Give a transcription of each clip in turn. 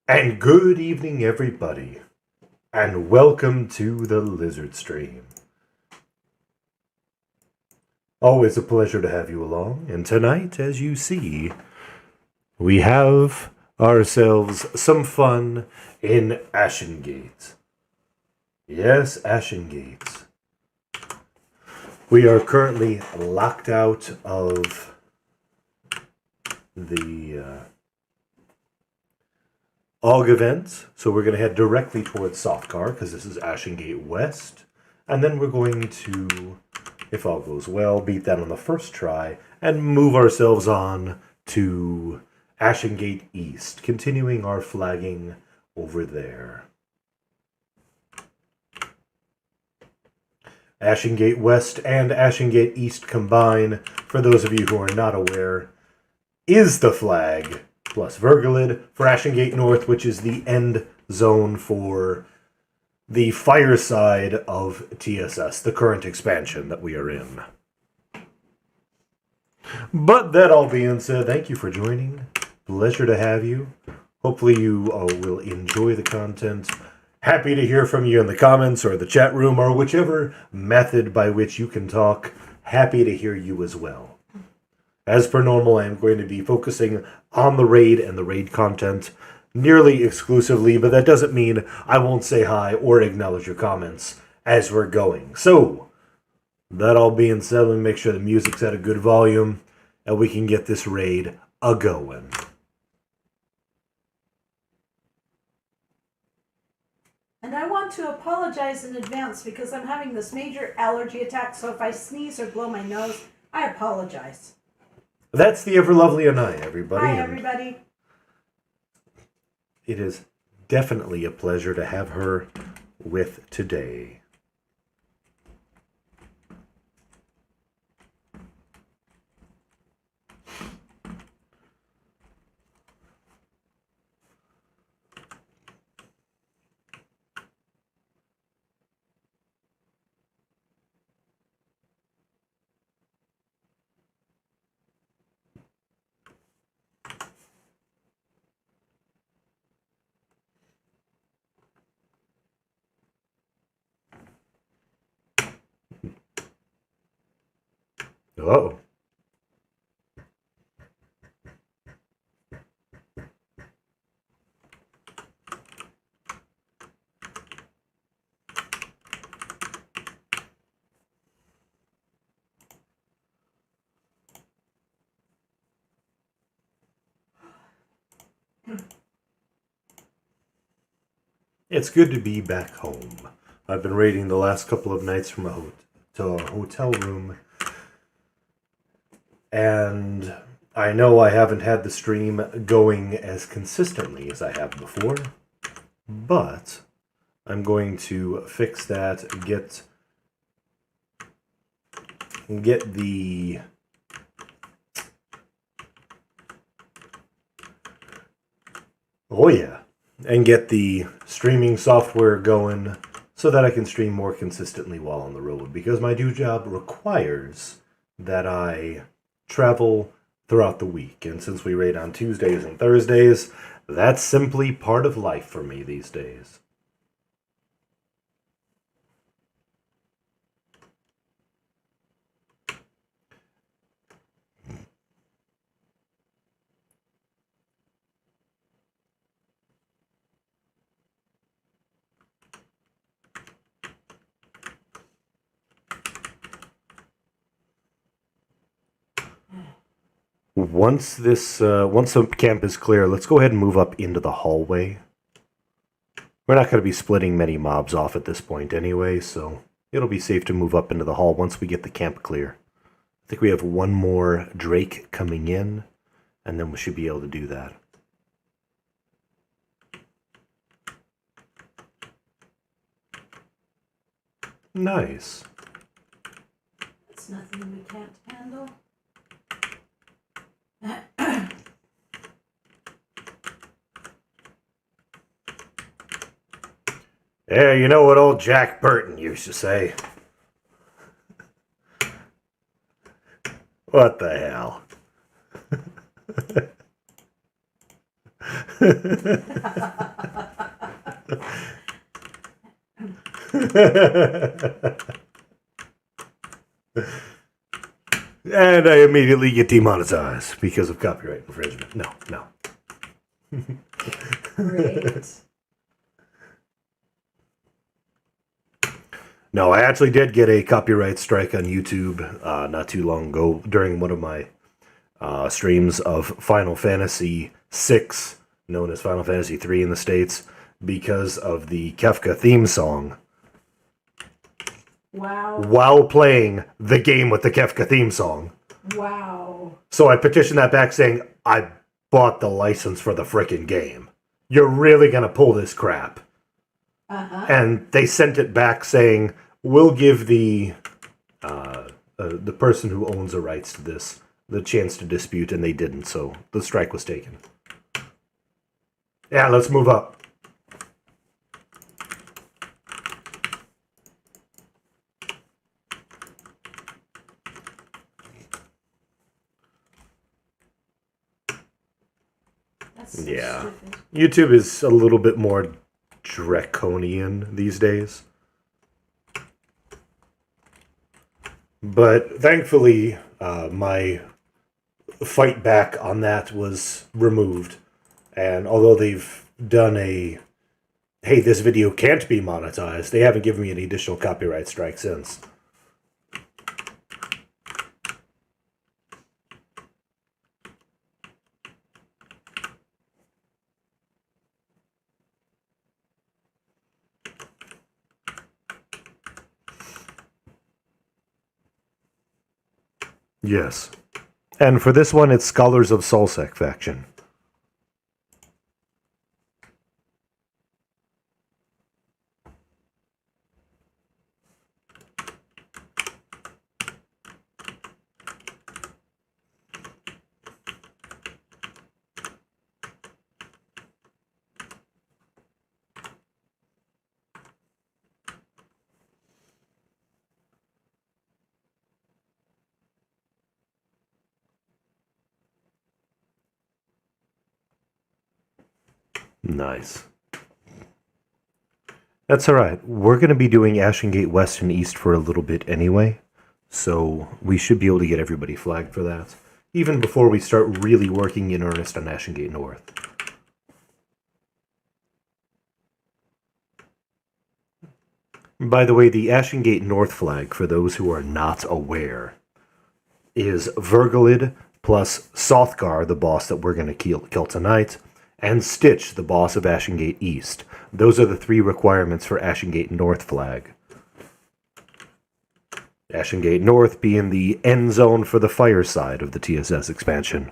And good evening, everybody, and welcome to the Lizard Stream. Always a pleasure to have you along, and tonight, as you see, we have ourselves some fun in Ashengate. Yes, Ashengate. We are currently locked out of the AUG event, so we're going to head directly towards Softcar, because this is Ashengate West, and then we're going to, if all goes well, beat that on the first try, and move ourselves on to Ashengate East, continuing our flagging over there. Ashengate West and Ashengate East combine, for those of you who are not aware, is the flag, plus Vergalid for Ashengate North, which is the end zone for the fire side of TSS, the current expansion that we are in. But that all being said, thank you for joining. Pleasure to have you. Hopefully you will enjoy the content. Happy to hear from you in the comments or the chat room or whichever method by which you can talk. Happy to hear you as well. As per normal, I am going to be focusing on the raid and the raid content nearly exclusively, but that doesn't mean I won't say hi or acknowledge your comments as we're going. So, that all being said, let me make sure the music's at a good volume and we can get this raid a-going. And I want to apologize in advance because I'm having this major allergy attack, so if I sneeze or blow my nose, I apologize. That's the ever lovely Anai, everybody. Hi, everybody. It is definitely a pleasure to have her with today. Uh-oh. It's good to be back home. I've been raiding the last couple of nights from a hotel room, and I know I haven't had the stream going as consistently as I have before, but I'm going to fix that, get the and get the streaming software going so that I can stream more consistently while on the road, because my new job requires that I travel throughout the week, and since we raid on Tuesdays and Thursdays, that's simply part of life for me these days. Once the camp is clear, let's go ahead and move up into the hallway. We're not going to be splitting many mobs off at this point anyway, so it'll be safe to move up into the hall once we get the camp clear. I think we have one more Drake coming in, and then we should be able to do that. Nice. That's nothing we can't handle. Yeah, you know what old Jack Burton used to say? What the hell? And I immediately get demonetized because of copyright infringement. No, no. Great. No, I actually did get a copyright strike on YouTube not too long ago during one of my streams of Final Fantasy VI, known as Final Fantasy III in the States, because of the Kefka theme song. Wow. While playing the game with the Kefka theme song. Wow. So I petitioned that back saying, I bought the license for the frickin' game. You're really gonna pull this crap. And they sent it back saying, we'll give the person who owns the rights to this the chance to dispute, and they didn't, so the strike was taken. Yeah, let's move up. That's so Yeah. stupid. YouTube is a little bit more draconian these days. But thankfully, my fight back on that was removed. And although they've done a, hey, this video can't be monetized, they haven't given me any additional copyright strike since. Yes. And for this one, it's Scholars of Solsec faction. Nice. That's alright. We're going to be doing Ashengate West and East for a little bit anyway, so we should be able to get everybody flagged for that, even before we start really working in earnest on Ashengate North. By the way, the Ashengate North flag, for those who are not aware, is Vergalid plus Sothgar, the boss that we're going to kill tonight, and Stitch, the boss of Ashengate East. Those are the three requirements for Ashengate North flag. Ashengate North being the end zone for the fire side of the TSS expansion.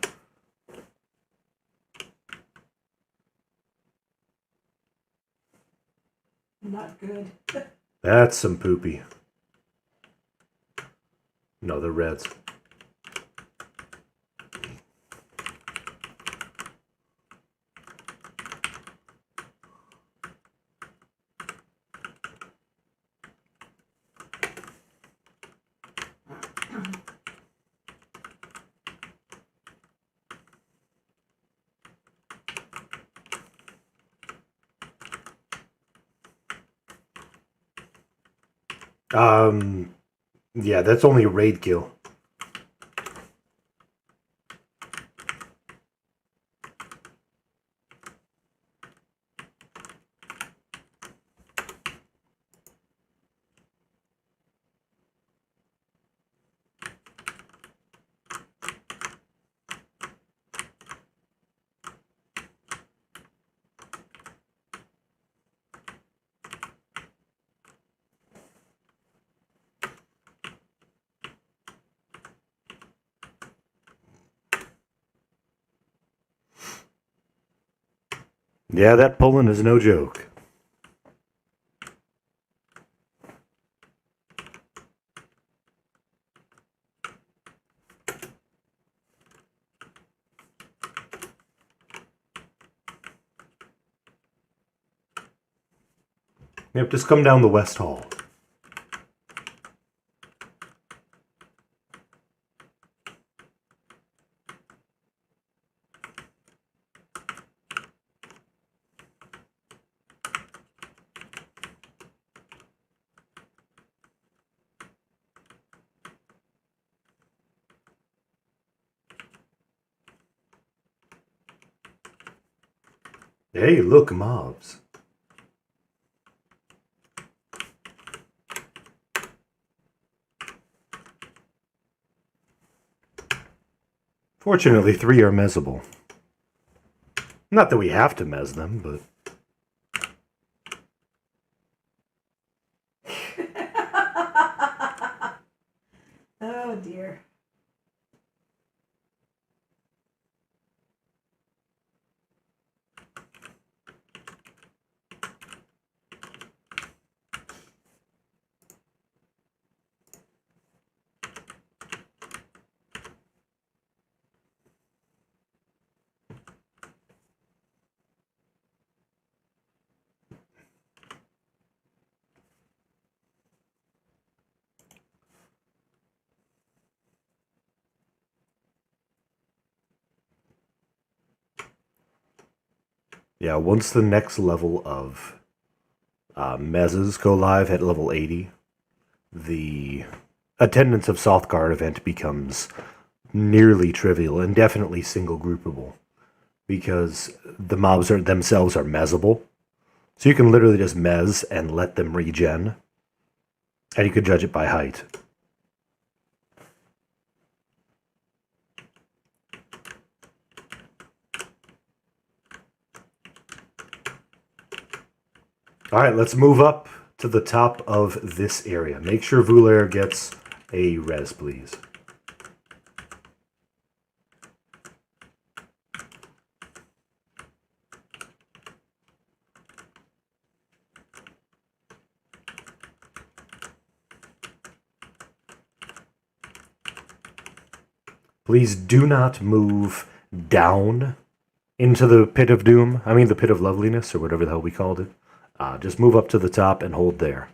Not good. That's some poopy. No, they're reds. Yeah, that's only a raid kill. Yeah, that pulling is no joke. Yep, just come down the West Hall. Hey, look, mobs. Fortunately, 3 are mezzable. Not that we have to mez them, but... Oh dear. Yeah, once the next level of mezzes go live at level 80, the attendance of Sothgard event becomes nearly trivial and definitely single groupable because the mobs are themselves are mezzable. So you can literally just mez and let them regen, and you could judge it by height. Alright, let's move up to the top of this area. Make sure Vulair gets a res, please. Please do not move down into the pit of doom. I mean the pit of loveliness, or whatever the hell we called it. Just move up to the top and hold there.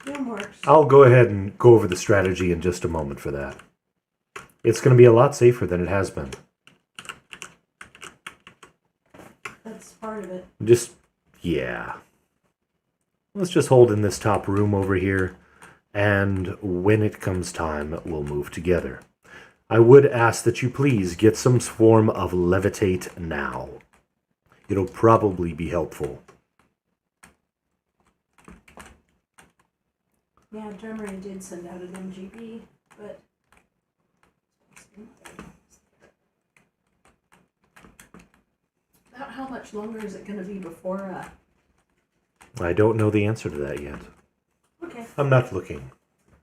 Doom works. I'll go ahead and go over the strategy in just a moment for that. It's going to be a lot safer than it has been. That's part of it. Yeah. Let's just hold in this top room over here, and when it comes time, we'll move together. I would ask that you please get some form of levitate now. It'll probably be helpful. Yeah, Germany did send out an MGB, but... About how much longer is it going to be before... I don't know the answer to that yet. Okay, I'm not looking.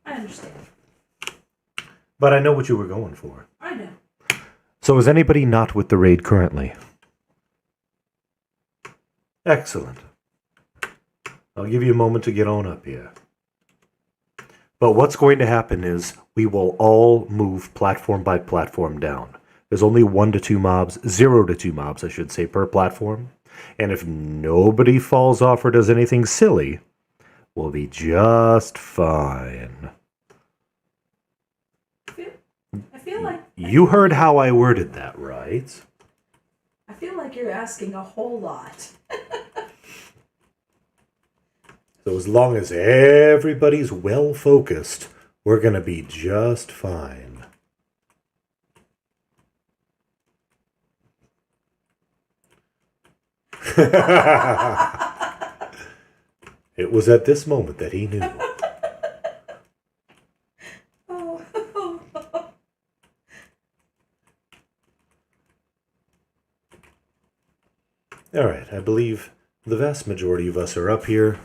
I understand. But I know what you were going for. I know. So is anybody not with the raid currently? Excellent. I'll give you a moment to get on up here. But what's going to happen is we will all move platform by platform down. There's only 1 to 2 mobs, 0 to 2 mobs, I should say, per platform. And if nobody falls off or does anything silly, we'll be just fine. I feel like... You heard how I worded that, right? I feel like you're asking a whole lot. So as long as everybody's well focused, we're going to be just fine. It was at this moment that he knew. Alright, I believe the vast majority of us are up here.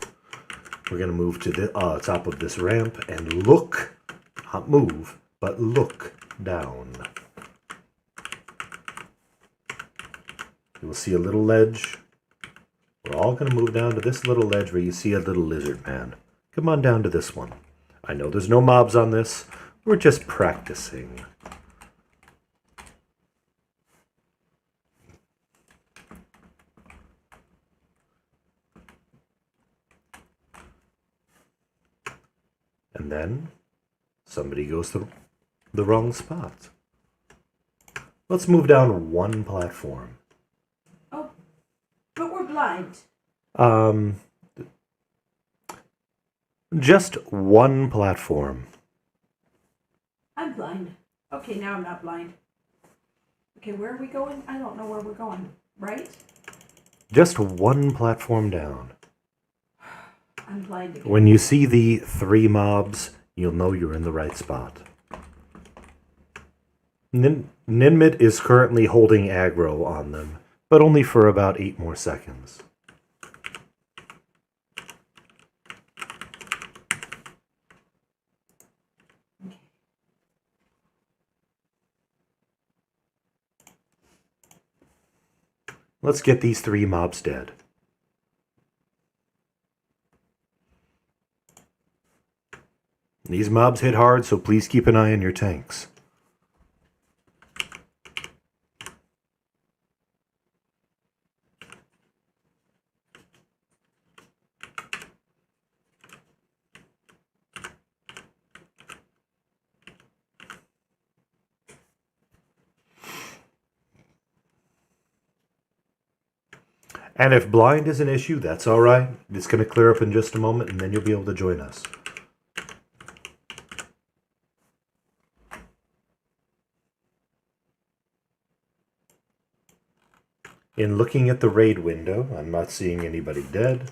We're going to move to the top of this ramp and look, not move, but look down. You will see a little ledge. We're all going to move down to this little ledge where you see a little lizard man. Come on down to this one. I know there's no mobs on this. We're just practicing. And then somebody goes to the wrong spot. Let's move down 1 platform. Oh, but we're blind. Just 1 platform. I'm blind. Okay, now I'm not blind. Okay, where are we going? I don't know where we're going. Right? Just one platform down. I'm blind again. When you see the 3 mobs, you'll know you're in the right spot. Ninmit is currently holding aggro on them, but only for about 8 more seconds. Let's get these 3 mobs dead. These mobs hit hard, so please keep an eye on your tanks. And if blind is an issue, that's alright. It's going to clear up in just a moment, and then you'll be able to join us. In looking at the raid window, I'm not seeing anybody dead.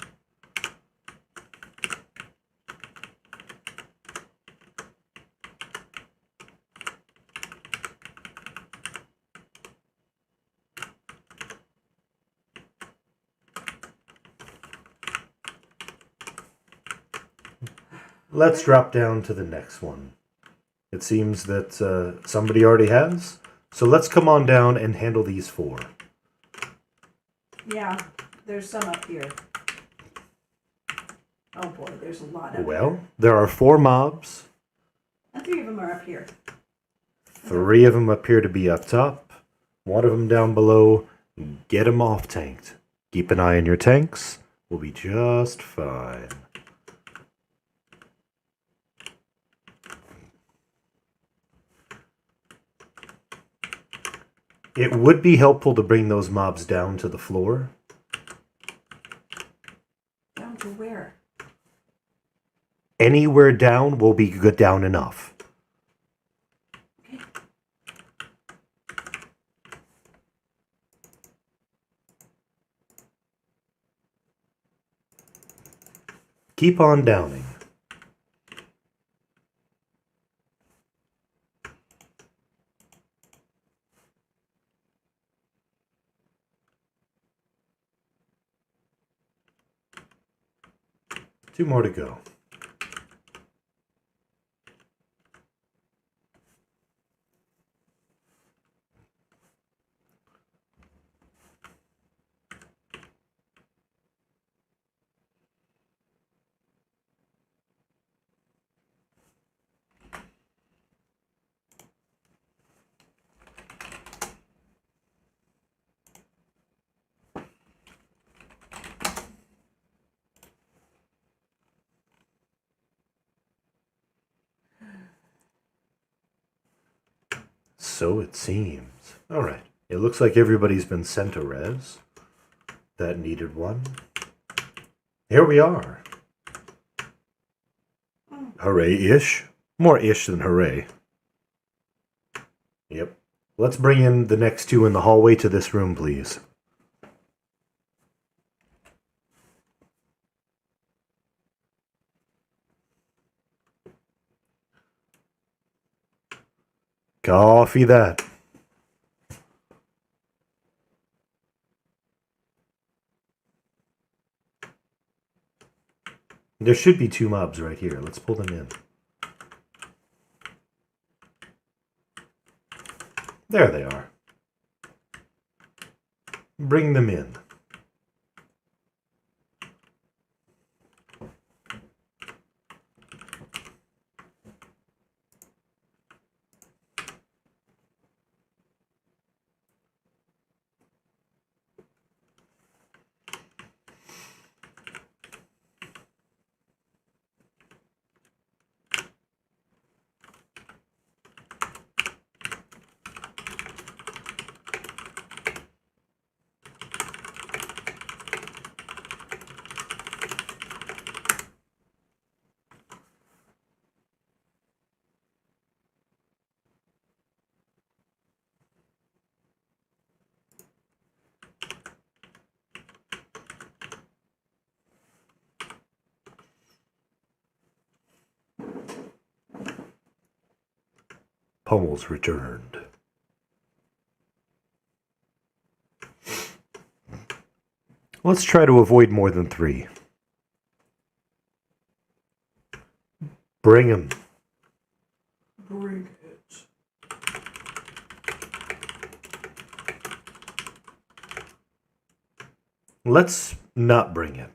Let's drop down to the next one. It seems that somebody already has. So let's come on down and handle these 4. Yeah, there's some up here. Oh boy, there's a lot up Well, here. there are 4 mobs. And 3 of them are up here. 3 of them appear to be up top. 1 of them down below. Get them off tanked. Keep an eye on your tanks. We'll be just fine. It would be helpful to bring those mobs down to the floor. Down to where? Anywhere down will be good down enough. Okay. Keep on downing. Two more to go. So it seems. Alright. It looks like everybody's been sent a res. That needed one. Here we are. Hooray-ish. More ish than hooray. Yep. Let's bring in the next 2 in the hallway to this room, please. Coffee that. There should be 2 mobs right here. Let's pull them in. There they are. Bring them in. Pummels returned. Let's try to avoid more than 3. Bring him. Bring it. Let's not bring it.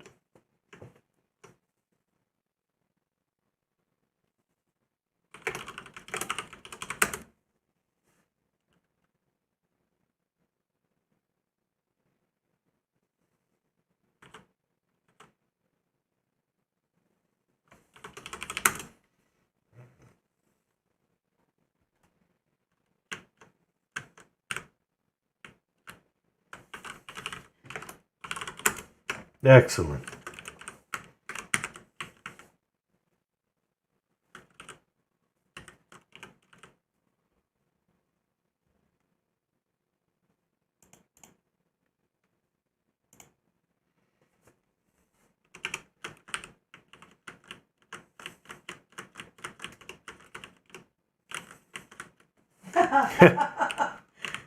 Excellent.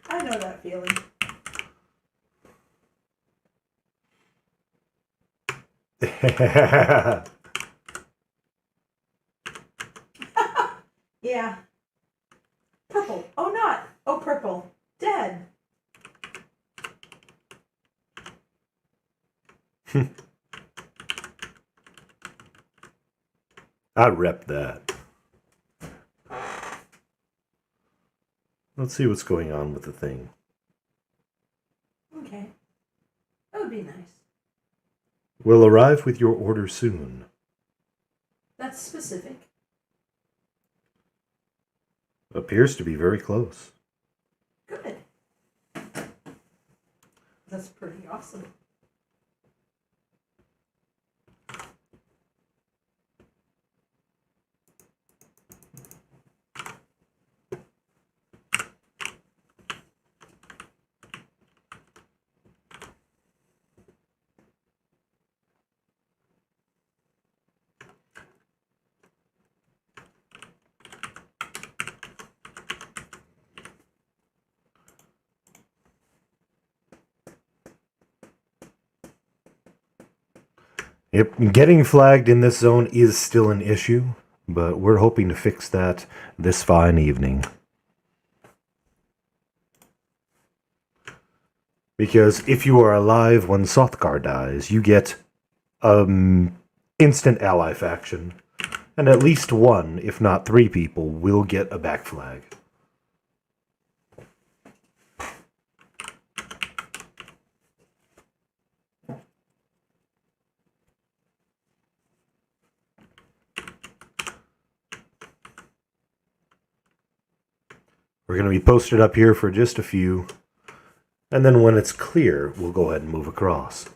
I know that feeling. Yeah. Purple. Oh, not. Oh, purple. Dead. I rep that. Let's see what's going on with the thing. Okay. That would be nice. Will arrive with your order soon. That's specific. Appears to be very close. Good. That's pretty awesome. Yep, getting flagged in this zone is still an issue, but we're hoping to fix that this fine evening. Because if you are alive when Sothgar dies, you get instant ally faction, and at least 1, if not 3 people, will get a back flag. We're going to be posted up here for just a few, and then when it's clear, we'll go ahead and move across.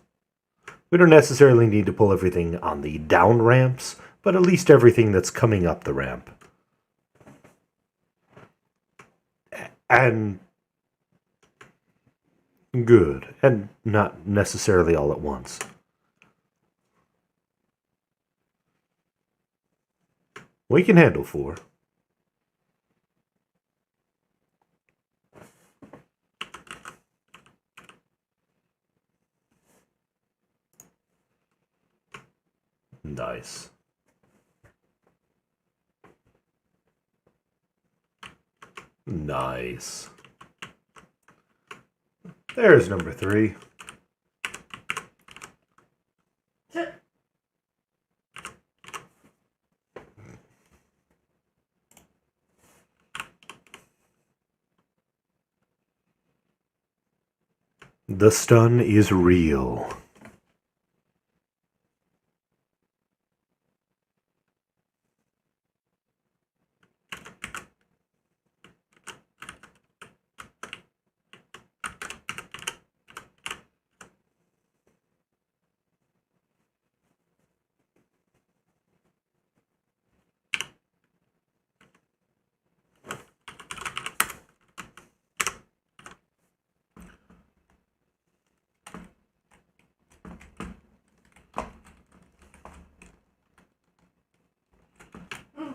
We don't necessarily need to pull everything on the down ramps, but at least everything that's coming up the ramp. And good, and not necessarily all at once. We can handle 4. Nice. Nice. There's number 3. The stun is real.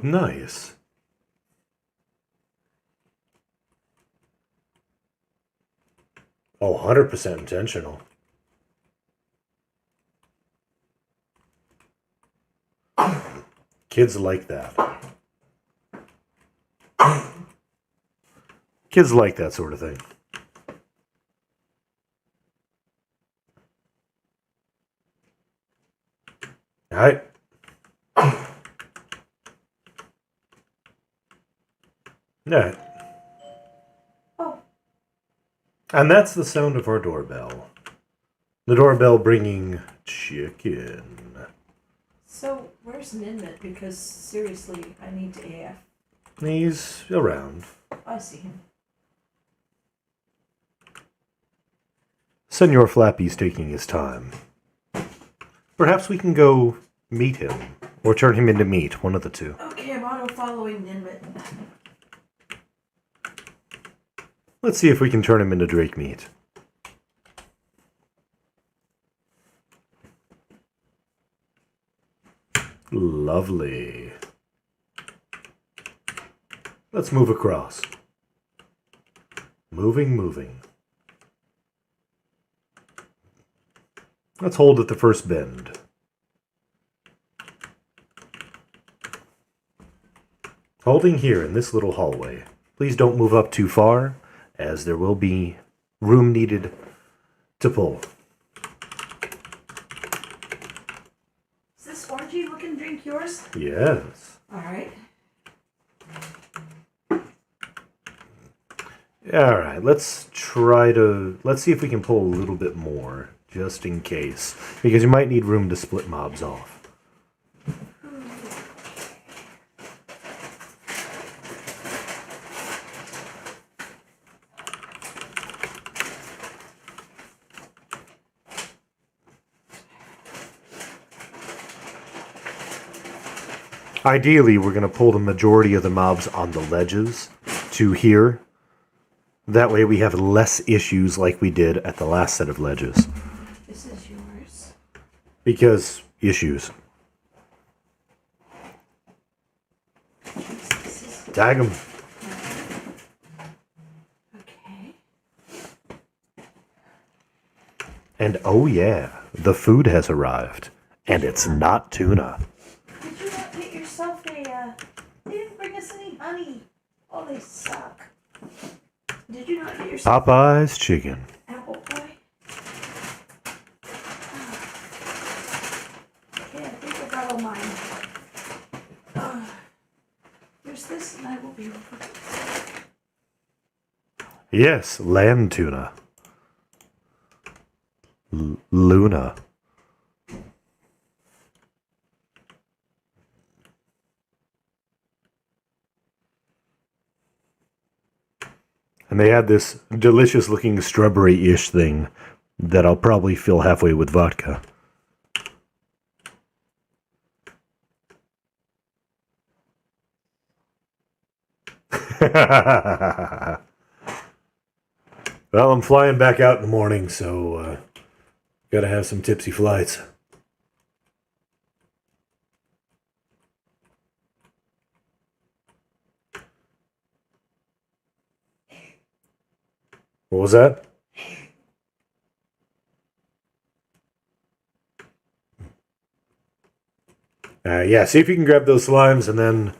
Nice. Oh, 100% intentional. Kids like that. Kids like that sort of thing. All right. Yeah. Oh, And that's the sound of our doorbell. The doorbell bringing chicken. so where's Ninmit? Because seriously, I need to AF. He's around. I see him. Senor Flappy's taking his time. Perhaps we can go meet him. Or turn him into meat, one of the two. Okay, I'm auto-following Ninmit. Let's see if we can turn him into Drake meat. Lovely. Let's move across. Moving. Let's hold at the first bend. Holding here in this little hallway. Please don't move up too far, as there will be room needed to pull. Is this orangey looking drink yours? Yes. Alright. Alright, let's see if we can pull a little bit more, just in case. Because you might need room to split mobs off. Ideally, we're going to pull the majority of the mobs on the ledges to here. That way we have less issues like we did at the last set of ledges. This is yours. Because issues. Tag them. Okay. And oh yeah, the food has arrived. And it's not tuna. Did you not get yourself a, they didn't bring us any honey. Oh, they suck. Did you not get yourself Popeye's chicken. apple pie? Okay, I think I got all mine. There's this and I will be over. Yes, land tuna. Luna. And they had this delicious looking strawberry-ish thing that I'll probably fill halfway with vodka. Well, I'm flying back out in the morning, so gotta have some tipsy flights. What was that? Yeah, see if you can grab those slimes, and then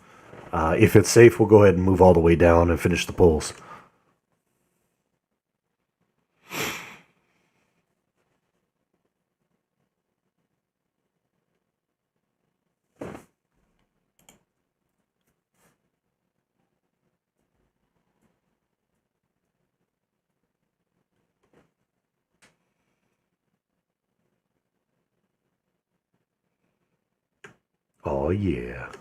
if it's safe, we'll go ahead and move all the way down and finish the pulls. Oh, yeah.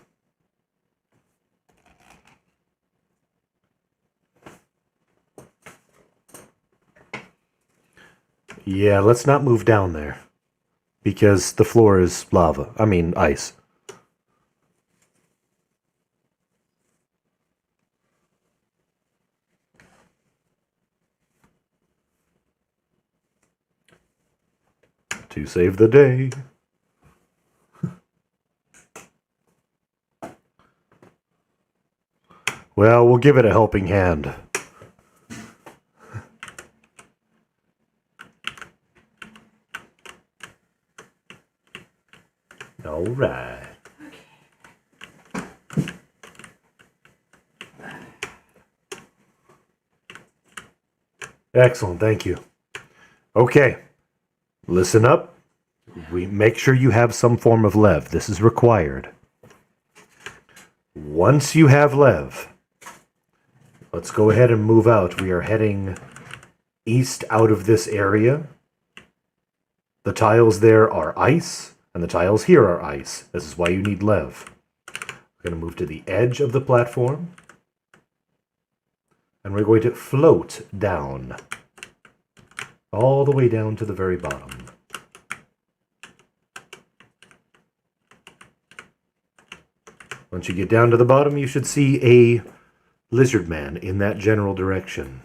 Yeah, let's not move down there. Because the floor is lava. I mean, ice. To save the day. Well, we'll give it a helping hand. Excellent, thank you. Okay, listen up. We make sure you have some form of lev. This is required. Once you have lev, let's go ahead and move out. We are heading east out of this area. The tiles there are ice, and the tiles here are ice. This is why you need lev. We're going to move to the edge of the platform, and we're going to float down, all the way down to the very bottom. Once you get down to the bottom, you should see a lizard man in that general direction.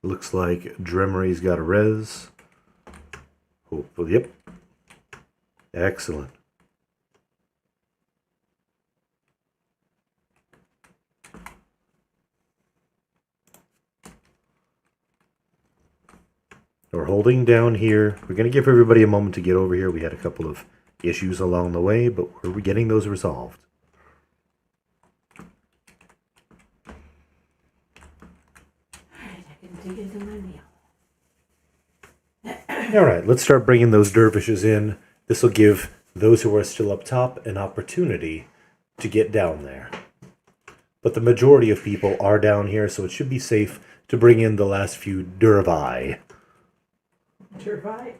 Looks like Dremery's got a res. Hopefully, yep. Excellent. We're holding down here. We're going to give everybody a moment to get over here. We had a couple of issues along the way, but we're getting those resolved. Alright, I can dig into my meal. Alright, let's start bringing those dervishes in. This will give those who are still up top an opportunity to get down there. But the majority of people are down here, so it should be safe to bring in the last few dervi. Dervi?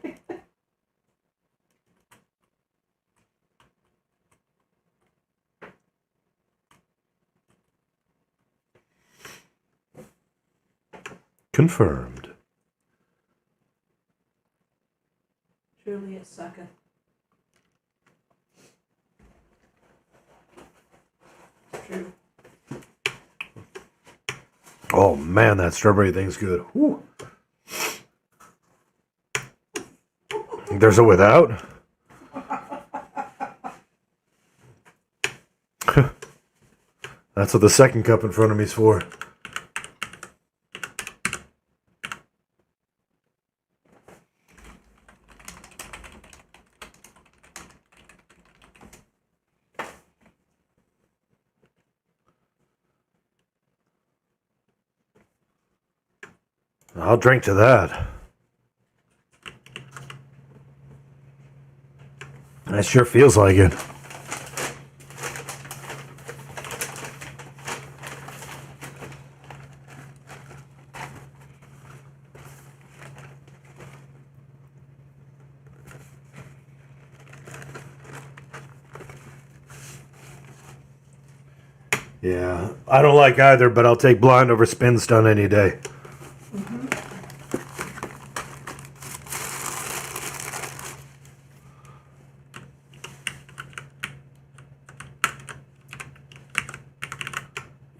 Confirmed. Truly a sucker. True. Oh man, that strawberry thing's good. Whew. There's a without. That's what the second cup in front of me is for. I'll drink to that. That sure feels like it. Yeah, I don't like either, but I'll take blind over spin stun any day.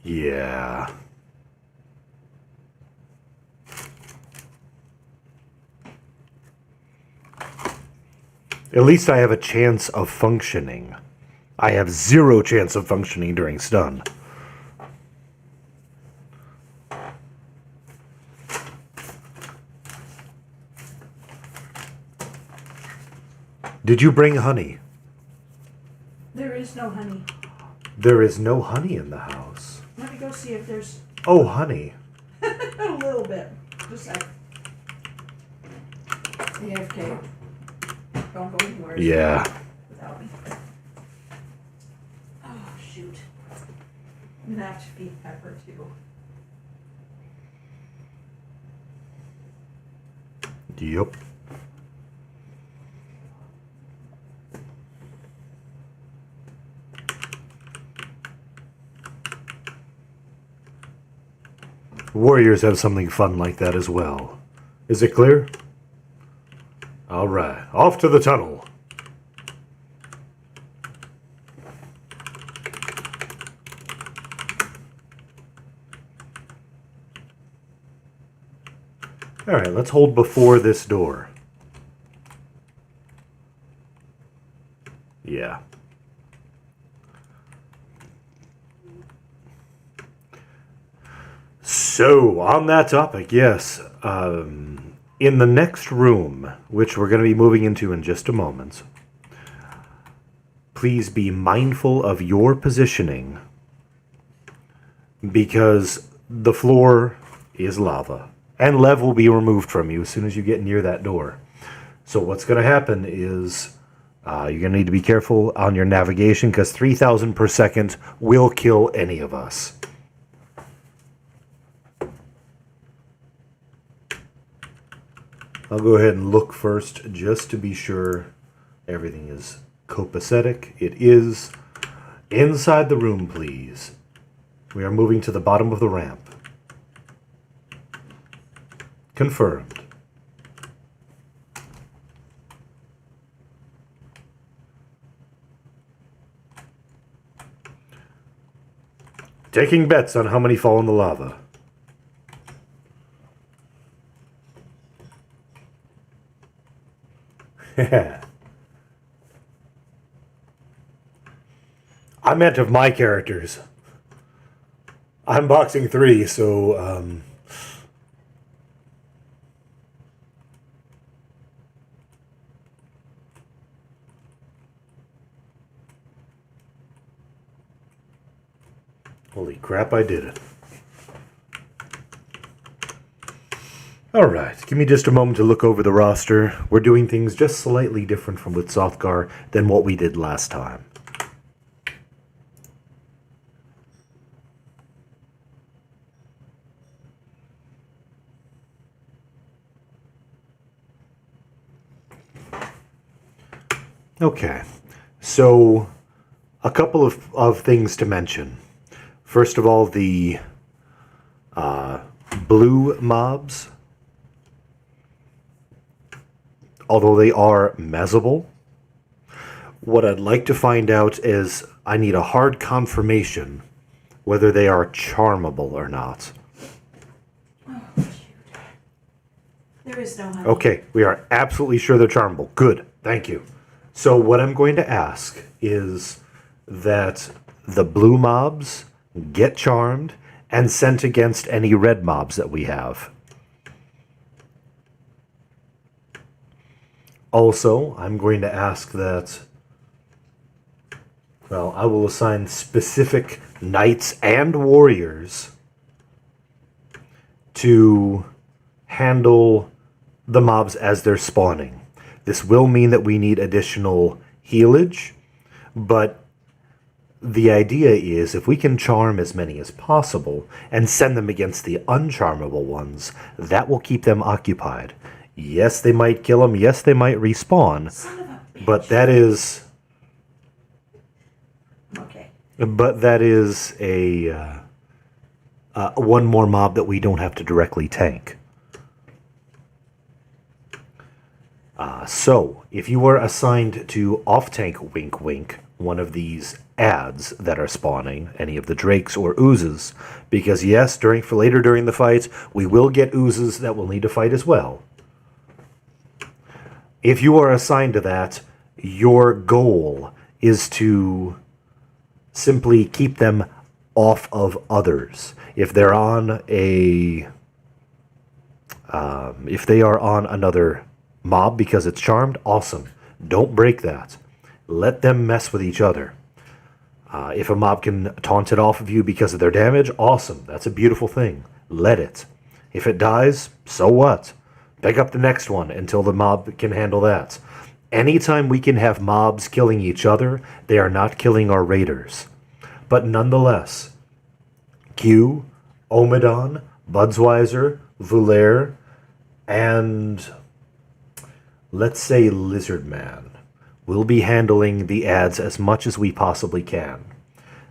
Yeah. At least I have a chance of functioning. I have 0 chance of functioning during stun. Did you bring honey? There is no honey. There is no honey in the house. Let me go see if there's Oh, honey. a little bit. Just like AFK. Don't go anywhere. Yeah. Without me. Oh shoot. I'm gonna have to feed Pepper too. Yep. Warriors have something fun like that as well. Is it clear? Alright, off to the tunnel. Alright, let's hold before this door. Yeah. So, on that topic, yes, in the next room, which we're going to be moving into in just a moment, please be mindful of your positioning, because the floor is lava. And Lev will be removed from you as soon as you get near that door. So what's going to happen is you're going to need to be careful on your navigation because 3,000 per second will kill any of us. I'll go ahead and look first just to be sure everything is copacetic. It is. Inside the room, please. We are moving to the bottom of the ramp. Confirmed. Taking bets on how many fall in the lava. I meant of my characters. I'm boxing 3, so holy crap, I did it. Alright, give me just a moment to look over the roster. We're doing things just slightly different from with Sothgar than what we did last time. Okay, so a couple of things to mention. First of all, the blue mobs, although they are messable, what I'd like to find out is I need a hard confirmation whether they are charmable or not. Oh, shoot. There is no honey. Okay, we are absolutely sure they're charmable. Good, thank you. So what I'm going to ask is that the blue mobs get charmed and sent against any red mobs that we have. Also, I'm going to ask that, well, I will assign specific knights and warriors to handle the mobs as they're spawning. This will mean that we need additional healage, but the idea is if we can charm as many as possible and send them against the uncharmable ones, that will keep them occupied. Yes, they might kill them. Yes, they might respawn. Son of a bitch. But that is... Okay. But that is a one more mob that we don't have to directly tank. So, if you were assigned to off-tank Wink Wink, one of these ads that are spawning, any of the drakes or oozes, because yes, later during the fight, we will get oozes that will need to fight as well. If you are assigned to that, your goal is to simply keep them off of others. If they're on if they are on another mob because it's charmed, awesome. Don't break that. Let them mess with each other. If a mob can taunt it off of you because of their damage, awesome. That's a beautiful thing. Let it. If it dies, so what? Pick up the next one until the mob can handle that. Anytime we can have mobs killing each other, they are not killing our raiders. But nonetheless, Q, Omidon, Budsweiser, Vulair, and let's say Lizardman will be handling the ads as much as we possibly can.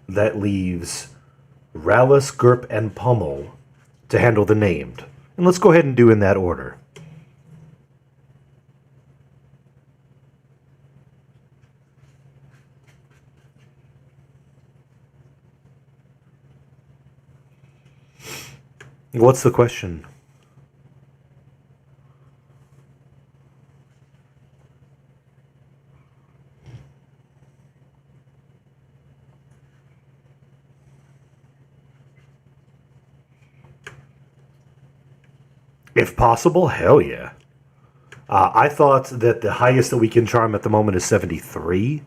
That leaves Rallus, Gerp, and Pummel to handle the named. And let's go ahead and do in that order. What's the question? If possible, hell yeah. I thought that the highest that we can charm at the moment is 73,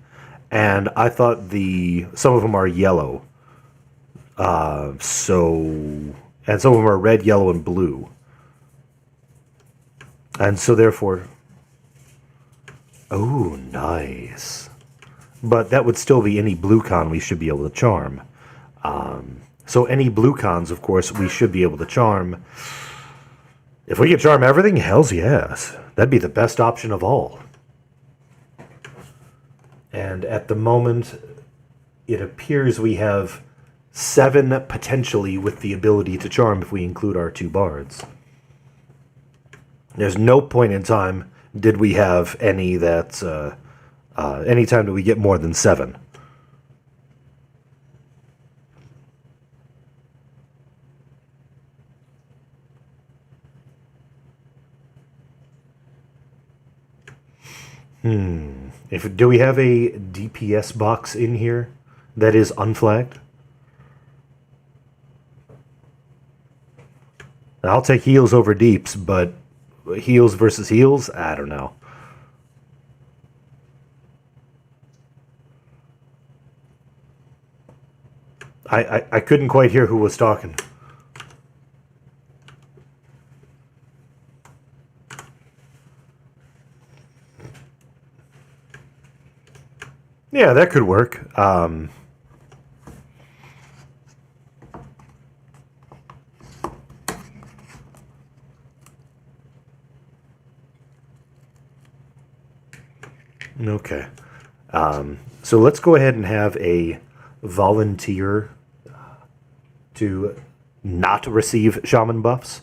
and I thought some of them are yellow. So And some of them are red, yellow, and blue. And so therefore... Oh, nice. But that would still be any blue con we should be able to charm. So any blue cons, of course, we should be able to charm. If we could charm everything, hells yes. That'd be the best option of all. And at the moment, it appears we have 7 potentially with the ability to charm if we include our 2 bards. There's no point in time did we have any that... any time do we get more than 7. Do we have a DPS box in here that is unflagged? I'll take heals over deeps, but heals versus heals? I don't know. I couldn't quite hear who was talking. Yeah, that could work. Okay. So let's go ahead and have a volunteer to not receive shaman buffs.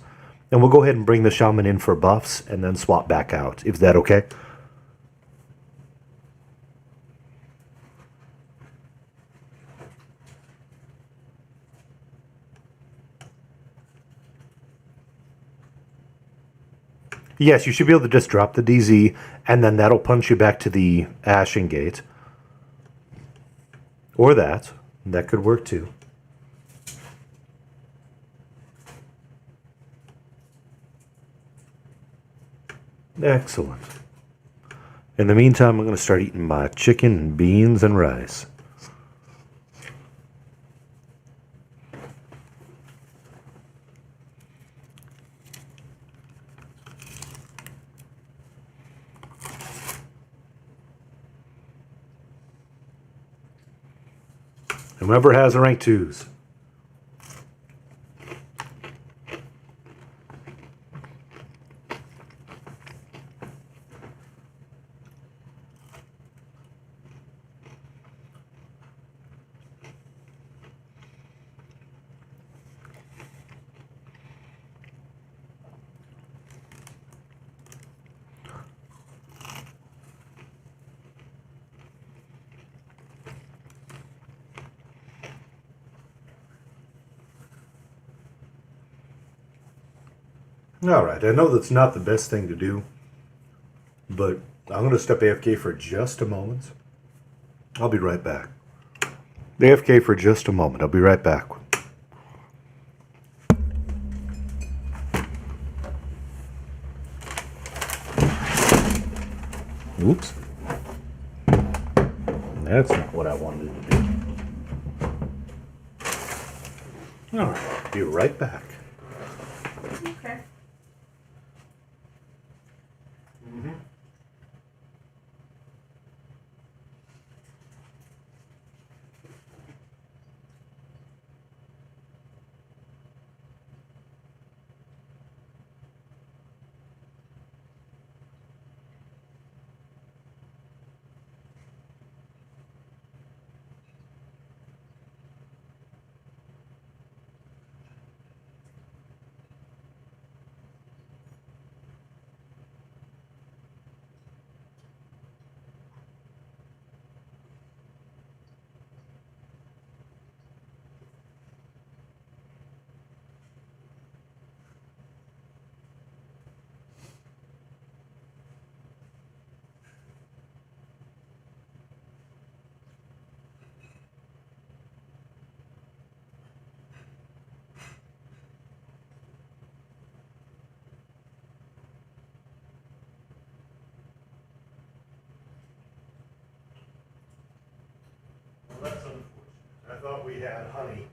And we'll go ahead and bring the shaman in for buffs and then swap back out. Is that okay? Yes, you should be able to just drop the DZ, and then that'll punch you back to the Ashengate. Or that. That could work too. Excellent. In the meantime, I'm going to start eating my chicken and beans and rice. Whomever has a rank 2s. Alright, I know that's not the best thing to do, but I'm going to step AFK for just a moment. I'll be right back. AFK for just a moment. I'll be right back. Oops. That's not what I wanted to do. Alright, be right back. Okay. Well, that's unfortunate. I thought we had honey.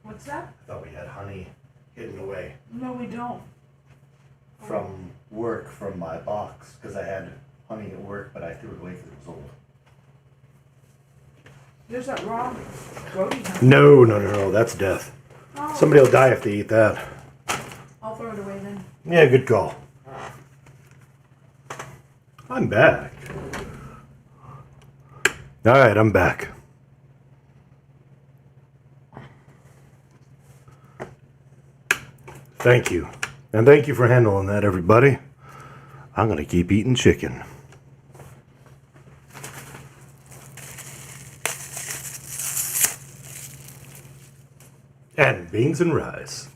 What's that? I thought we had honey hidden away No, we don't. from work, from my box, because I had honey at work, but I threw it away because it was old. There's that raw grody honey. No, that's death. Oh, Somebody will die if they eat that. I'll throw it away then. Yeah, good call. I'm back. Alright, I'm back. Thank you. And thank you for handling that, everybody. I'm going to keep eating chicken. And beans and rice.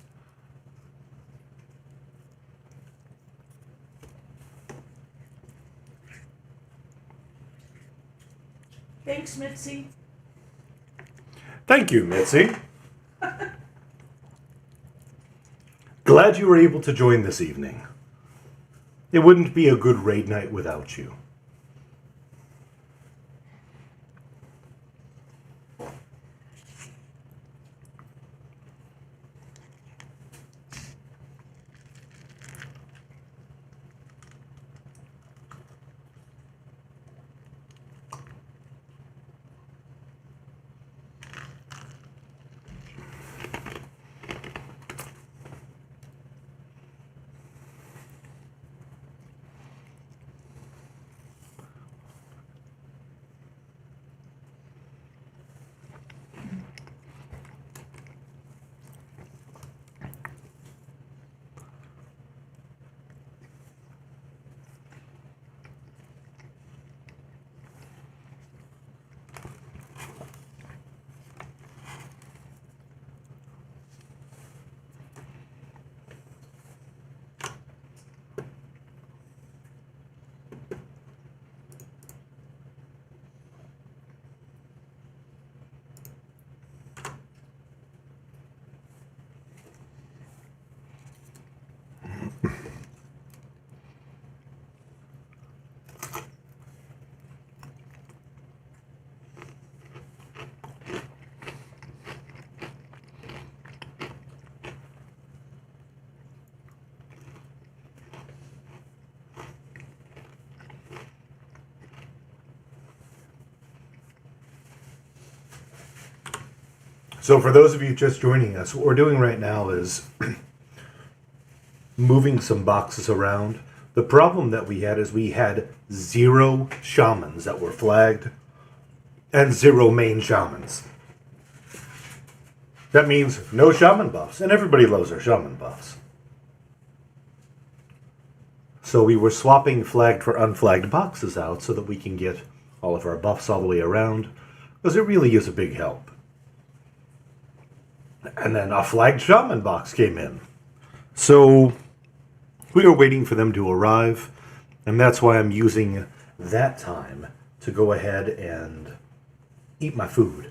Thanks, Mitzi. Thank you, Mitzi. Glad you were able to join this evening. It wouldn't be a good raid night without you. So for those of you just joining us, what we're doing right now is moving some boxes around. The problem that we had is we had 0 shamans that were flagged and 0 main shamans. That means no shaman buffs, and everybody loves their shaman buffs. So we were swapping flagged for unflagged boxes out so that we can get all of our buffs all the way around, because it really is a big help. And then a flagged shaman box came in. So we are waiting for them to arrive, and that's why I'm using that time to go ahead and eat my food.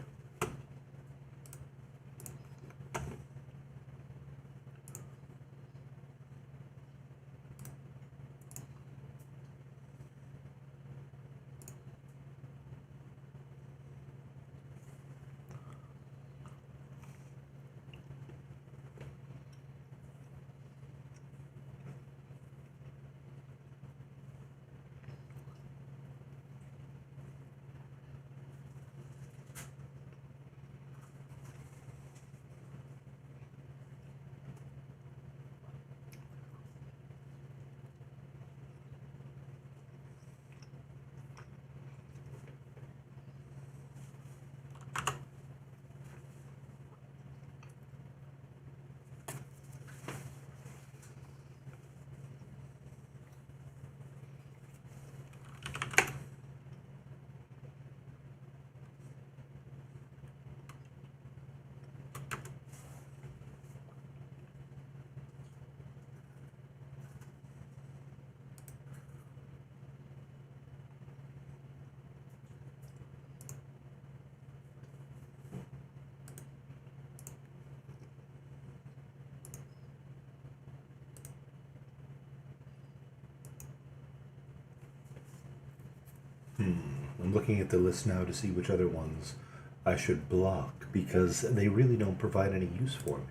I'm looking at the list now to see which other ones I should block because they really don't provide any use for me.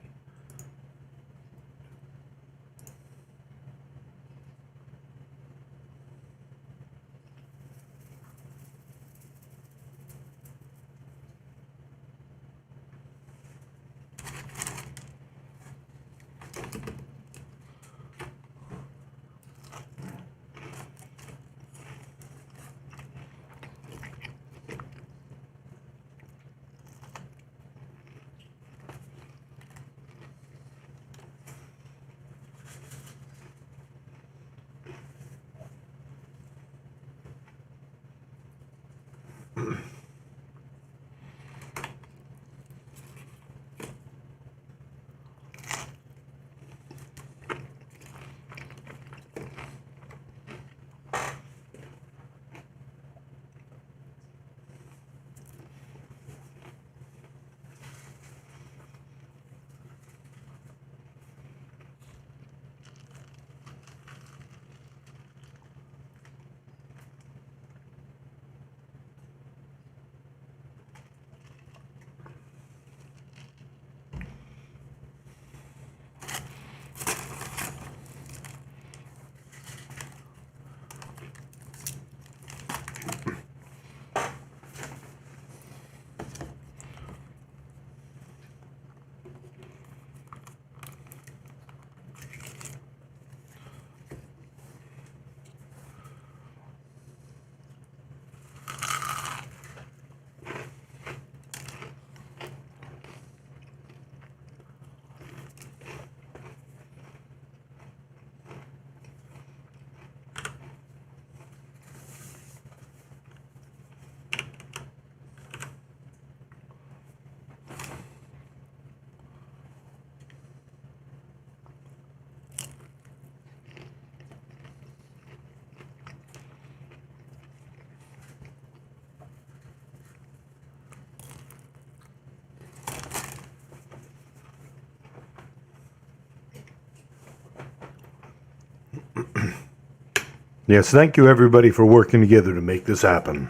Yes, thank you everybody for working together to make this happen.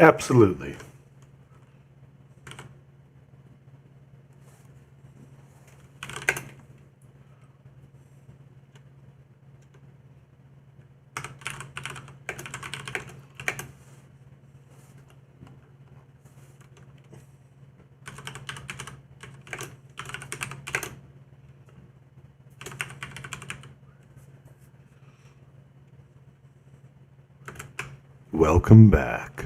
Absolutely. Welcome back.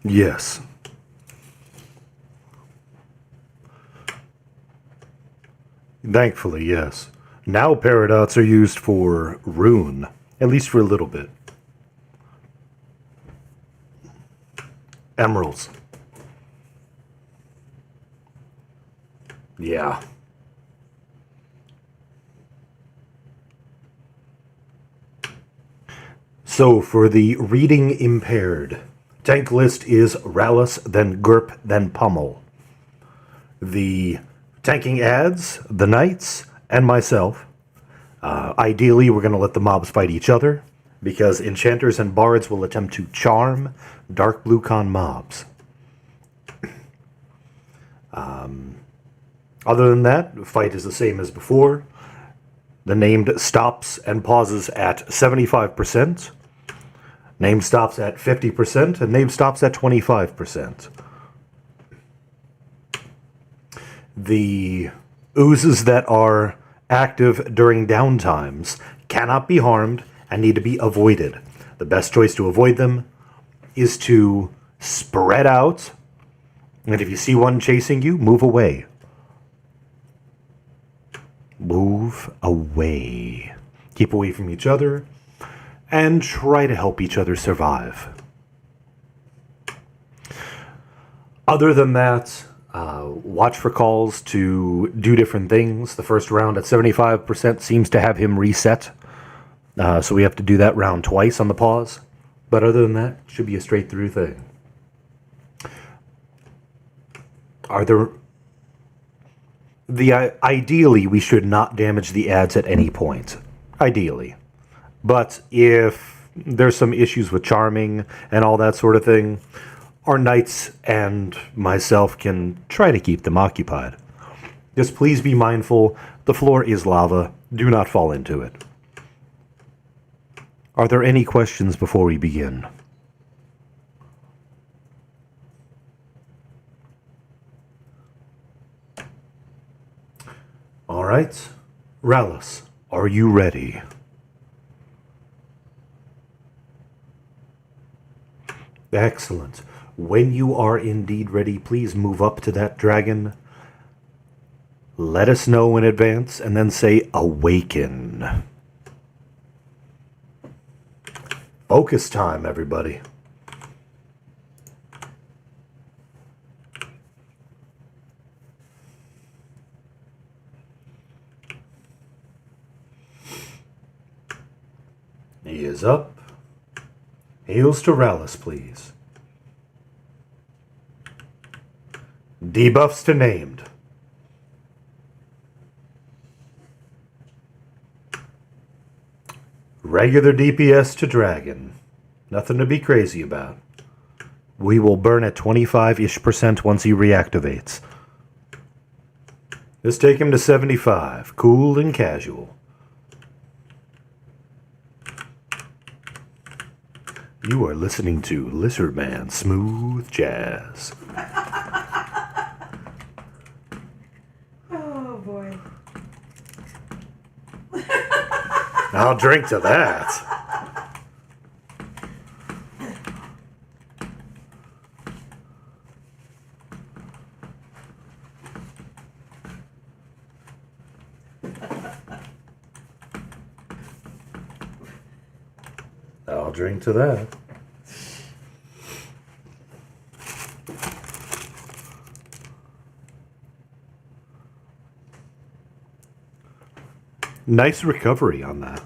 Yes. Thankfully, yes. Now paradots are used for rune, at least for a little bit. Emeralds. Yeah. So for the reading impaired, tank list is Rallus, then Gurp, then Pummel. The tanking adds the knights and myself. Ideally, we're going to let the mobs fight each other, because enchanters and bards will attempt to charm dark blue con mobs. Other than that, the fight is the same as before. The named stops and pauses at 75%. Named stops at 50%, and named stops at 25%. The oozes that are active during downtimes cannot be harmed and need to be avoided. The best choice to avoid them is to spread out, and if you see one chasing you, move away. Move away. Keep away from each other, and try to help each other survive. Other than that, watch for calls to do different things. The first round at 75% seems to have him reset, so we have to do that round twice on the pause. But other than that, it should be a straight through thing. Ideally, we should not damage the ads at any point. Ideally. But if there's some issues with charming and all that sort of thing, our knights and myself can try to keep them occupied. Just please be mindful, the floor is lava. Do not fall into it. Are there any questions before we begin? All right. Rallus, are you ready? Excellent. When you are indeed ready, please move up to that dragon. Let us know in advance, and then say, awaken. Focus time, everybody. He is up. Heals to Rallus, please. Debuffs to named. Regular DPS to dragon. Nothing to be crazy about. We will burn at 25-ish% once he reactivates. Let's take him to 75. Cool and casual. You are listening to Lizard Man Smooth Jazz. Oh boy. I'll drink to that. I'll drink to that. Nice recovery on that.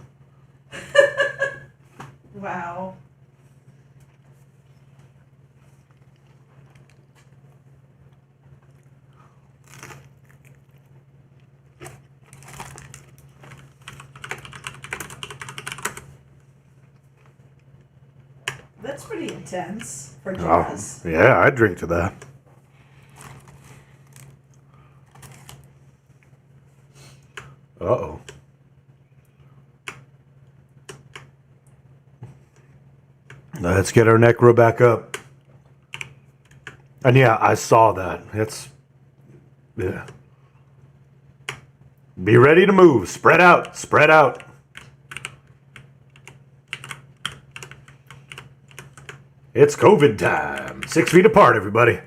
Wow. That's pretty intense for jazz. Oh, yeah, I'd drink to that. Uh-oh. Let's get our necro back up. And yeah, I saw that. Yeah. Be ready to move. Spread out. Spread out. It's COVID time. 6 feet apart, everybody.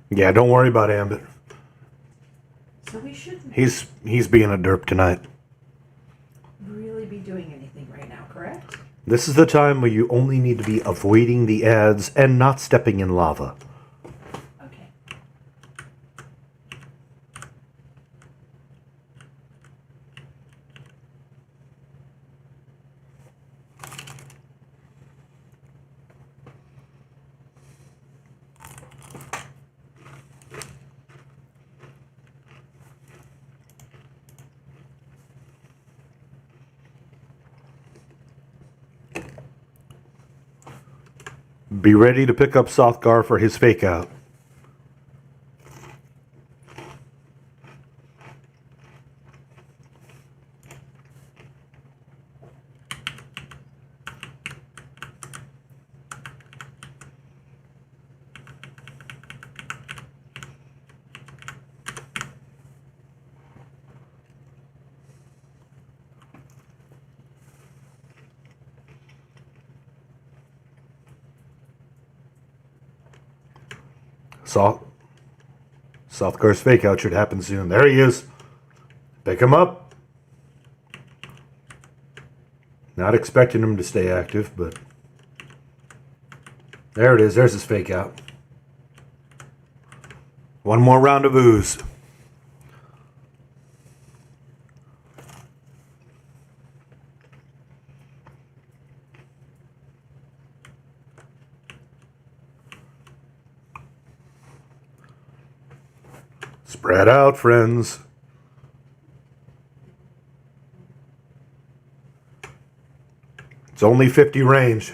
Yeah, don't worry about Ambit. So we shouldn't He's being a derp tonight. really be doing anything right now, correct? This is the time where you only need to be avoiding the ads and not stepping in lava. Okay. Be ready to pick up Sothgar for his fake out. Sothgar's fake out should happen soon. There he is. Pick him up. Not expecting him to stay active, but there it is. There's his fake out. One more round of ooze. Spread out, friends. It's only 50 range.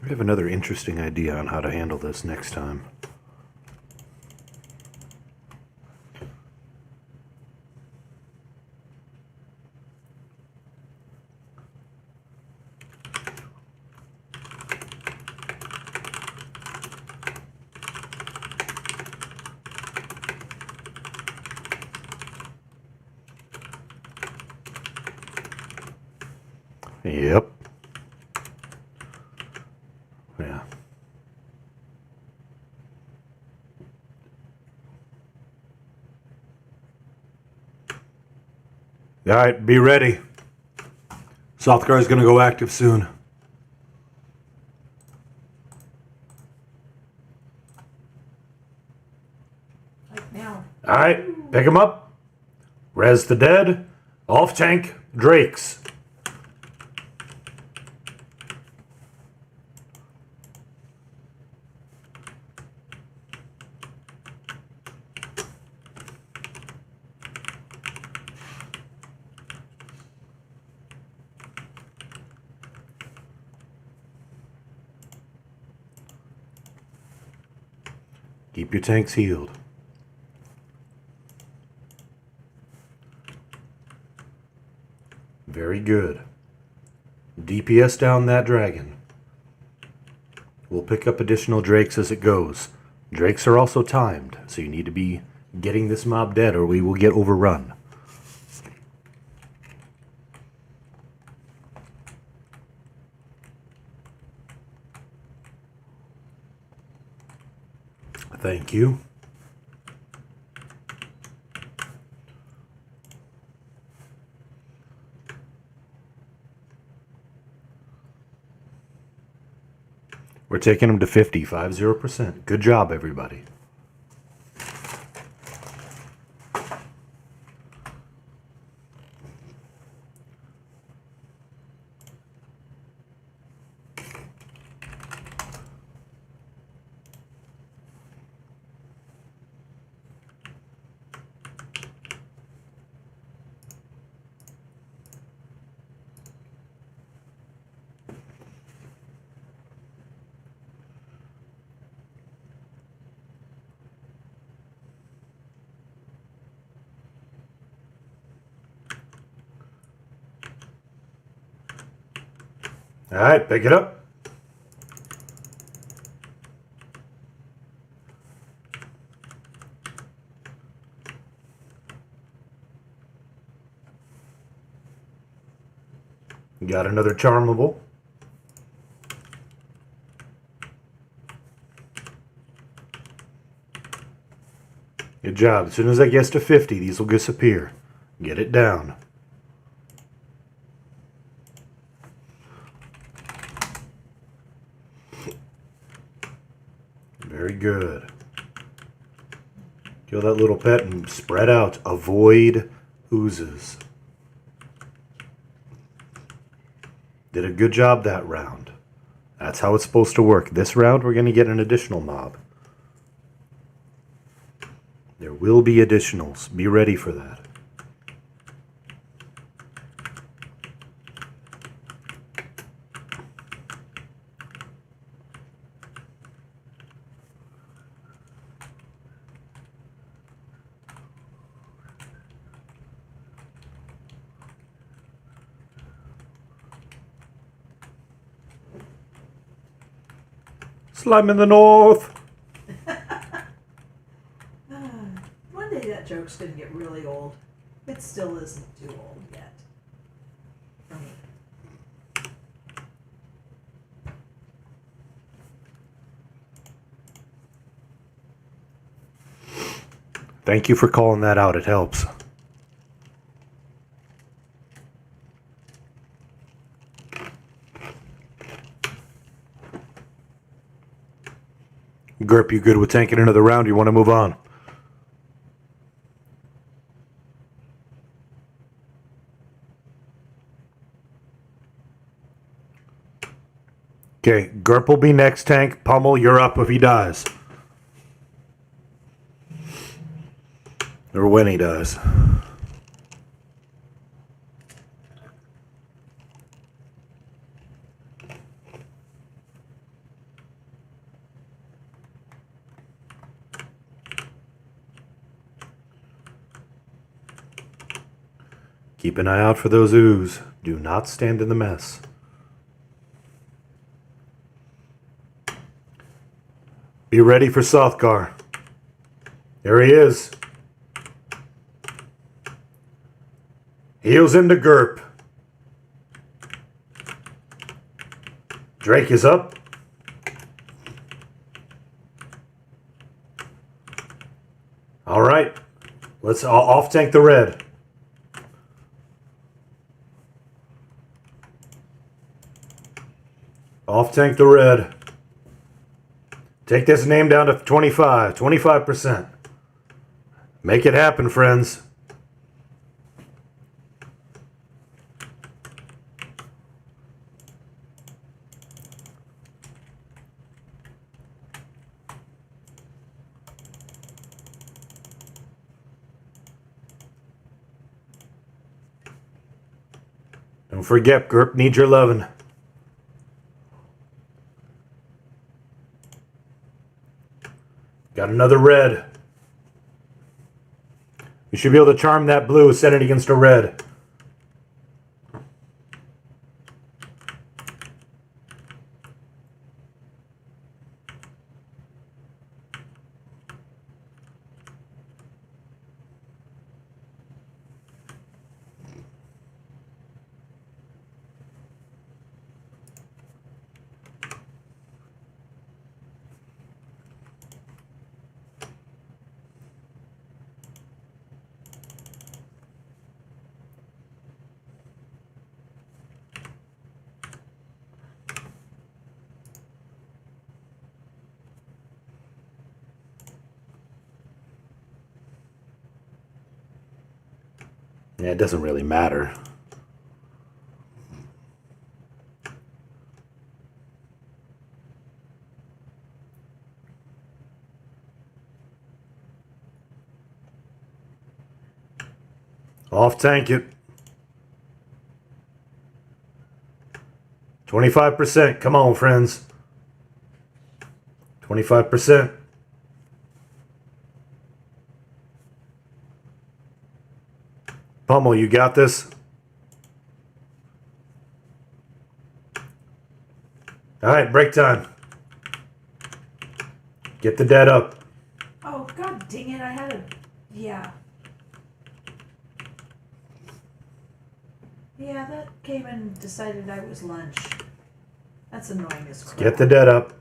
I have another interesting idea on how to handle this next time. Yep. Yeah. All right, be ready. Sothgar is going to go active soon. Like now. All right, pick him up. Res the dead. Off tank. Drakes. Keep your tanks healed. Very good. DPS down that dragon. We'll pick up additional drakes as it goes. Drakes are also timed, so you need to be getting this mob dead or we will get overrun. Thank you. We're taking them to 50%. Good job, everybody. All right, pick it up. Got another charmable. Good job. As soon as that gets to 50, these will disappear. Get it down. Very good. Kill that little pet and spread out. Avoid oozes. Did a good job that round. That's how it's supposed to work. This round, we're going to get an additional mob. There will be additionals. Be ready for that. Slime in the north. One day that joke's gonna get really old. It still isn't too old yet. For me. Thank you for calling that out. It helps. Gerp, you good with tanking another round? You want to move on? Okay, Gerp will be next tank. Pummel, you're up if he dies. Or when he dies. Keep an eye out for those ooze. Do not stand in the mess. Be ready for Sothgar. There he is. Heals into Gerp. Drake is up. All right. Let's off tank the red. Off tank the red. Take this name down to 25%. Make it happen, friends. Don't forget, Gerp needs your lovin'. Got another red. You should be able to charm that blue, set it against a red. Yeah, it doesn't really matter. Off tank it. 25%. Come on, friends. 25%. Pummel, you got this? Alright, break time. Get the dead up. Oh, god dang it, I had a... Yeah. Yeah, that came and decided I was lunch. That's annoying as crap. Get the dead up.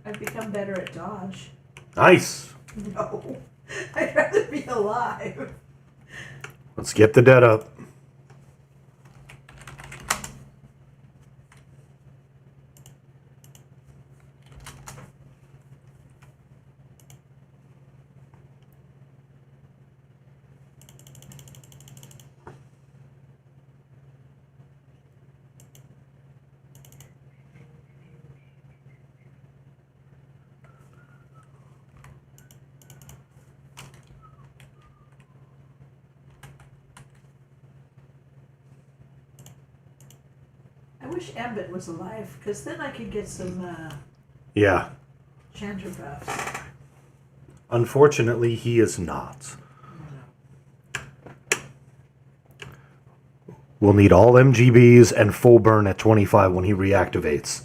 I've become better at dodge. Nice. No. I'd rather be alive. Let's get the dead up. I wish Ambit was alive, because then I could get some Yeah. Chandra buffs. Unfortunately, he is not. We'll need all MGBs and full burn at 25 when he reactivates.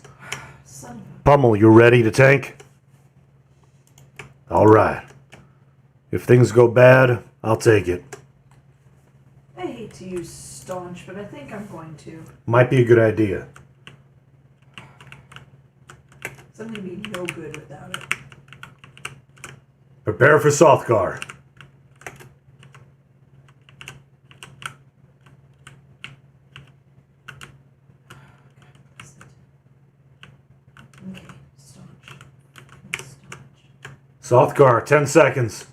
Son of a... Pummel, you ready to tank? Alright. If things go bad, I'll take it. I hate to use staunch, but I think I'm going to. Might be a good idea. So I'm going to be no good without it. Prepare for Sothgar. Okay, staunch. Staunch. Sothgar, 10 seconds.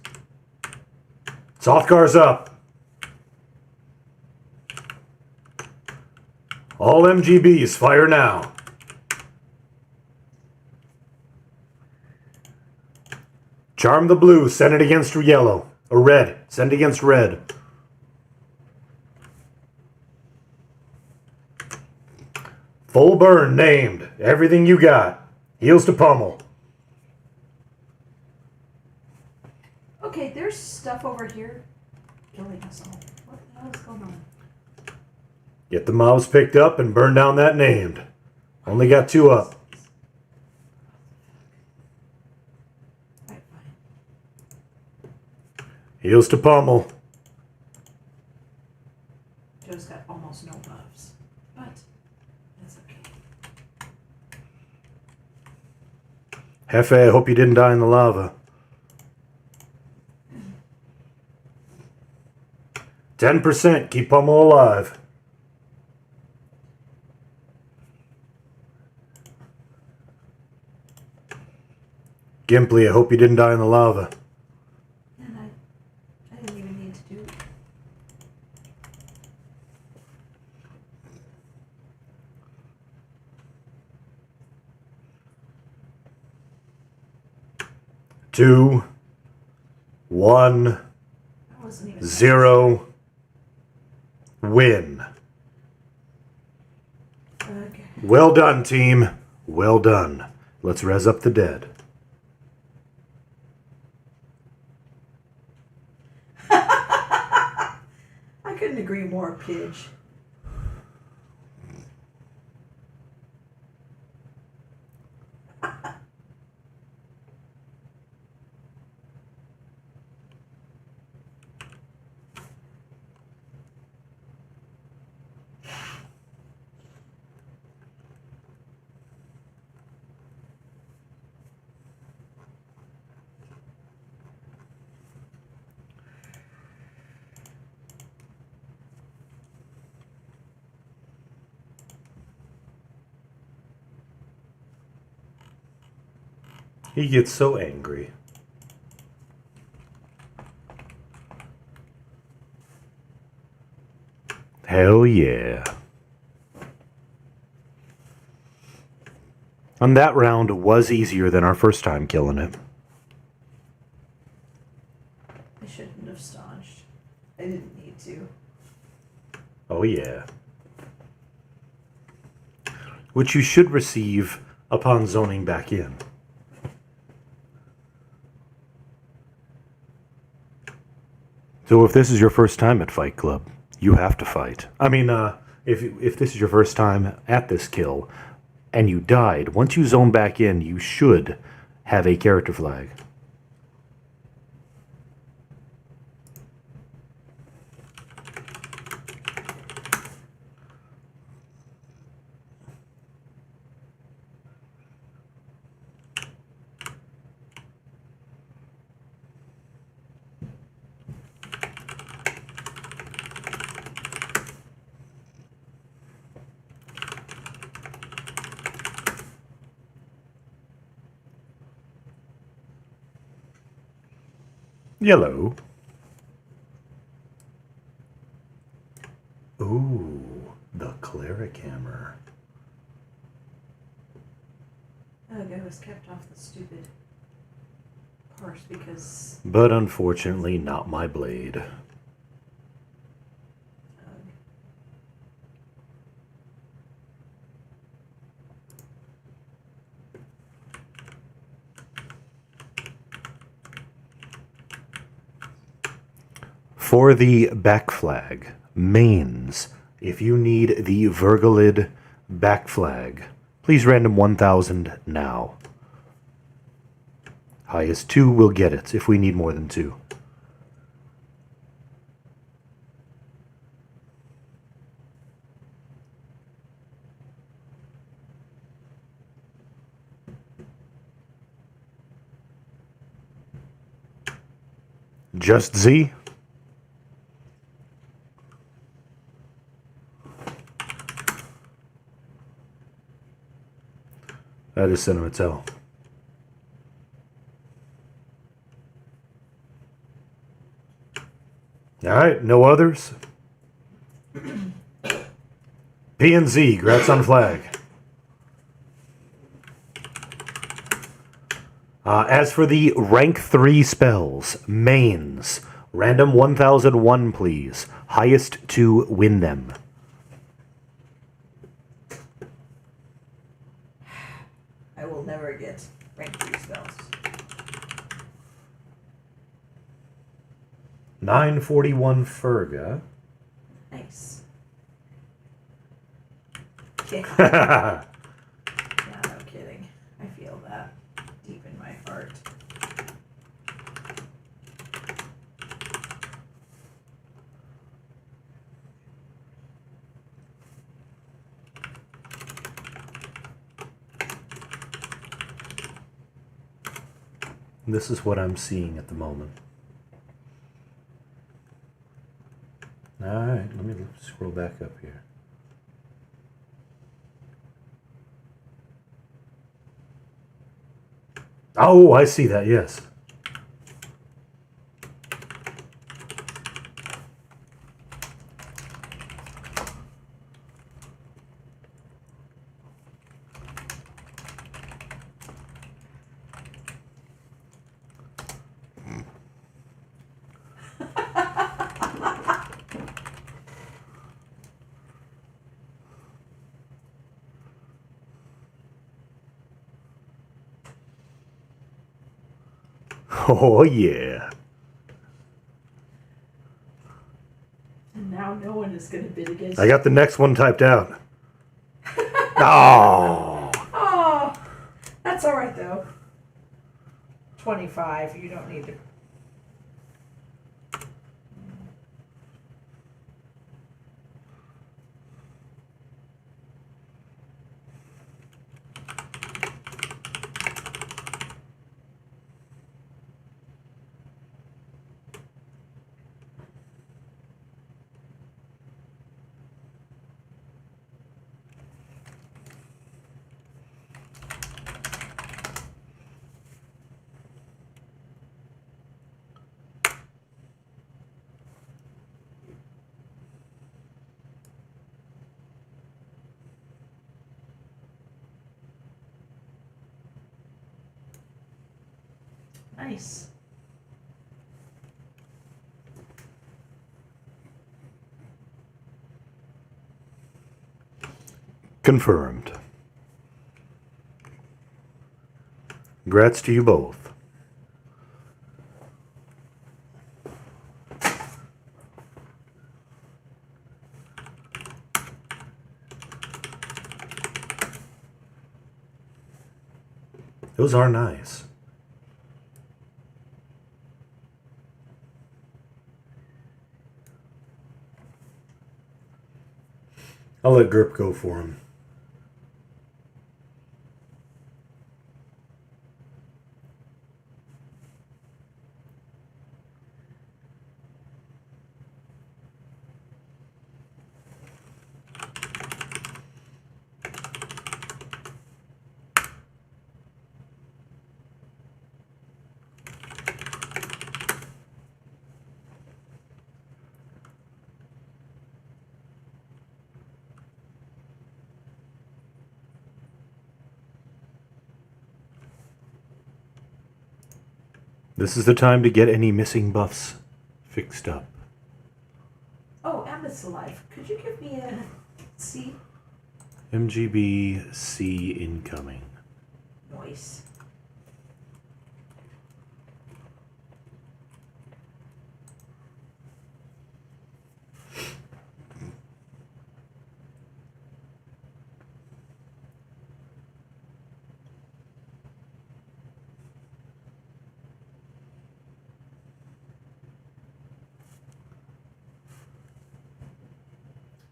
Sothgar's up. All MGBs, fire now. Charm the blue, send it against yellow. Or red, send against red. Full burn, named. Everything you got. Heals to Pummel. Okay, there's stuff over here killing us all. What the hell is going on? Get the mobs picked up and burn down that named. Only got 2 up. Alright, fine. Heals to Pummel. Joe's got almost no buffs, but that's okay. Hefe, I hope you didn't die in the lava. 10%, keep Pummel alive. Gimply, I hope you didn't die in the lava. And I didn't even need to do it. Two, 1, That wasn't even 0. Win. Okay. Well done, team. Well done. Let's res up the dead. I couldn't agree more, Pidge. He gets so angry. Hell yeah. And that round was easier than our first time killing it. I shouldn't have staunched. I didn't need to. Oh yeah. Which you should receive upon zoning back in. So if this is your first time at Fight Club, you have to fight. I mean, if this is your first time at this kill, and you died, once you zone back in, you should have a character flag. Yellow. Ooh, the cleric hammer. Ugh, I was kept off the stupid course because. But unfortunately, not my blade. Ugh. For the back flag, mains, if you need the Vergalid back flag, please random 1,000 now. Highest 2 will get it if we need more than 2. Just Z? That is Cinematel. Alright, no others? P and Z, grats on flag. As for the rank 3 spells, mains, random 1001 please. Highest 2 win them. I will never get rank 3 spells. 941 Nice. Yeah. Ferga. Yeah, no kidding. I feel that deep in my heart. This is what I'm seeing at the moment. Alright, let me scroll back up here. Oh, I see that, yes. Oh, yeah. And now no one is going to bid against I got the next one typed out. Oh. Oh, that's all right though. 25. You don't need to. Nice. Confirmed. Congrats to you both. Those are nice. I'll let Grip go for him. This is the time to get any missing buffs fixed up. Oh, Emmett's alive. Could you give me a C? MGB C incoming. Noise.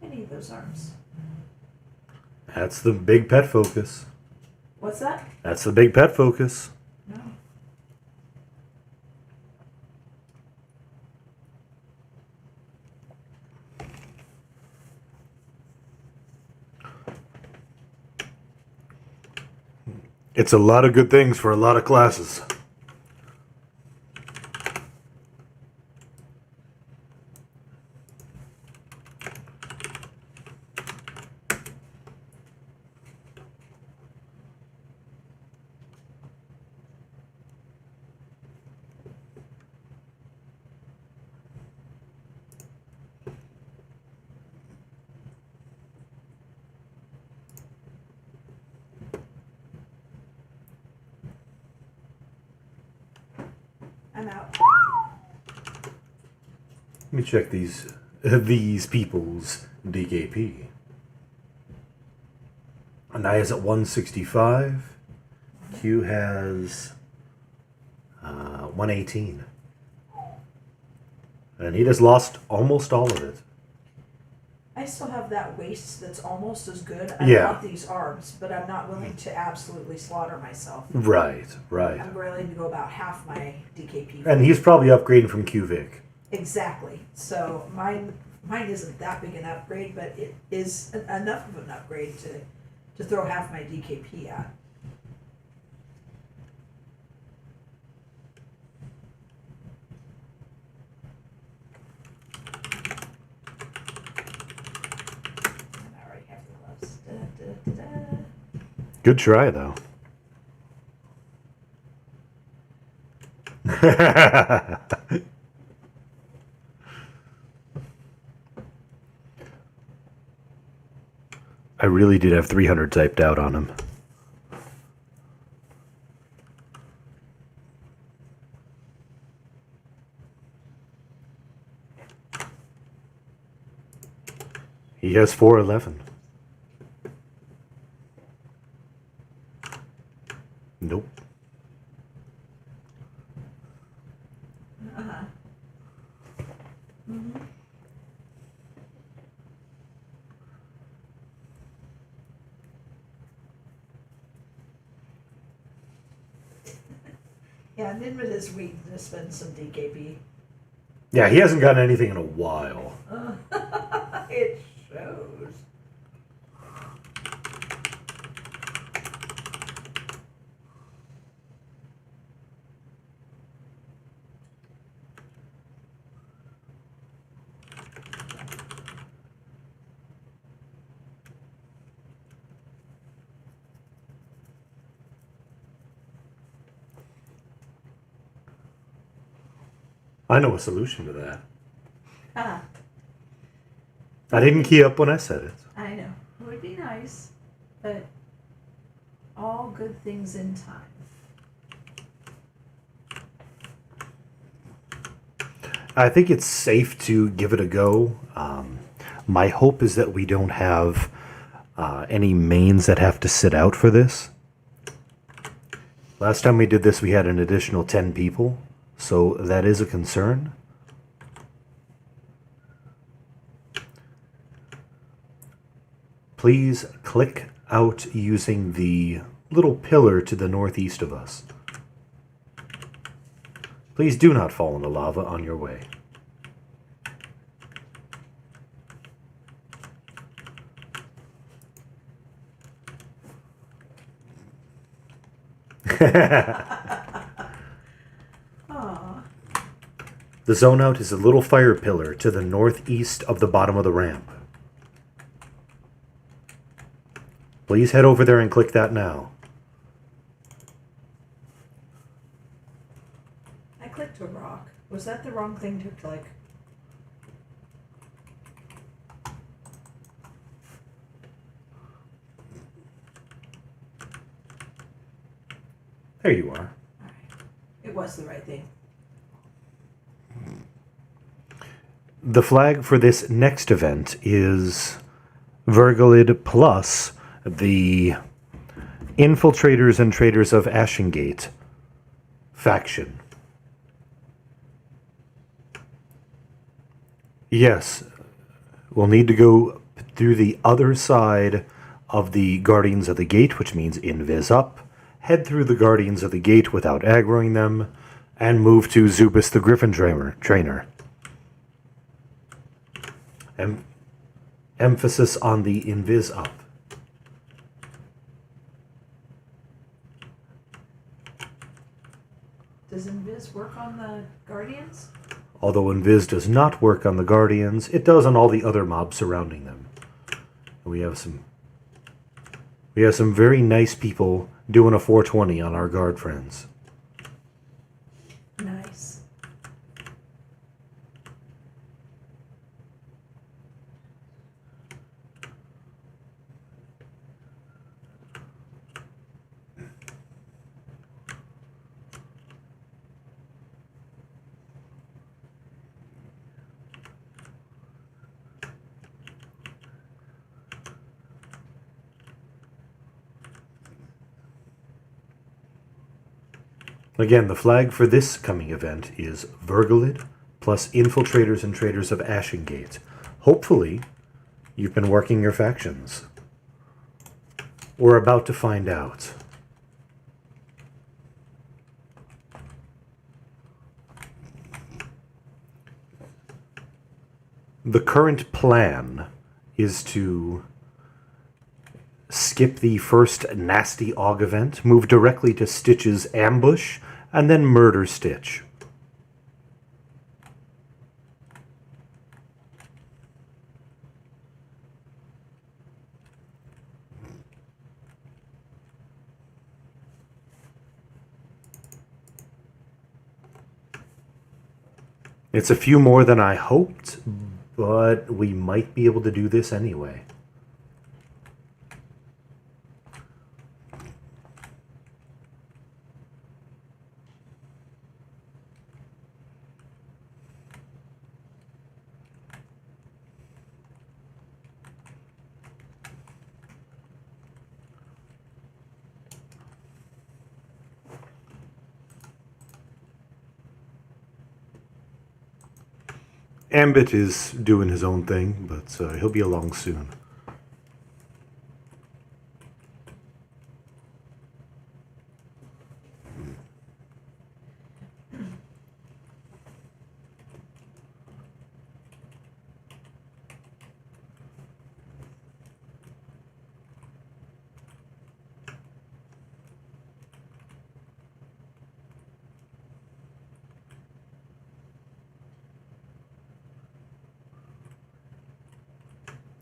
Any of those arms. That's the big pet focus. What's that? That's the big pet focus. No. It's a lot of good things for a lot of classes. I'm out. Let me check these people's DKP. Anaya's at 165. Q has 118. And he just lost almost all of it. I still have that waist that's almost as good. I Yeah. want these arms, but I'm not willing to absolutely slaughter myself. Right, right. I'm willing to go about half my DKP. And he's probably upgrading from QVic. Exactly. So mine isn't that big an upgrade, but it is enough of an upgrade to throw half my DKP at. And I already have the gloves. Da, da, da, da. Good try, though. I really did have 300 typed out on him. He has 411. Nope. Uh-huh. Mm-hmm. Yeah, Ninmid is waiting to spend some DKP. Yeah, he hasn't gotten anything in a while. It shows. I know a solution to that. Ah, I didn't key up when I said it. I know. It would be nice, but all good things in time. I think it's safe to give it a go. My hope is that we don't have any mains that have to sit out for this. Last time we did this, we had an additional 10 people, so that is a concern. Please click out using the little pillar to the northeast of us. Please do not fall in the lava on your way. Aw. The zone out is a little fire pillar to the northeast of the bottom of the ramp. Please head over there and click that now. I clicked a rock. Was that the wrong thing to click? There you are. Alright. It was the right thing. The flag for this next event is Vergalid plus the Infiltrators and Traders of Ashengate faction. Yes, we'll need to go through the other side of the Guardians of the Gate, which means invis up, head through the Guardians of the Gate without aggroing them, and move to Zubus the Griffin Trainer. Emphasis on the invis up. Does Invis work on the Guardians? Although invis does not work on the Guardians, it does on all the other mobs surrounding them. We have some very nice people doing a 420 on our guard friends. Nice. Again, the flag for this coming event is Vergalid plus Infiltrators and Traders of Ashengate. Hopefully, you've been working your factions. We're about to find out. The current plan is to skip the first Nasty Aug event, move directly to Stitch's ambush, and then murder Stitch. It's a few more than I hoped, but we might be able to do this anyway. Ambit is doing his own thing, but he'll be along soon.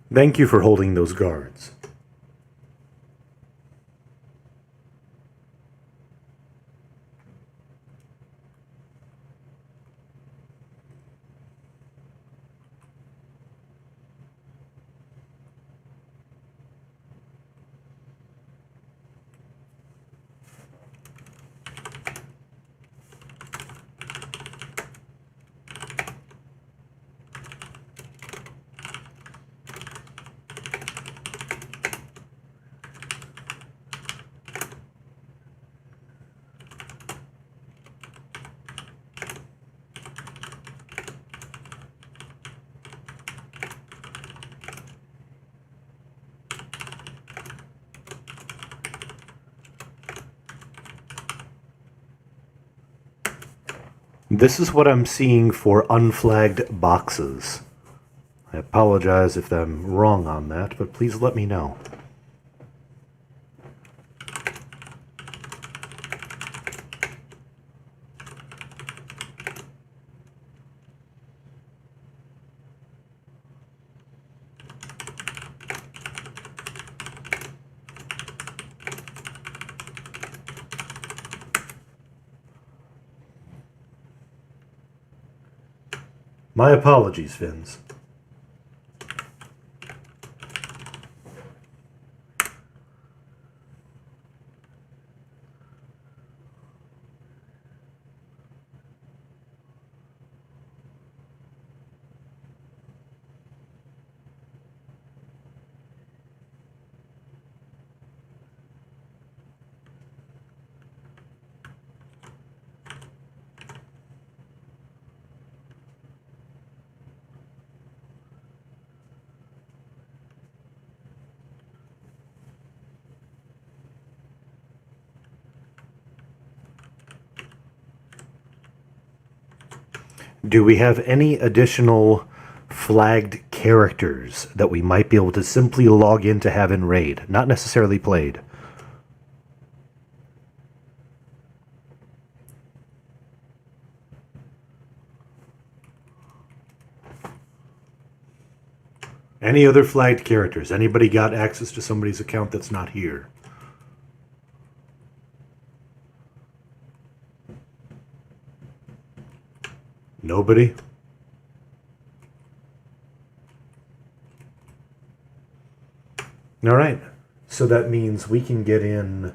Thank you for holding those guards. This is what I'm seeing for unflagged boxes. I apologize if I'm wrong on that, but please let me know. My apologies, Fins. Do we have any additional flagged characters that we might be able to simply log in to have in raid, not necessarily played? Any other flagged characters? Anybody got access to somebody's account that's not here? Nobody? All right. So that means we can get in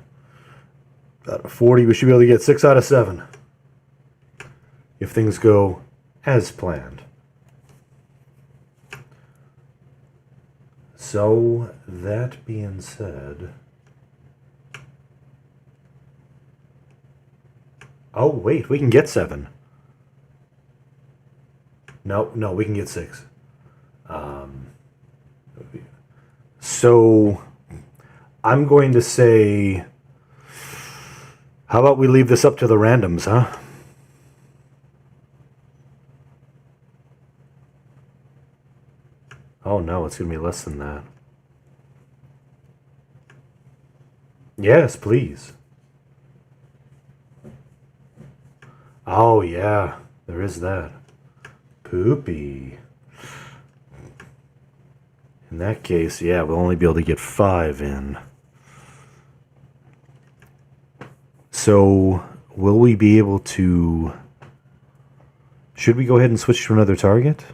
out of 40. We should be able to get 6 out of 7 if things go as planned. So that being said, oh wait, we can get 7. No, we can get 6. So I'm going to say, how about we leave this up to the randoms, huh? Oh no, it's going to be less than that. Yes, please. Oh yeah, there is that. Poopy. In that case, yeah, we'll only be able to get 5 in. So, will we be able to... Should we go ahead and switch to another target?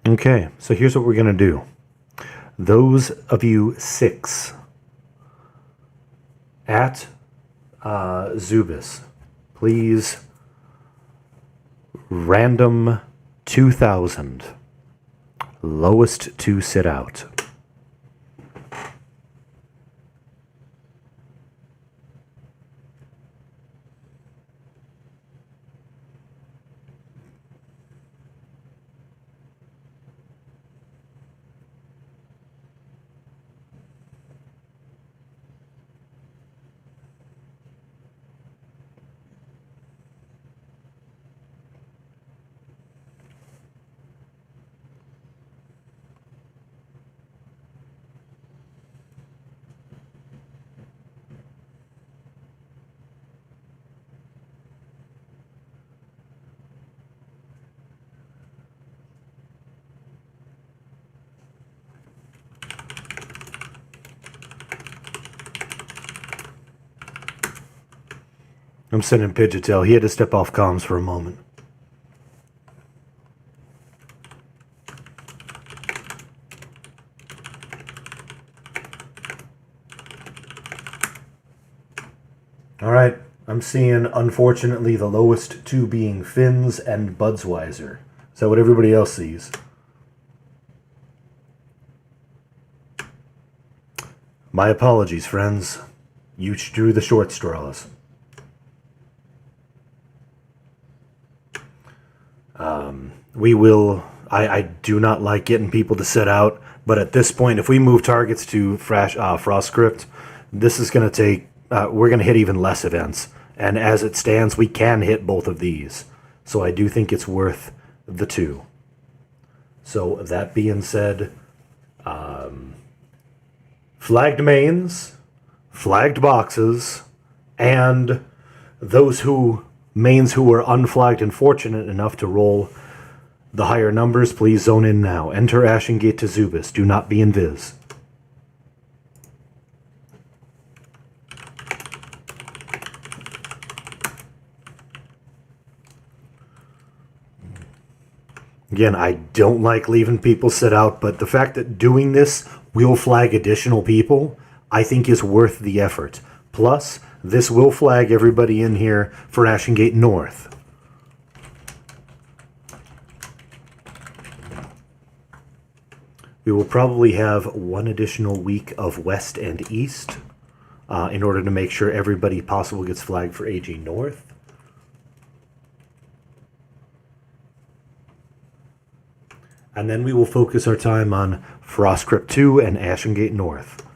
Okay, so here's what we're going to do. Those of you 6 at Zubis, please random 2,000. Lowest to sit out. I'm sending Pidgeotell. He had to step off comms for a moment. All right, I'm seeing, unfortunately, the lowest 2 being Fins and Budsweiser. Is that what everybody else sees? My apologies, friends. You drew the short straws. we will. I do not like getting people to sit out, but at this point, if we move targets to Frost Script, this is going to take. We're going to hit even less events, and as it stands, we can hit both of these. So I do think it's worth the 2. So that being said, flagged mains, flagged boxes, and those mains who were unflagged and fortunate enough to roll the higher numbers, please zone in now. Enter Ashengate to Zubis. Do not be invis. Again, I don't like leaving people sit out, but the fact that doing this will flag additional people, I think is worth the effort. Plus, this will flag everybody in here for Ashengate North. We will probably have 1 additional week of West and East in order to make sure everybody possible gets flagged for AG North. And then we will focus our time on Frost Crypt 2 and Ashengate North.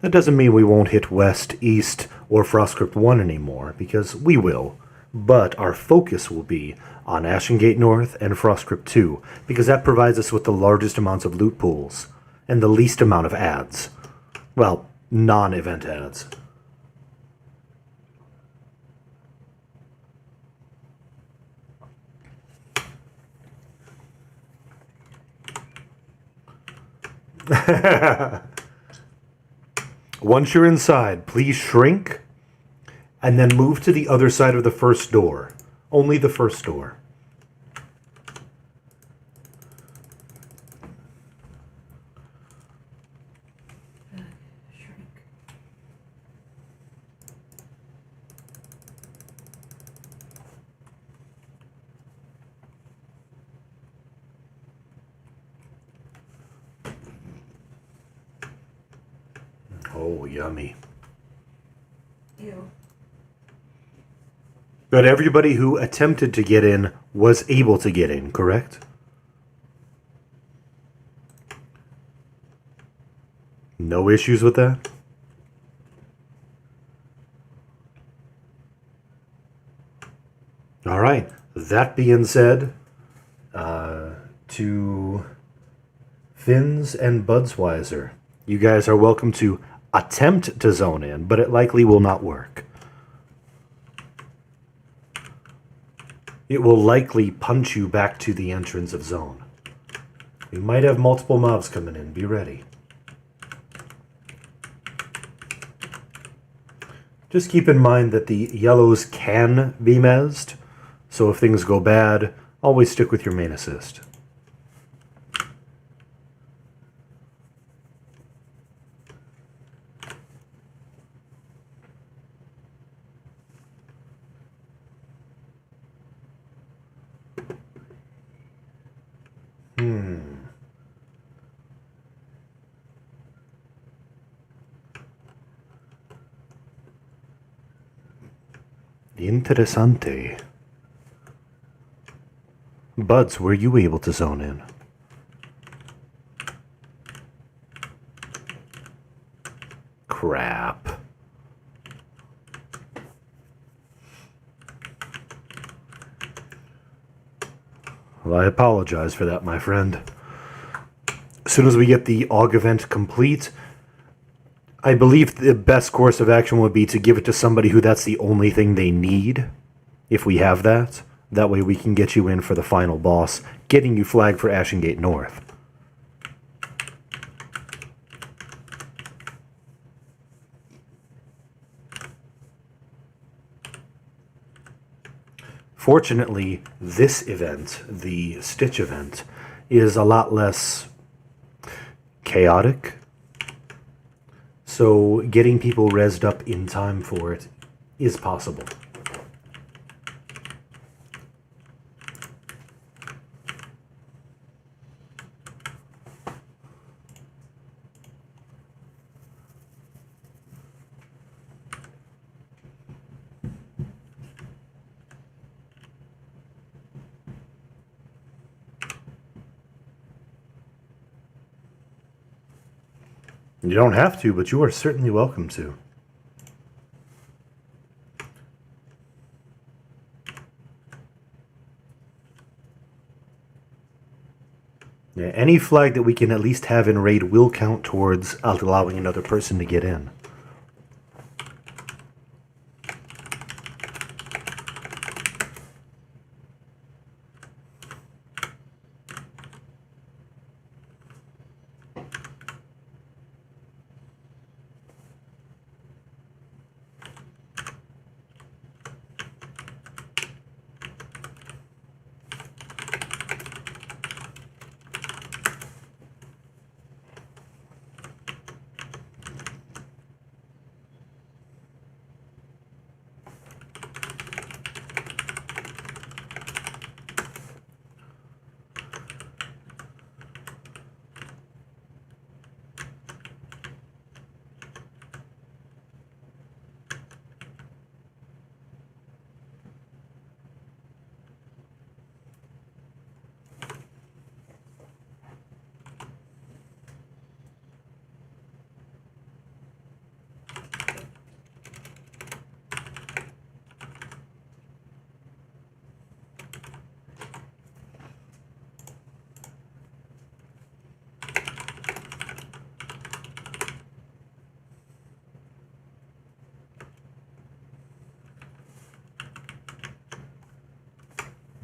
That doesn't mean we won't hit West, East, or Frost Crypt 1 anymore, because we will. But our focus will be on Ashengate North and Frost Crypt 2, because that provides us with the largest amounts of loot pools and the least amount of ads. Well, non-event ads. Once you're inside, please shrink and then move to the other side of the first door. Only the first door. Shrink. Oh, yummy. Ew. But everybody who attempted to get in was able to get in, correct? No issues with that? All right. That being said, to Finns and Budsweiser, you guys are welcome to attempt to zone in, but it likely will not work. It will likely punch you back to the entrance of zone. We might have multiple mobs coming in. Be ready. Just keep in mind that the yellows can be mezzed, so if things go bad, always stick with your main assist. Interessante. Buds, were you able to zone in? Crap. Well, I apologize for that, my friend. As soon as we get the AUG event complete, I believe the best course of action would be to give it to somebody who that's the only thing they need, if we have that. That way we can get you in for the final boss, getting you flagged for Ashengate North. Fortunately, this event, the Stitch event, is a lot less chaotic. So getting people rezzed up in time for it is possible. You don't have to, but you are certainly welcome to. Yeah, any flag that we can at least have in raid will count towards allowing another person to get in.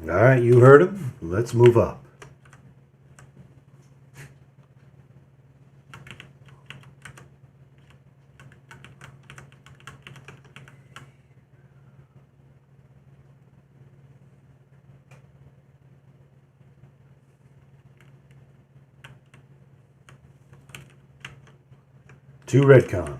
Alright, you heard him. Let's move up. To Redcon.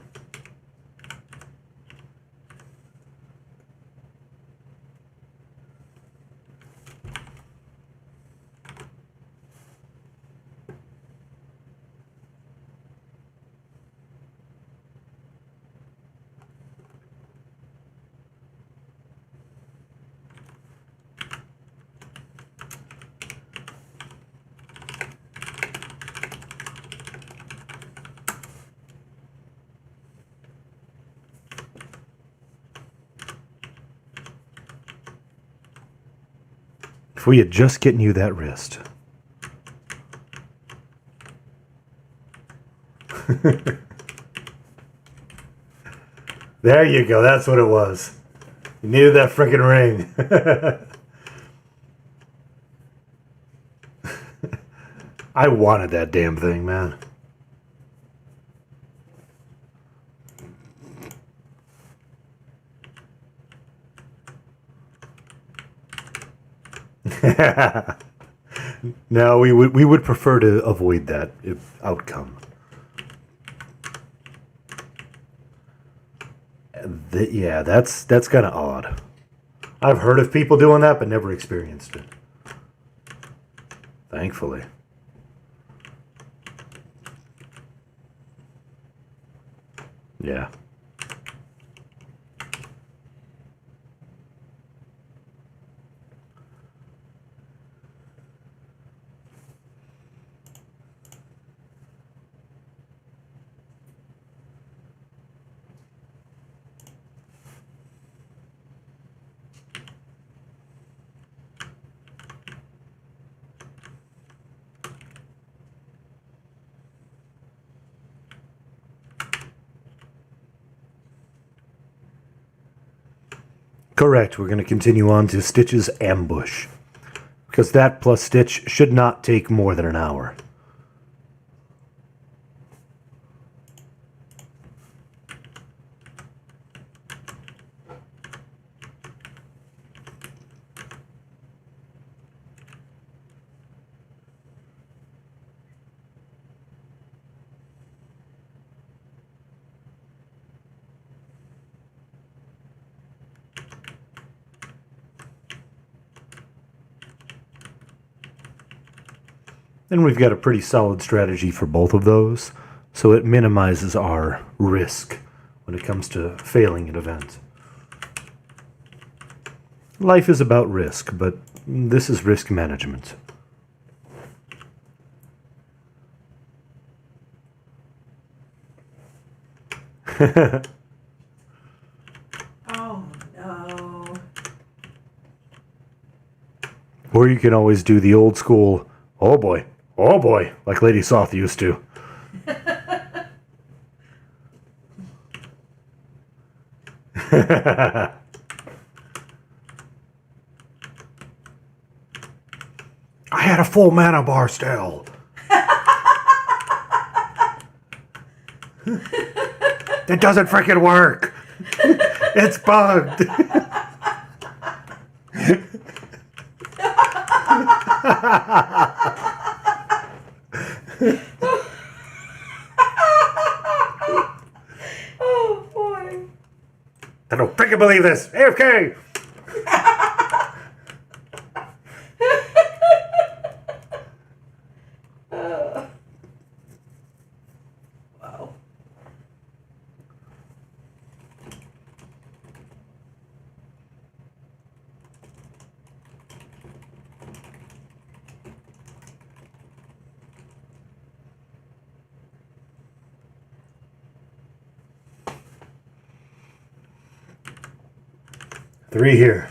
If we had just getting you that wrist. There you go, that's what it was. You needed that freaking ring. I wanted that damn thing, man. No, we would prefer to avoid that outcome. Yeah, that's kind of odd. I've heard of people doing that, but never experienced it. Thankfully. Yeah. Correct. We're going to continue on to Stitch's Ambush. Because that plus Stitch should not take more than an hour. And we've got a pretty solid strategy for both of those, so it minimizes our risk when it comes to failing an event. Life is about risk, but this is risk management. Oh no. Or you can always do the old school, oh boy, like Lady Soth used to. I had a full mana bar still. It doesn't freaking work. It's bugged. Oh boy. I don't freaking believe this. AFK. Wow. Three here.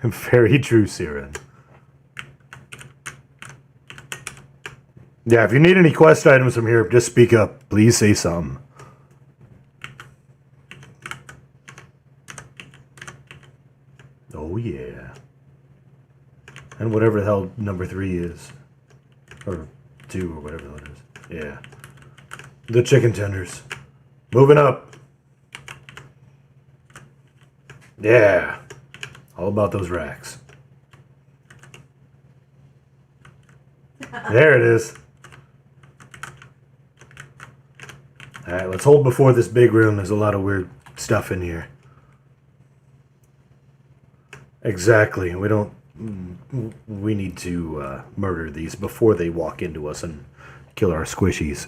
Very true, Siren. Yeah, if you need any quest items from here, just speak up. Please say something. Oh, yeah. And whatever the hell number 3 is. Or 2, or whatever that is. Yeah. The chicken tenders. Moving up. Yeah. All about those racks. There it is. Alright, let's hold before this big room. There's a lot of weird stuff in here. Exactly. We need to murder these before they walk into us and kill our squishies.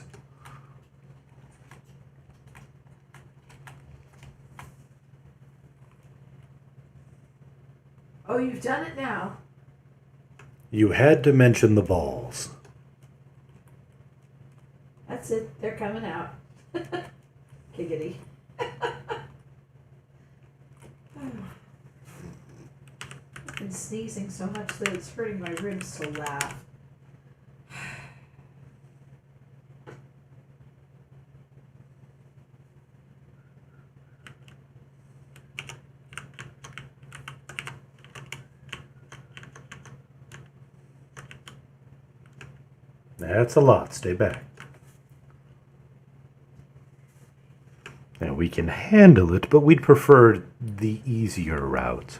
Oh, you've done it now. You had to mention the balls. That's it. They're coming out. Giggity. I've been sneezing so much that it's hurting my ribs to laugh. That's a lot. Stay back. Now we can handle it, but we'd prefer the easier route.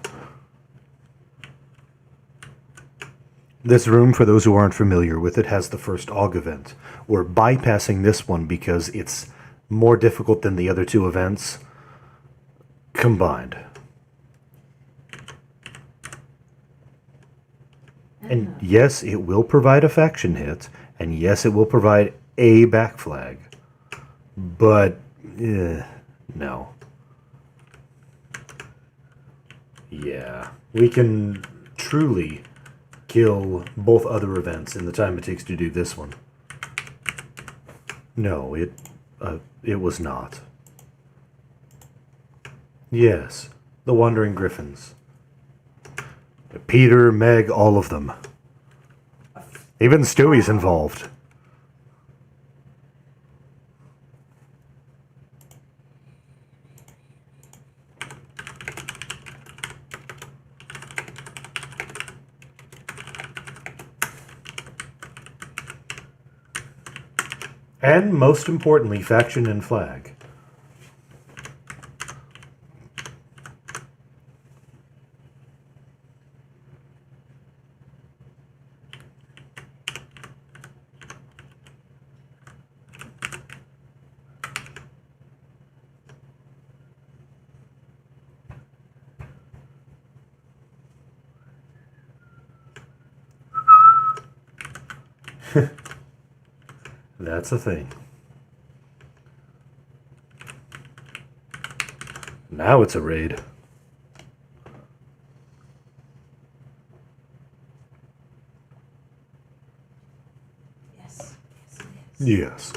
This room, for those who aren't familiar with it, has the first AUG event. We're bypassing this one because it's more difficult than the other 2 events combined. And yes, it will provide a faction hit, and yes, it will provide a back flag. But, no. Yeah, we can truly kill both other events in the time it takes to do this one. No, it was not. Yes, the Wandering Griffins. Peter, Meg, all of them. Even Stewie's involved. And most importantly, faction and flag. That's a thing. Now it's a raid. Yes. Yes, it is. Yes.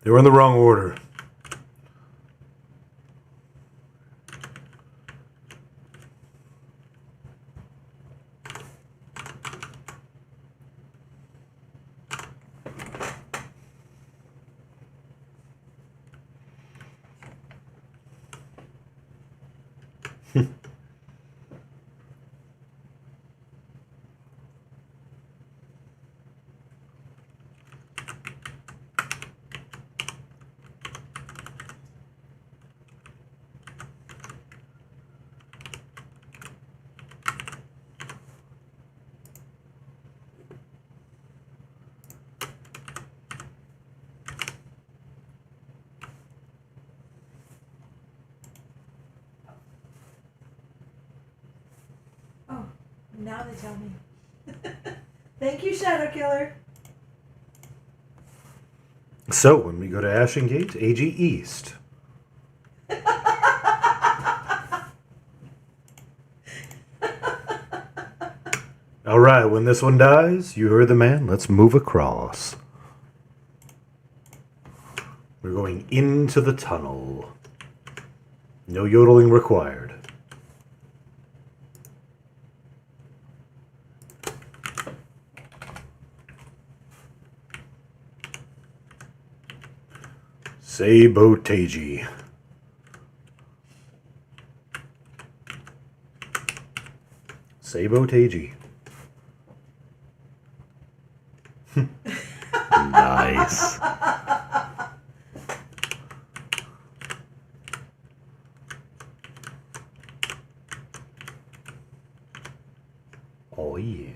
They were in the wrong order. Oh, now they tell me. Thank you, Shadow Killer. So, when we go to Ashengate, AG East. Alright, when this one dies, you heard the man, let's move across. We're going into the tunnel. No yodeling required. Sabotage. Sabotage. Nice. Oh yeah.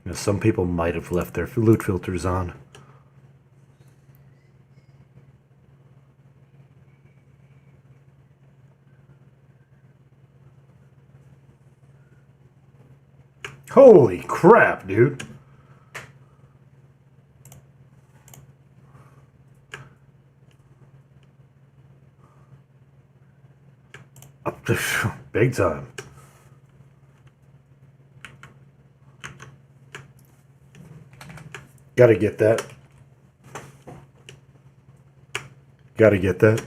Now, some people might have left their loot filters on. Holy crap, dude. Big time. Gotta get that. Gotta get that.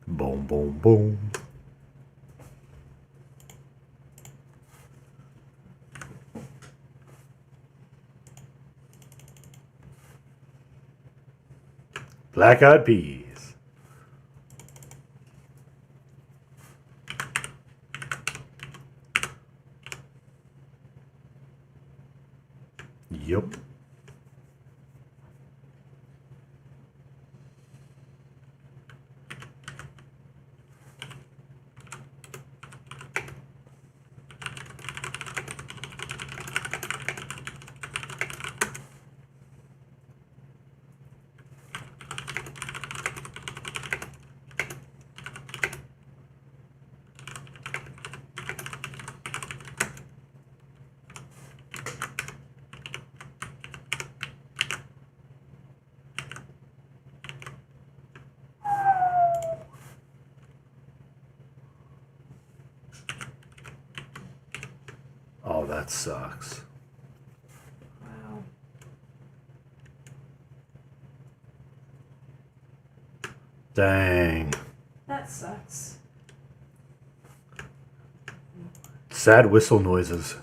Boom, boom, boom. Black-eyed peas. Yup. Oh, that sucks. Wow. Dang. That sucks. Sad whistle noises.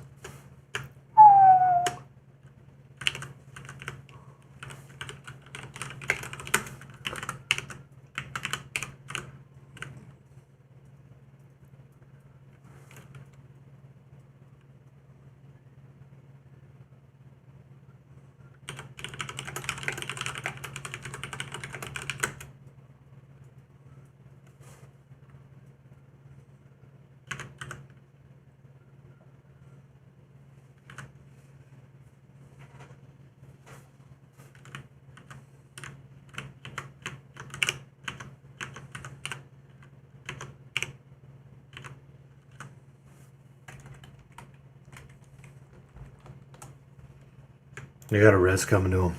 They got a res coming to him.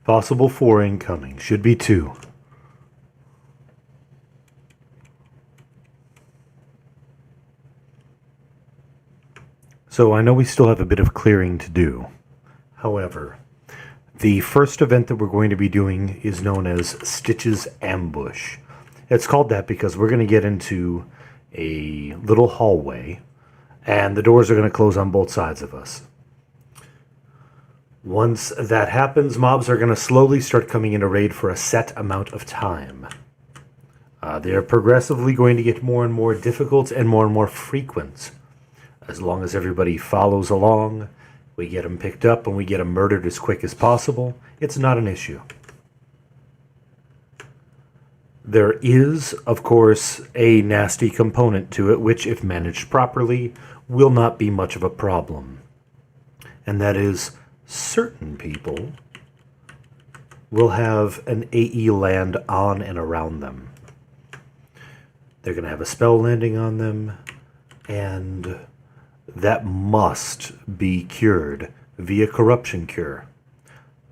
Possible 4 incoming. Should be 2. So I know we still have a bit of clearing to do. However, the first event that we're going to be doing is known as Stitch's Ambush. It's called that because we're going to get into a little hallway, and the doors are going to close on both sides of us. Once that happens, mobs are going to slowly start coming in a raid for a set amount of time. They're progressively going to get more and more difficult and more frequent. As long as everybody follows along, we get them picked up and we get them murdered as quick as possible, it's not an issue. There is, of course, a nasty component to it, which, if managed properly, will not be much of a problem. And that is, certain people will have an AE land on and around them. They're going to have a spell landing on them, and that must be cured via corruption cure.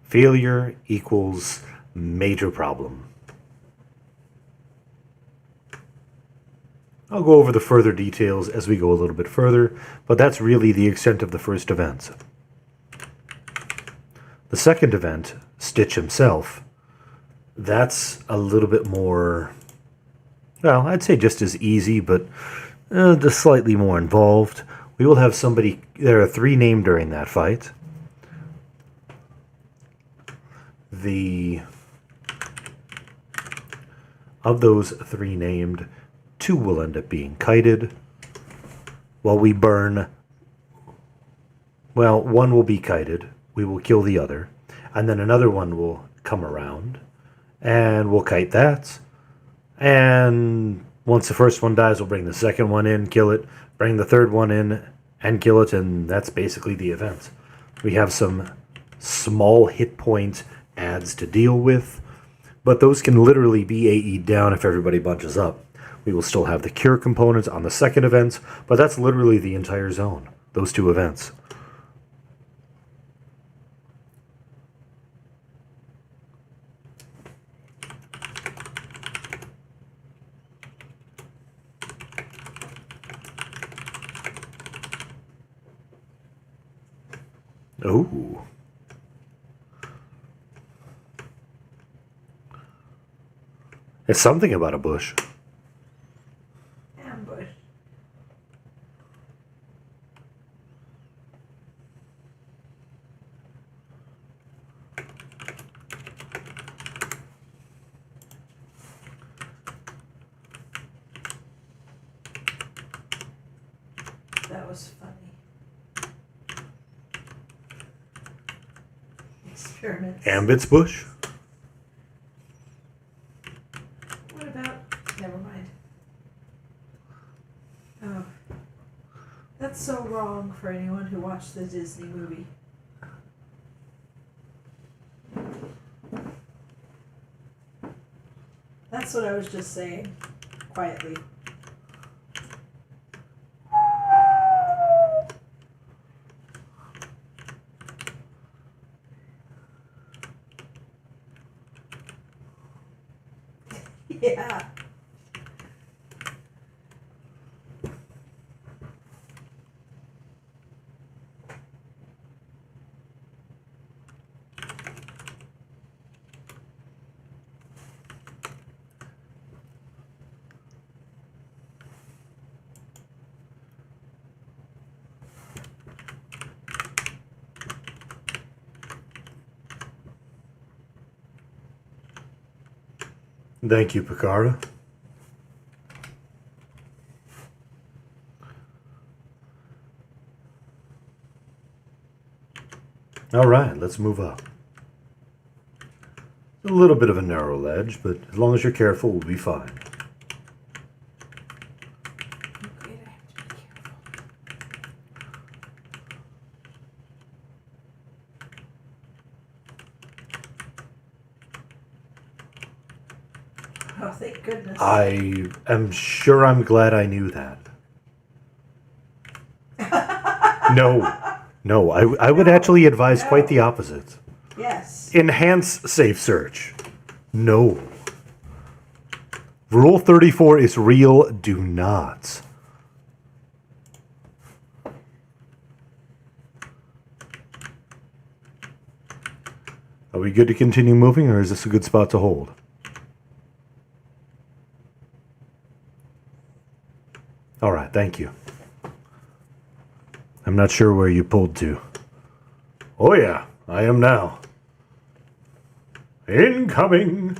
Failure equals major problem. I'll go over the further details as we go a little bit further, but that's really the extent of the first event. The second event, Stitch himself, that's a little bit more, well, I'd say just as easy, but just slightly more involved. We will have somebody, there are 3 named during that fight. Of those 3 named, 2 will end up being kited, while we burn, well, 1 will be kited. We will kill the other, and then another one will come around, and we'll kite that, and once the first one dies, we'll bring the second one in, kill it, bring the third one in, and kill it, and that's basically the event. We have some small hit point adds to deal with, but those can literally be AE'd down if everybody bunches up. We will still have the cure components on the second event, but that's literally the entire zone, those 2 events. Oh. It's something about a bush. Ambush. That was funny. Experiments. Ambit's bush? What about? Never mind. Oh. That's so wrong for anyone who watched the Disney movie. That's what I was just saying, quietly. Yeah. Thank you, Picara. All right, let's move up. A little bit of a narrow ledge, but as long as you're careful, we'll be fine. Great, I have to be careful. Oh, thank goodness. I am sure I'm glad I knew that. No, I would actually advise quite the opposite. Yes. Enhance safe search. No. Rule 34 is real. Do not. Are we good to continue moving, or is this a good spot to hold? All right, thank you. I'm not sure where you pulled to. Oh yeah, I am now. Incoming!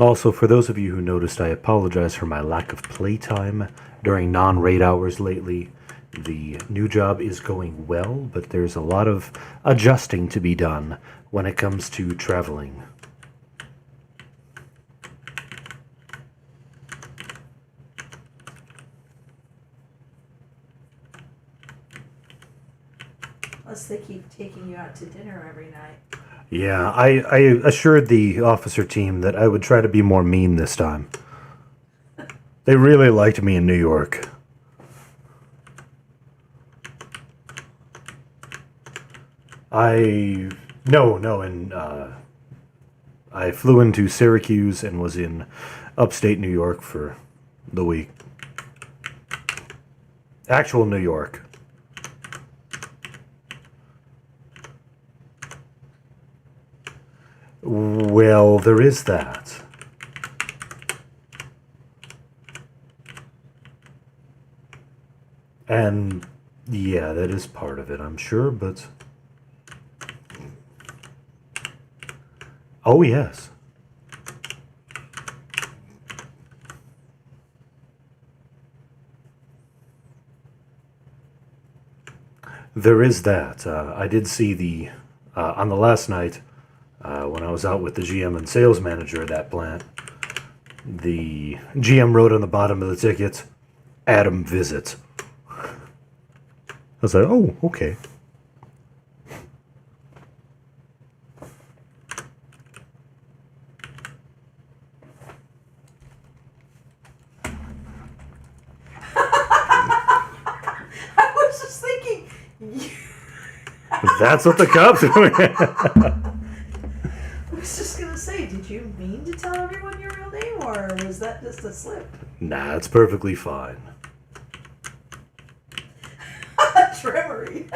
Also, for those of you who noticed, I apologize for my lack of playtime during non-raid hours lately. The new job is going well, but there's a lot of adjusting to be done when it comes to traveling. Unless they keep taking you out to dinner every night. Yeah, I assured the officer team that I would try to be more mean this time. They really liked me in New York. I flew into Syracuse and was in upstate New York for the week. Actual New York. Well, there is that. And yeah, that is part of it, I'm sure, but... Oh, yes. There is that. I did see the... on the last night, when I was out with the GM and sales manager at that plant, the GM wrote on the bottom of the ticket, Adam visit. I was like, oh, okay. I was just thinking. That's what the cops are doing. I was just gonna say, did you mean to tell everyone your real name, or was that just a slip? Nah, it's perfectly fine. Tremory.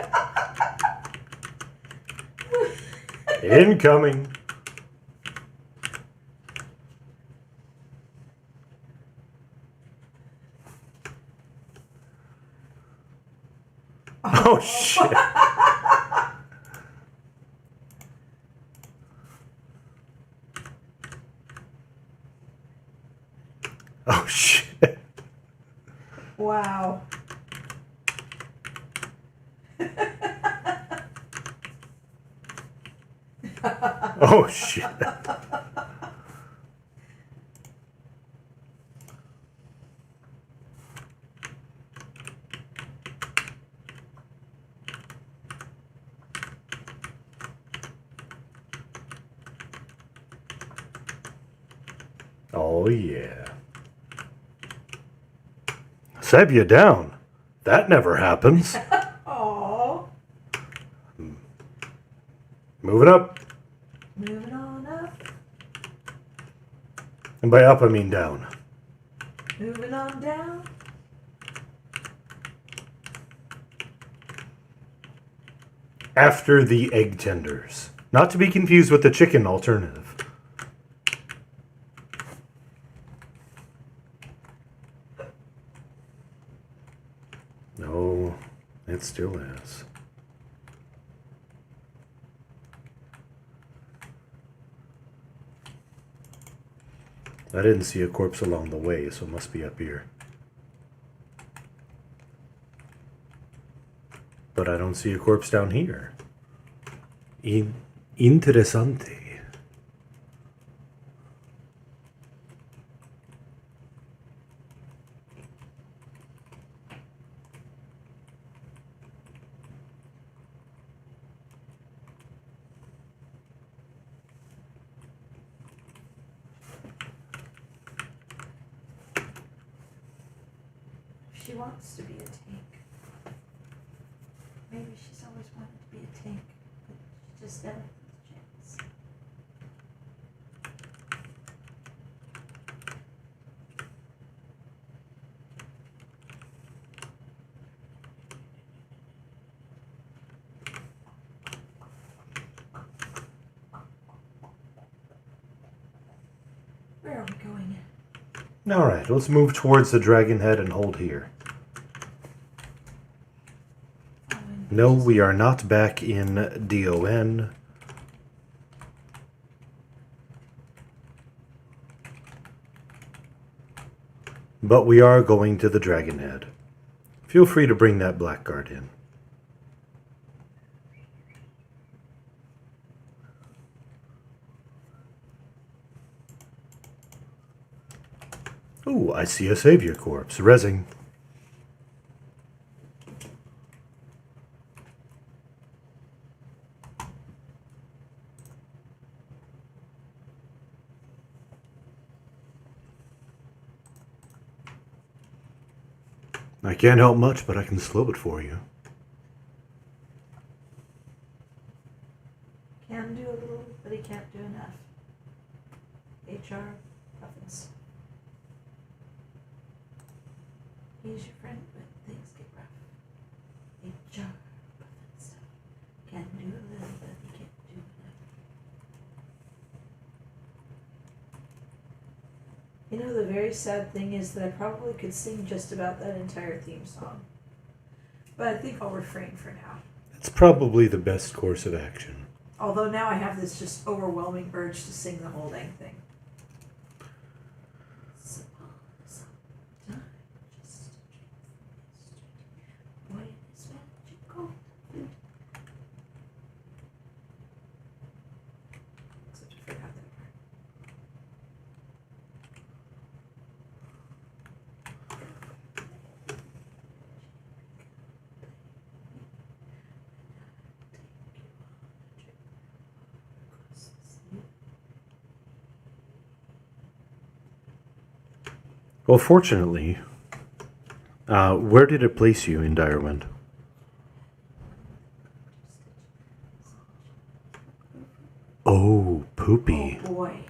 Incoming. Oh, shit. Oh, shit. Wow. Oh, shit. Oh, yeah. Save you down. That never happens. Oh. Moving up. Moving on up. And by up, I mean down. Moving on down. After the egg tenders. Not to be confused with the chicken alternative. No, it still is. I didn't see a corpse along the way, so it must be up here. But I don't see a corpse down here. Interessante. She wants to be a tank. Maybe she's always wanted to be a tank, but she just never had the chance. Where are we going? Alright, let's move towards the dragon head and hold here. No, we are not back in DON. But we are going to the dragon head. Feel free to bring that blackguard in. Ooh, I see a savior corpse. Rezzing. I can't help much, but I can slow it for you. Can do a little, but he can't do enough. HR Puffins. He's your friend, but things get rough. HR Puffins can do a little, but he can't do enough. You know, the very sad thing is that I probably could sing just about that entire theme song. But I think I'll refrain for now. It's probably the best course of action. Although now I have this just overwhelming urge to sing the whole dang thing. Except I forgot that part. Well, fortunately, where did it place you in Direwind? Oh, poopy. Oh boy.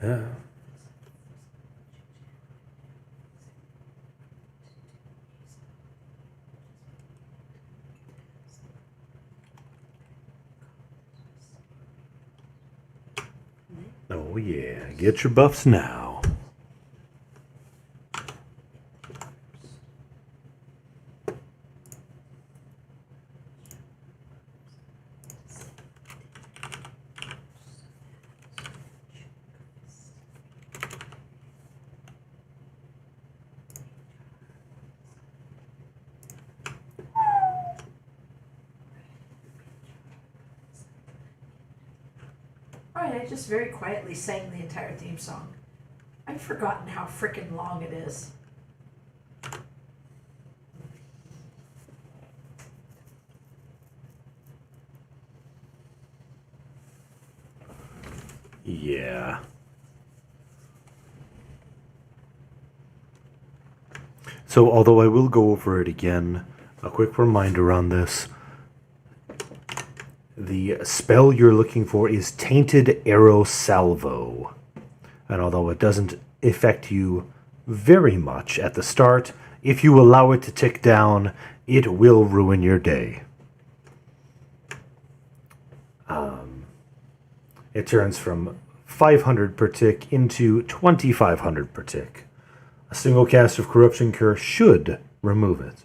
Yeah. Oh yeah, get your buffs now. Alright, I just very quietly sang the entire theme song. I've forgotten how frickin' long it is. Yeah. So, although I will go over it again, a quick reminder on this. The spell you're looking for is Tainted Arrow Salvo. And although it doesn't affect you very much at the start, if you allow it to tick down, it will ruin your day. It turns from 500 per tick into 2500 per tick. A single cast of Corruption Cure should remove it.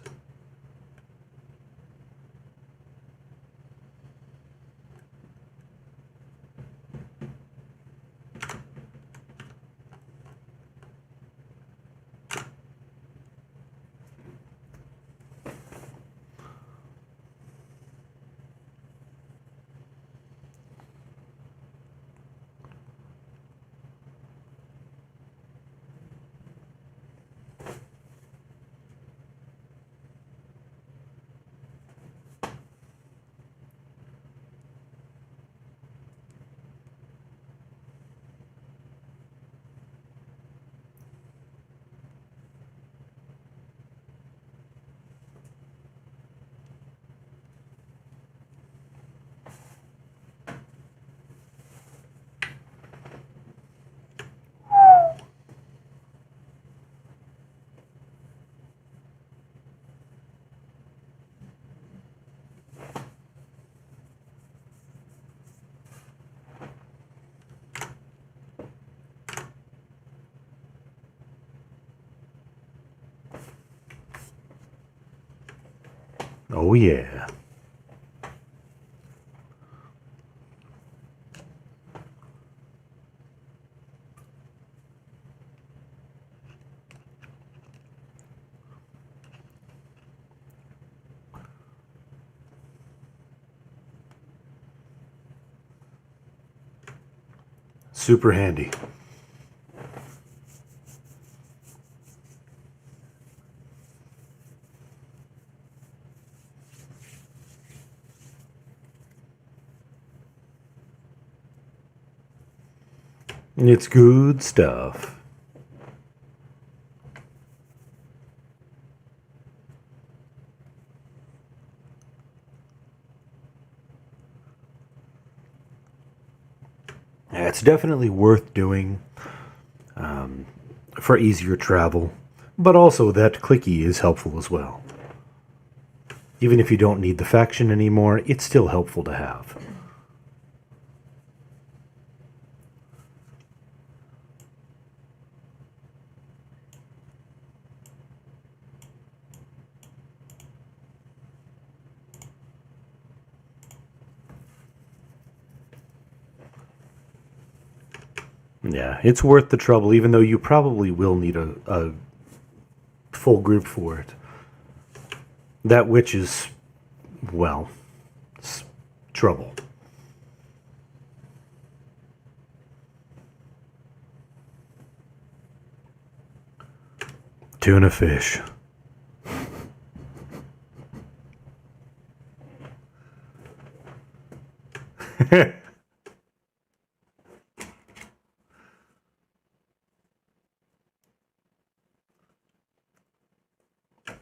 Oh yeah. Super handy. It's good stuff. Yeah, it's definitely worth doing for easier travel, but also that clicky is helpful as well. Even if you don't need the faction anymore, it's still helpful to have. Yeah, it's worth the trouble, even though you probably will need a full group for it. That witch is, well, it's trouble. Tuna fish.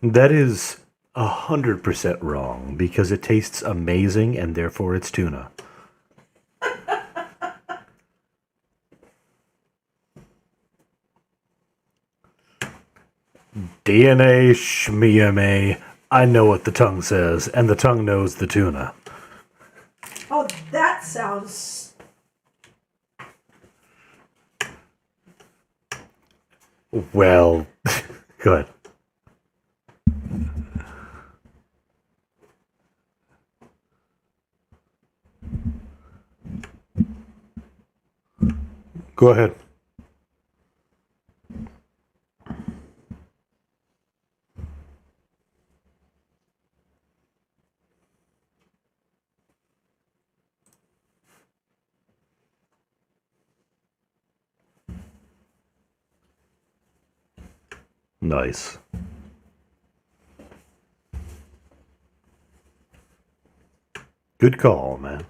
That is 100% wrong because it tastes amazing and therefore it's tuna. DNA shmiame. I know what the tongue says, and the tongue knows the tuna. Oh, that sounds. Well, good. Go ahead. Nice. Good call, man.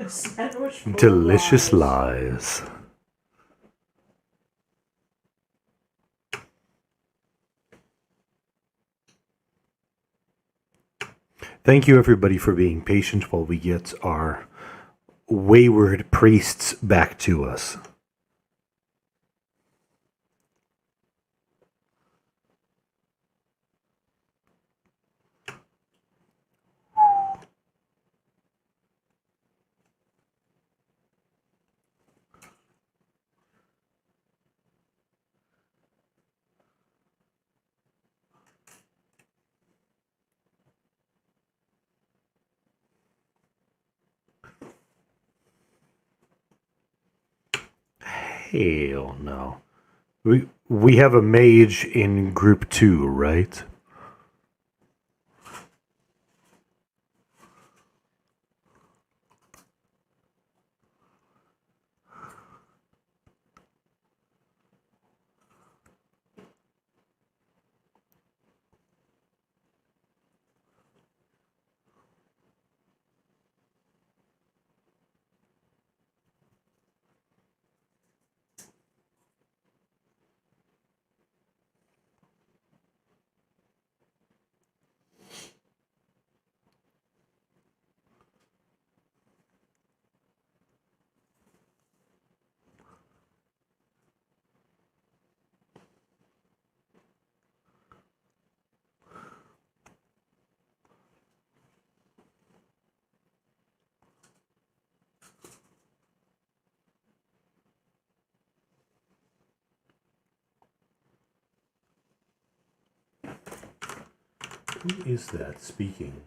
A sandwich full of Delicious lies. lies. Thank you, everybody, for being patient while we get our wayward priests back to us. Hell no. We have a mage in group 2, right? Who is that speaking?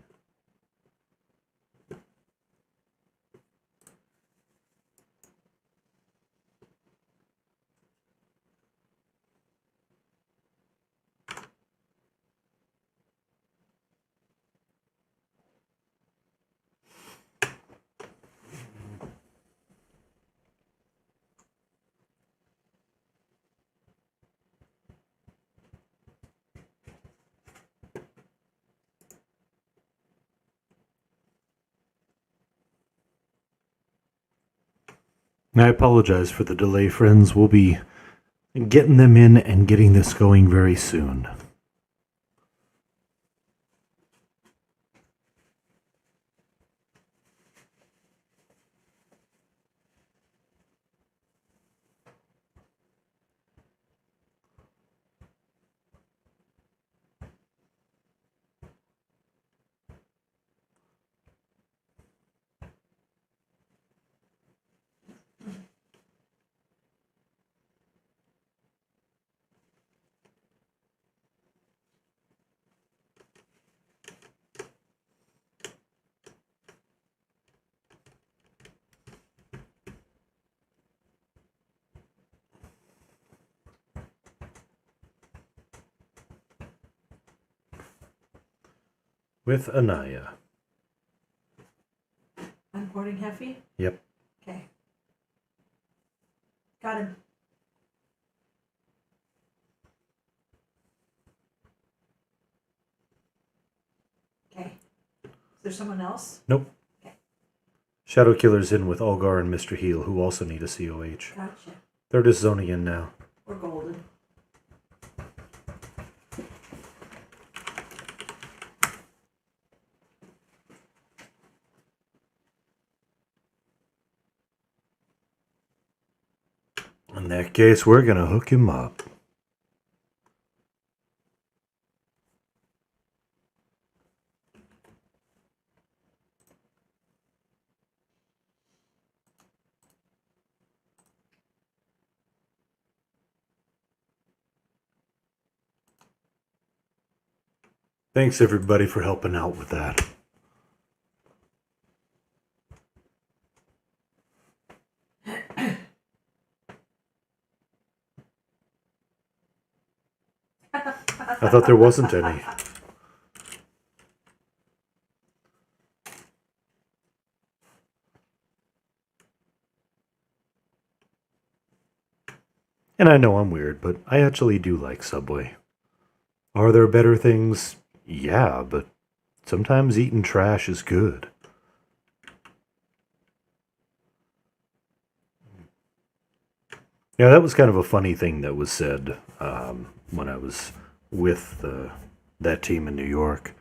I apologize for the delay, friends. We'll be getting them in and getting this going very soon. With Anaya. I'm boarding Heffy? Yep. Okay. Got him. Okay. Is there someone else? Nope. Okay. Shadow Killer's in with Olgar and Mr. Heal, who also need a COH. Gotcha. They're just zoning in now. We're golden. In that case, we're gonna hook him up. Thanks, everybody, for helping out with that. I thought there wasn't any. And I know I'm weird, but I actually do like Subway. Are there better things? Yeah, but sometimes eating trash is good. Yeah, that was kind of a funny thing that was said when I was with that team in New York.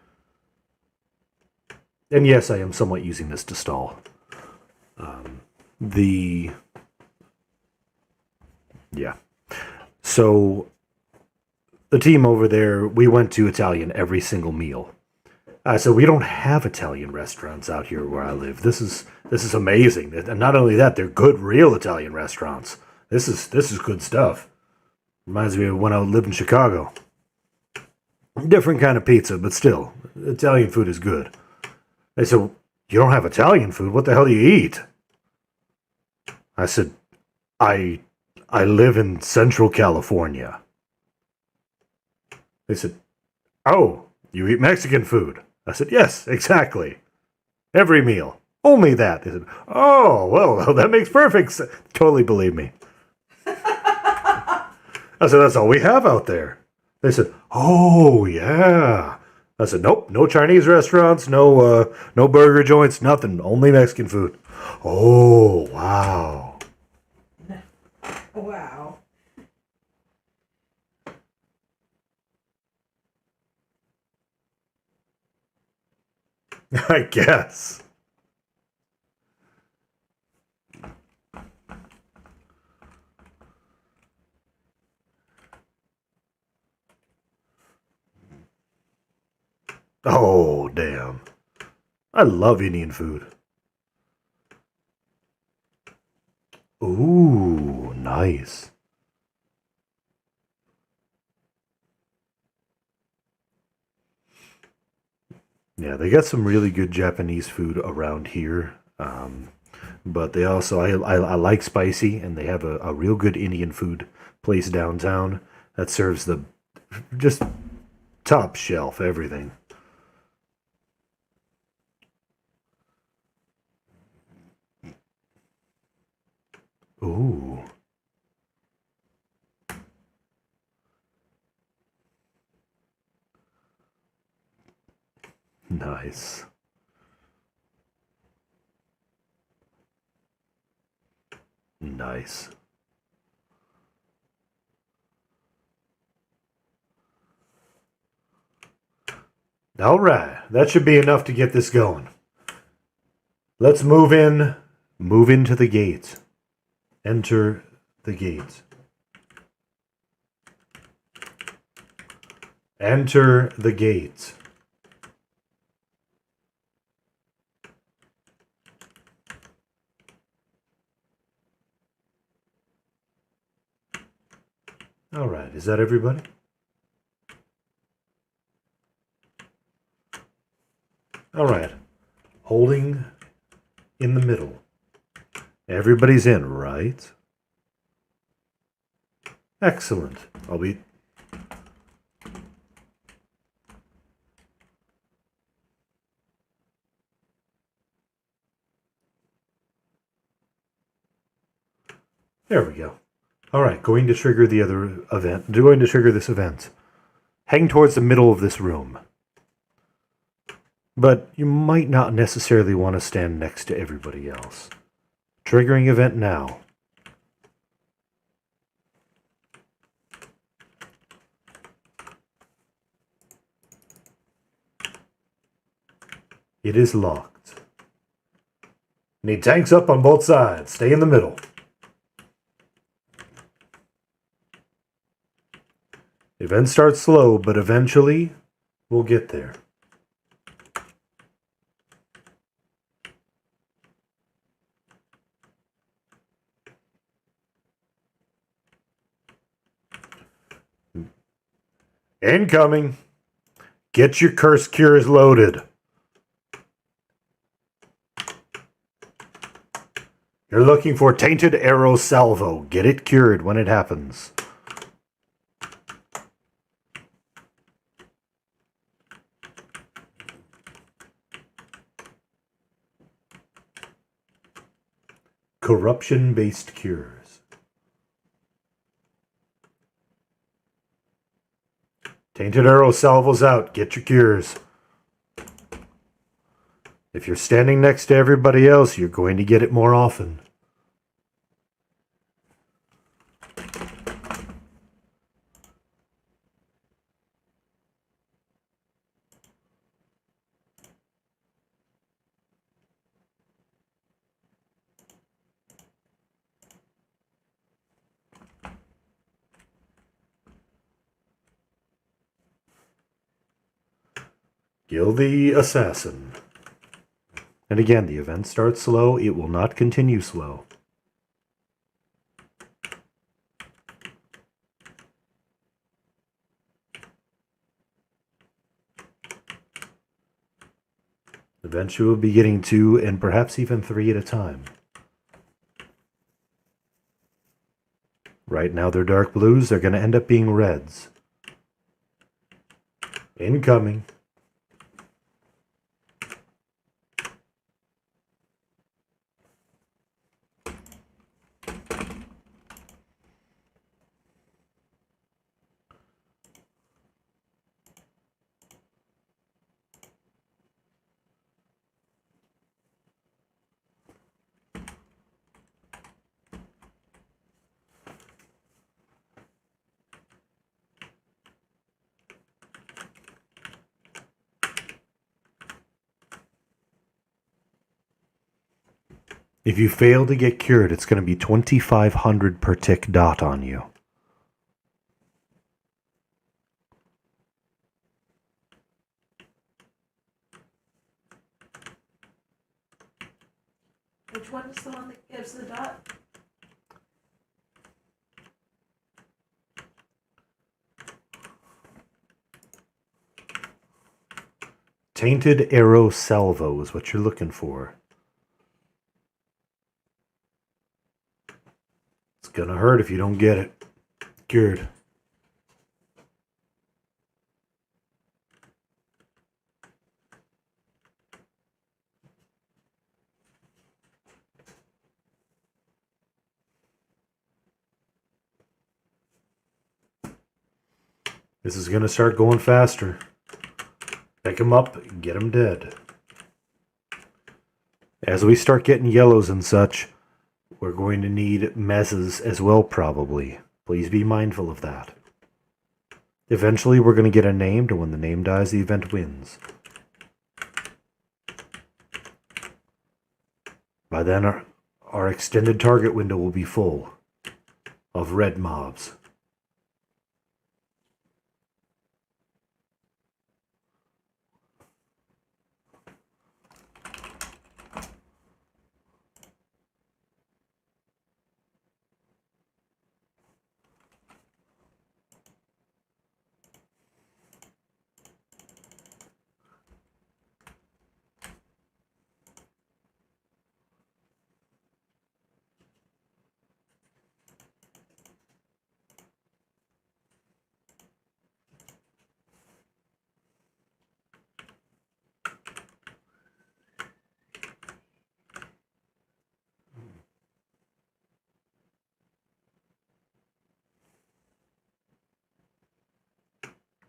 And yes, I am somewhat using this to stall. The Yeah. So the team over there, we went to Italian every single meal. So we don't have Italian restaurants out here where I live. This is amazing, and not only that, they're good, real Italian restaurants. This is good stuff. Reminds me of when I lived in Chicago. Different kind of pizza, but still, Italian food is good. They said, "You don't have Italian food? What the hell do you eat?" I said, "I live in Central California." They said, "Oh, you eat Mexican food?" I said, "Yes, exactly. Every meal. Only that." They said, "Oh, well, that makes perfect sense." Totally believe me. I said, "That's all we have out there." They said, "Oh, yeah." I said, "Nope, no Chinese restaurants, no burger joints, nothing. Only Mexican food." Oh, wow. Wow. I guess. Oh, damn. I love Indian food. Ooh, nice. Yeah, they got some really good Japanese food around here. But they also, I like spicy, and they have a real good Indian food place downtown that serves the just top shelf everything. Ooh, nice. Nice. All right, that should be enough to get this going. Let's move in. Move into the gate. Enter the gate. Enter the gate. All right, is that everybody? All right, holding in the middle. Everybody's in, right? Excellent. I'll be... There we go. All right, going to trigger the other event. Going to trigger this event. Hang towards the middle of this room. But you might not necessarily want to stand next to everybody else. Triggering event now. It is locked. Need tanks up on both sides. Stay in the middle. Event starts slow, but eventually we'll get there. Incoming. Get your curse cures loaded. You're looking for Tainted Arrow Salvo. Get it cured when it happens. corruption-based cures. Tainted Arrow salvos out. Get your cures. If you're standing next to everybody else, you're going to get it more often. Kill the assassin. And again, the event starts slow. It will not continue slow. Eventually we'll be getting 2 and perhaps even 3 at a time. Right now they're dark blues. They're going to end up being reds. Incoming. If you fail to get cured, it's going to be 2,500 per tick dot on you. Which one is the one that gives the dot? Tainted Arrow salvo is what you're looking for. It's gonna hurt if you don't get it cured. This is gonna start going faster. Pick them up, get them dead. As we start getting yellows and such, we're going to need messes as well, probably. Please be mindful of that. Eventually, we're going to get a named, and when the name dies, the event wins. By then, our extended target window will be full of red mobs.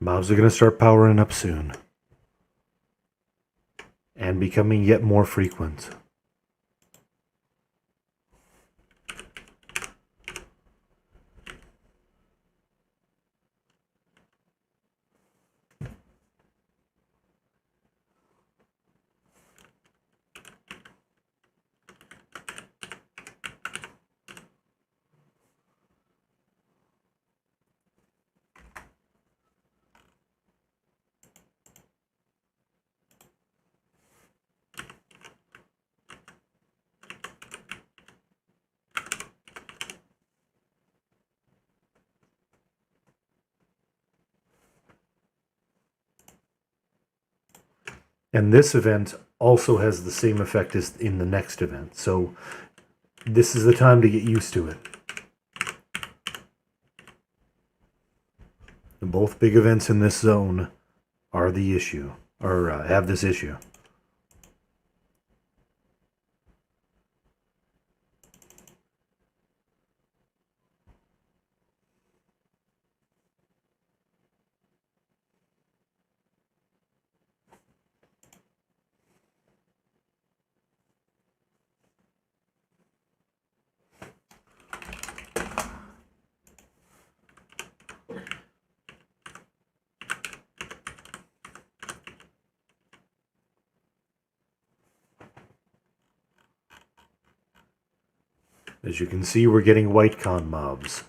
Mobs are going to start powering up soon. And becoming yet more frequent. And this event also has the same effect as in the next event. So this is the time to get used to it. And both big events in this zone are the issue, or have this issue. As you can see, we're getting white con mobs.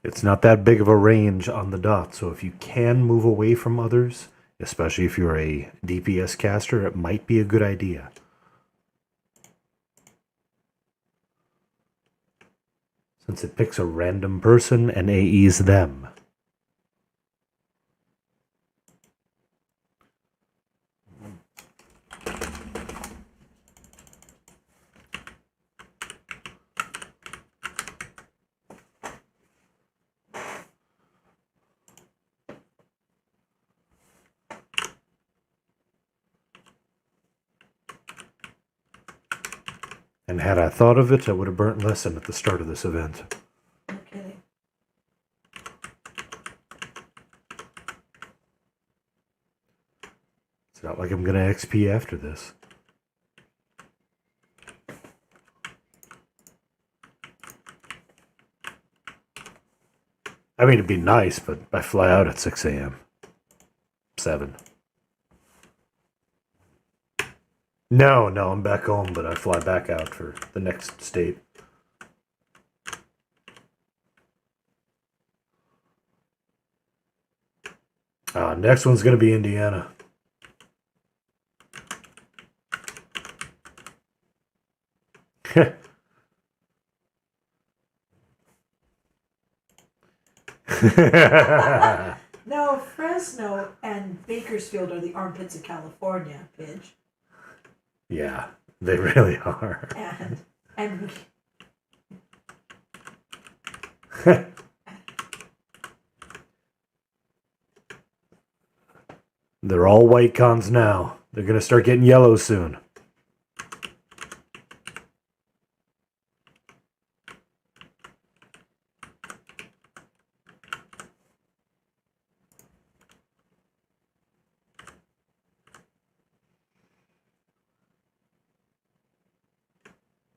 It's not that big of a range on the dot, so if you can move away from others, especially if you're a DPS caster, it might be a good idea. Since it picks a random person and AEs them. And had I thought of it, I would have burnt lesson at the start of this event. Okay. It's not like I'm going to XP after this. I mean, it'd be nice, but I fly out at 6 a.m. 7. No, I'm back home, but I fly back out for the next state. Next one's going to be Indiana. No, Fresno and Bakersfield are the armpits of California, Pidge. Yeah, they really are. And They're all white cons now. They're going to start getting yellow soon.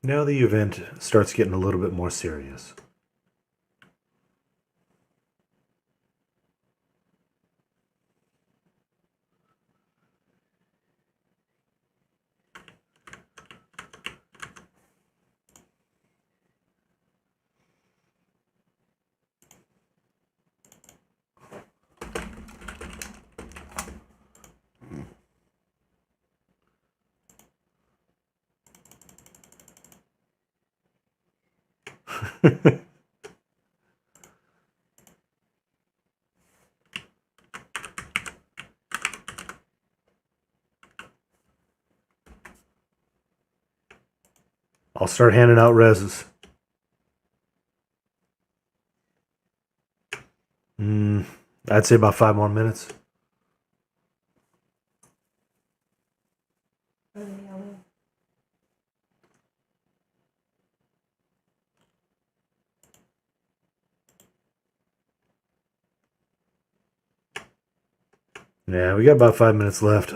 Now the event starts getting a little bit more serious. I'll start handing out reses. I'd say about 5 more minutes. Yeah, we got about 5 minutes left.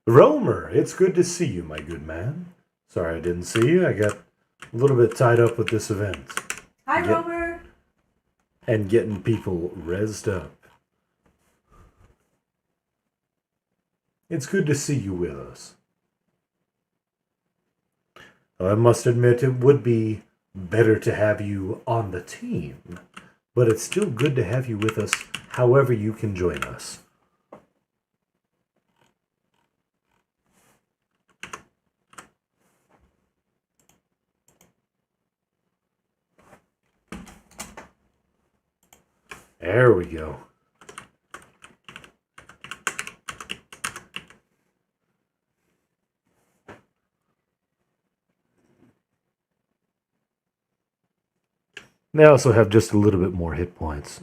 Romer, it's good to see you, my good man. Sorry I didn't see you. I got a little bit tied up with this event. Hi, Romer. And getting people rezzed up. It's good to see you with us. I must admit, it would be better to have you on the team, but it's still good to have you with us however you can join us. There we go. They also have just a little bit more hit points.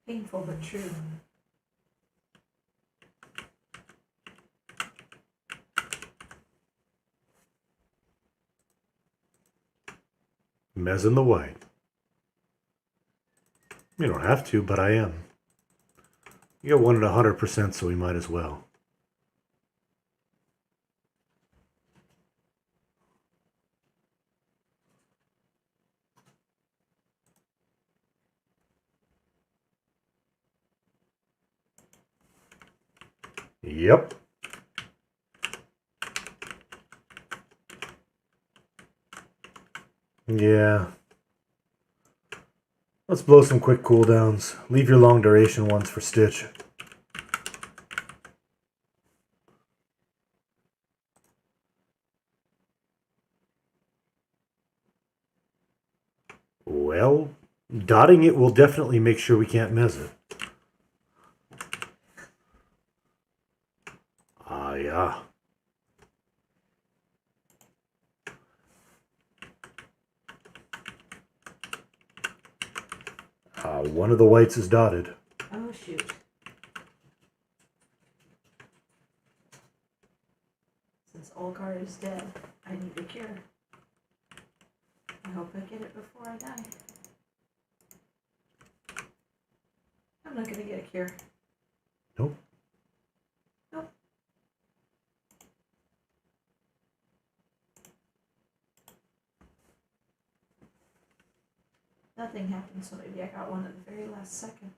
Painful but true. Mez in the white. You don't have to, but I am. You got one at 100%, so we might as well. Yep. Yeah. Let's blow some quick cooldowns. Leave your long duration ones for Stitch. Well, dotting it will definitely make sure we can't miss it. Ah, yeah. One of the whites is dotted. Oh, shoot. Since Olgar is dead, I need a cure. I hope I get it before I die. I'm not gonna get a cure. Nope. Nope. Nothing happened, so maybe I got one at the very last second.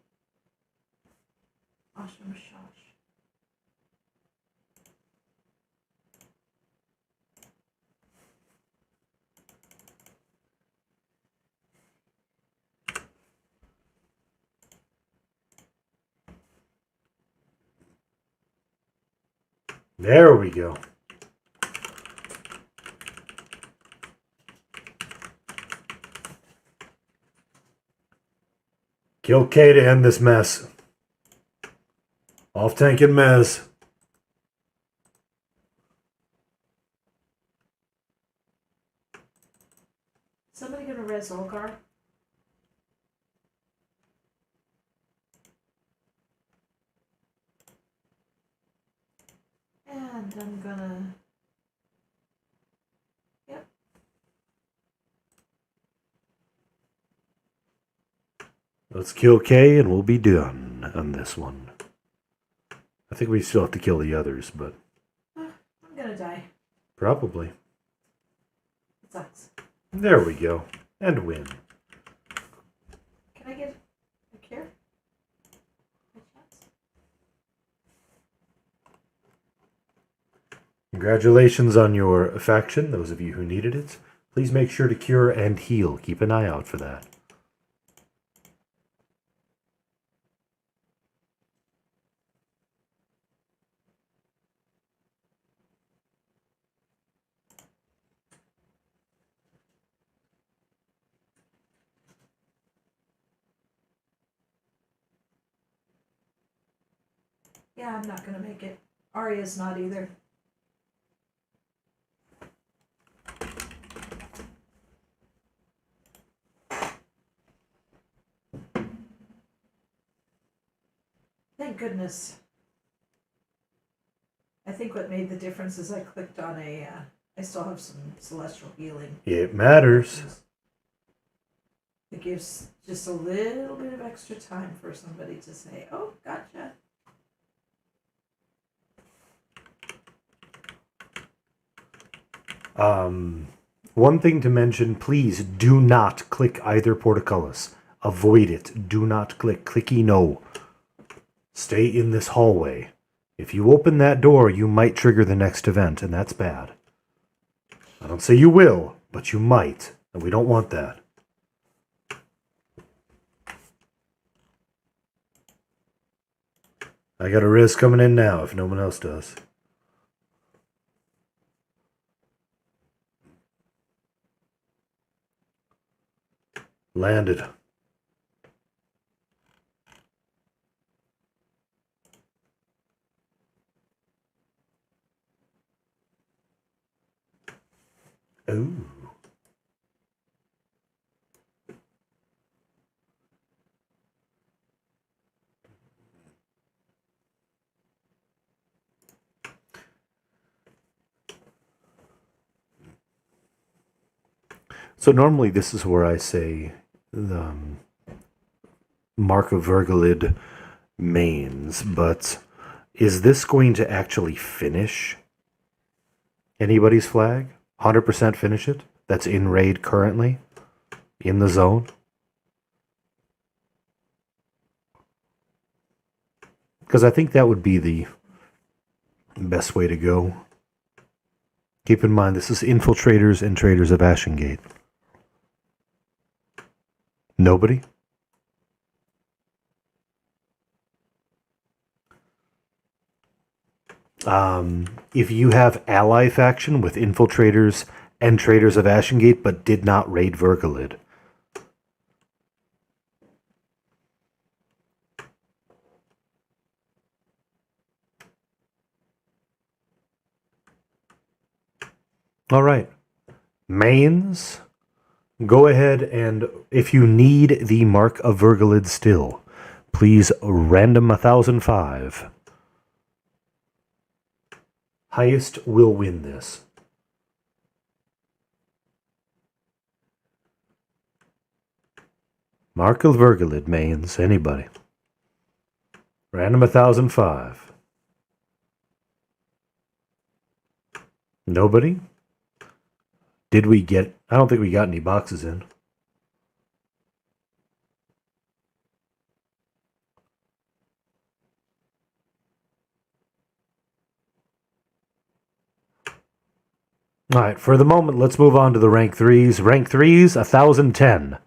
Awesome shosh. There we go. Kill K to end this mess. Off tank and Mez. Somebody gonna res Olgar? And I'm gonna... Yep. Let's kill K and we'll be done on this one. I think we still have to kill the others, but... I'm gonna die. Probably. It sucks. There we go. And win. Can I get a cure? By chance? Congratulations on your faction, those of you who needed it. Please make sure to cure and heal. Keep an eye out for that. Yeah, I'm not gonna make it. Arya's not either. Thank goodness. I think what made the difference is I clicked on I still have some celestial healing. It matters. It gives just a little bit of extra time for somebody to say, oh, gotcha. One thing to mention, please do not click either portcullis. Avoid it. Do not click. Clicky no. Stay in this hallway. If you open that door, you might trigger the next event, and that's bad. I don't say you will, but you might, and we don't want that. I got a risk coming in now if no one else does. Landed. Ooh. So normally this is where I say the Mark of Vergalid mains, but is this going to actually finish anybody's flag? 100% finish it? That's in raid currently? In the zone? Because I think that would be the best way to go. Keep in mind, this is infiltrators and traders of Ashengate. Nobody? If you have ally faction with infiltrators and traders of Ashengate but did not raid Vergalid. All right. Mains, go ahead and if you need the Mark of Vergalid still, please random 1005. Highest will win this. Mark of Vergalid, mains, anybody. Random 1005. Nobody? Did we get... I don't think we got any boxes in. Alright, for the moment, let's move on to the rank 3s. Rank 3s, 1010.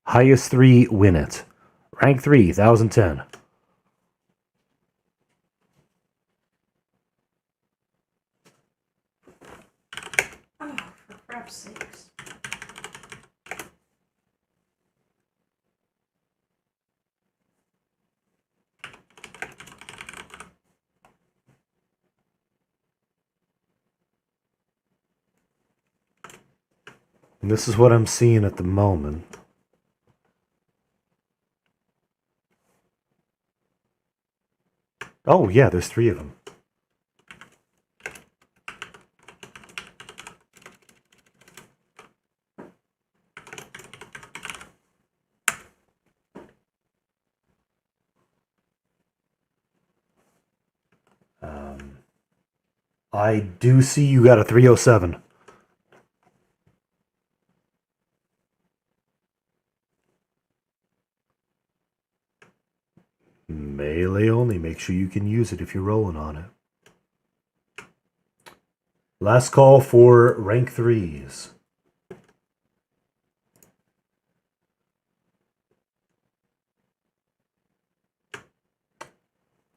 Highest 3 win it. Rank 3, 1010. Oh, for crap's sakes. And this is what I'm seeing at the moment. Oh, yeah, there's 3 of them. I do see you got a 307. Melee only. Make sure you can use it if you're rolling on it. Last call for rank 3s.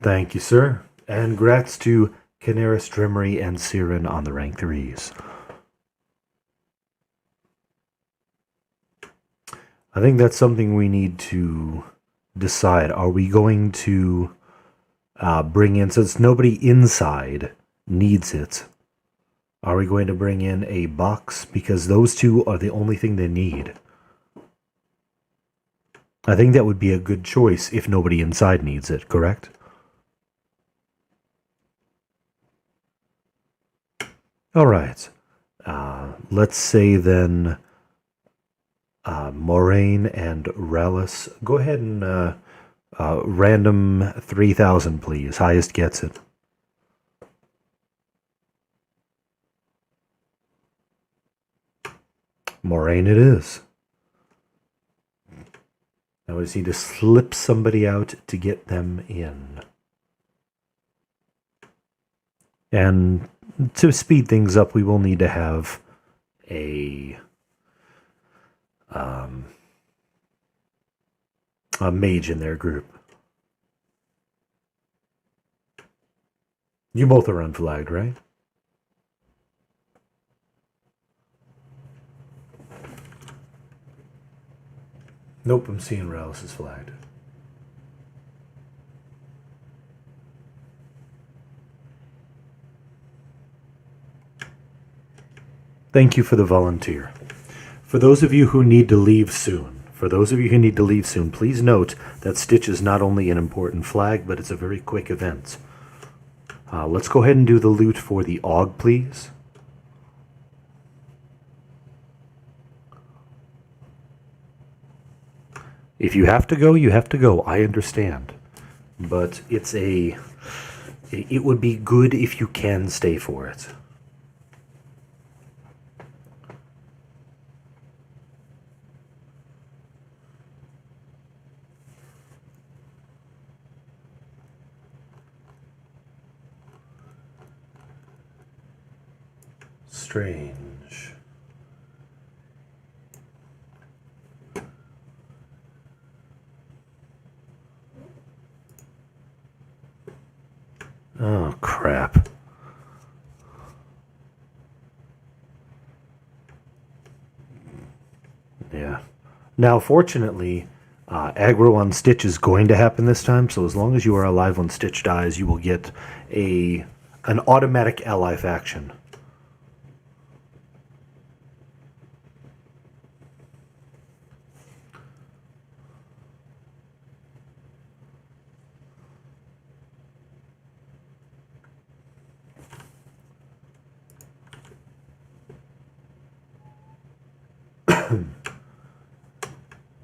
Thank you, sir. And grats to Canaris, Dremery, and Siren on the rank 3s. I think that's something we need to decide. Are we going to bring in, since nobody inside needs it, are we going to bring in a box? Because those two are the only thing they need. I think that would be a good choice if nobody inside needs it, correct? Alright. Let's say then Moraine and Relish. Go ahead and random 3,000, please. Highest gets it. Moraine it is. Now we just need to slip somebody out to get them in. And to speed things up, we will need to have a mage in their group. You both are unflagged, right? Nope, I'm seeing Relish is flagged. Thank you for the volunteer. For those of you who need to leave soon, please note that Stitch is not only an important flag, but it's a very quick event. Let's go ahead and do the loot for the AUG, please. If you have to go, you have to go. I understand. But it would be good if you can stay for it. Strange. Oh, crap. Yeah. Now, fortunately, aggro on Stitch is going to happen this time, so as long as you are alive when Stitch dies, you will get an automatic ally faction.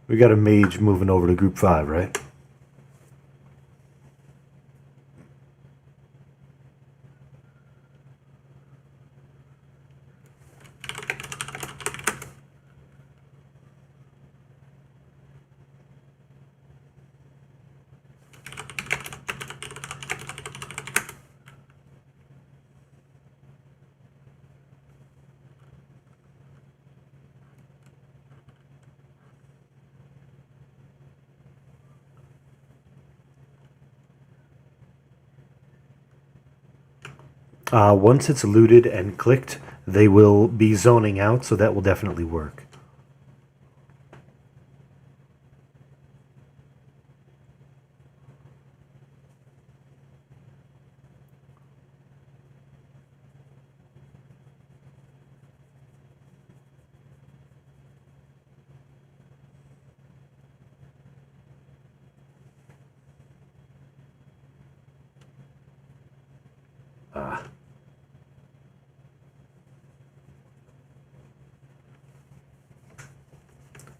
We got a mage moving over to group 5, right? Once it's looted and clicked, they will be zoning out, so that will definitely work.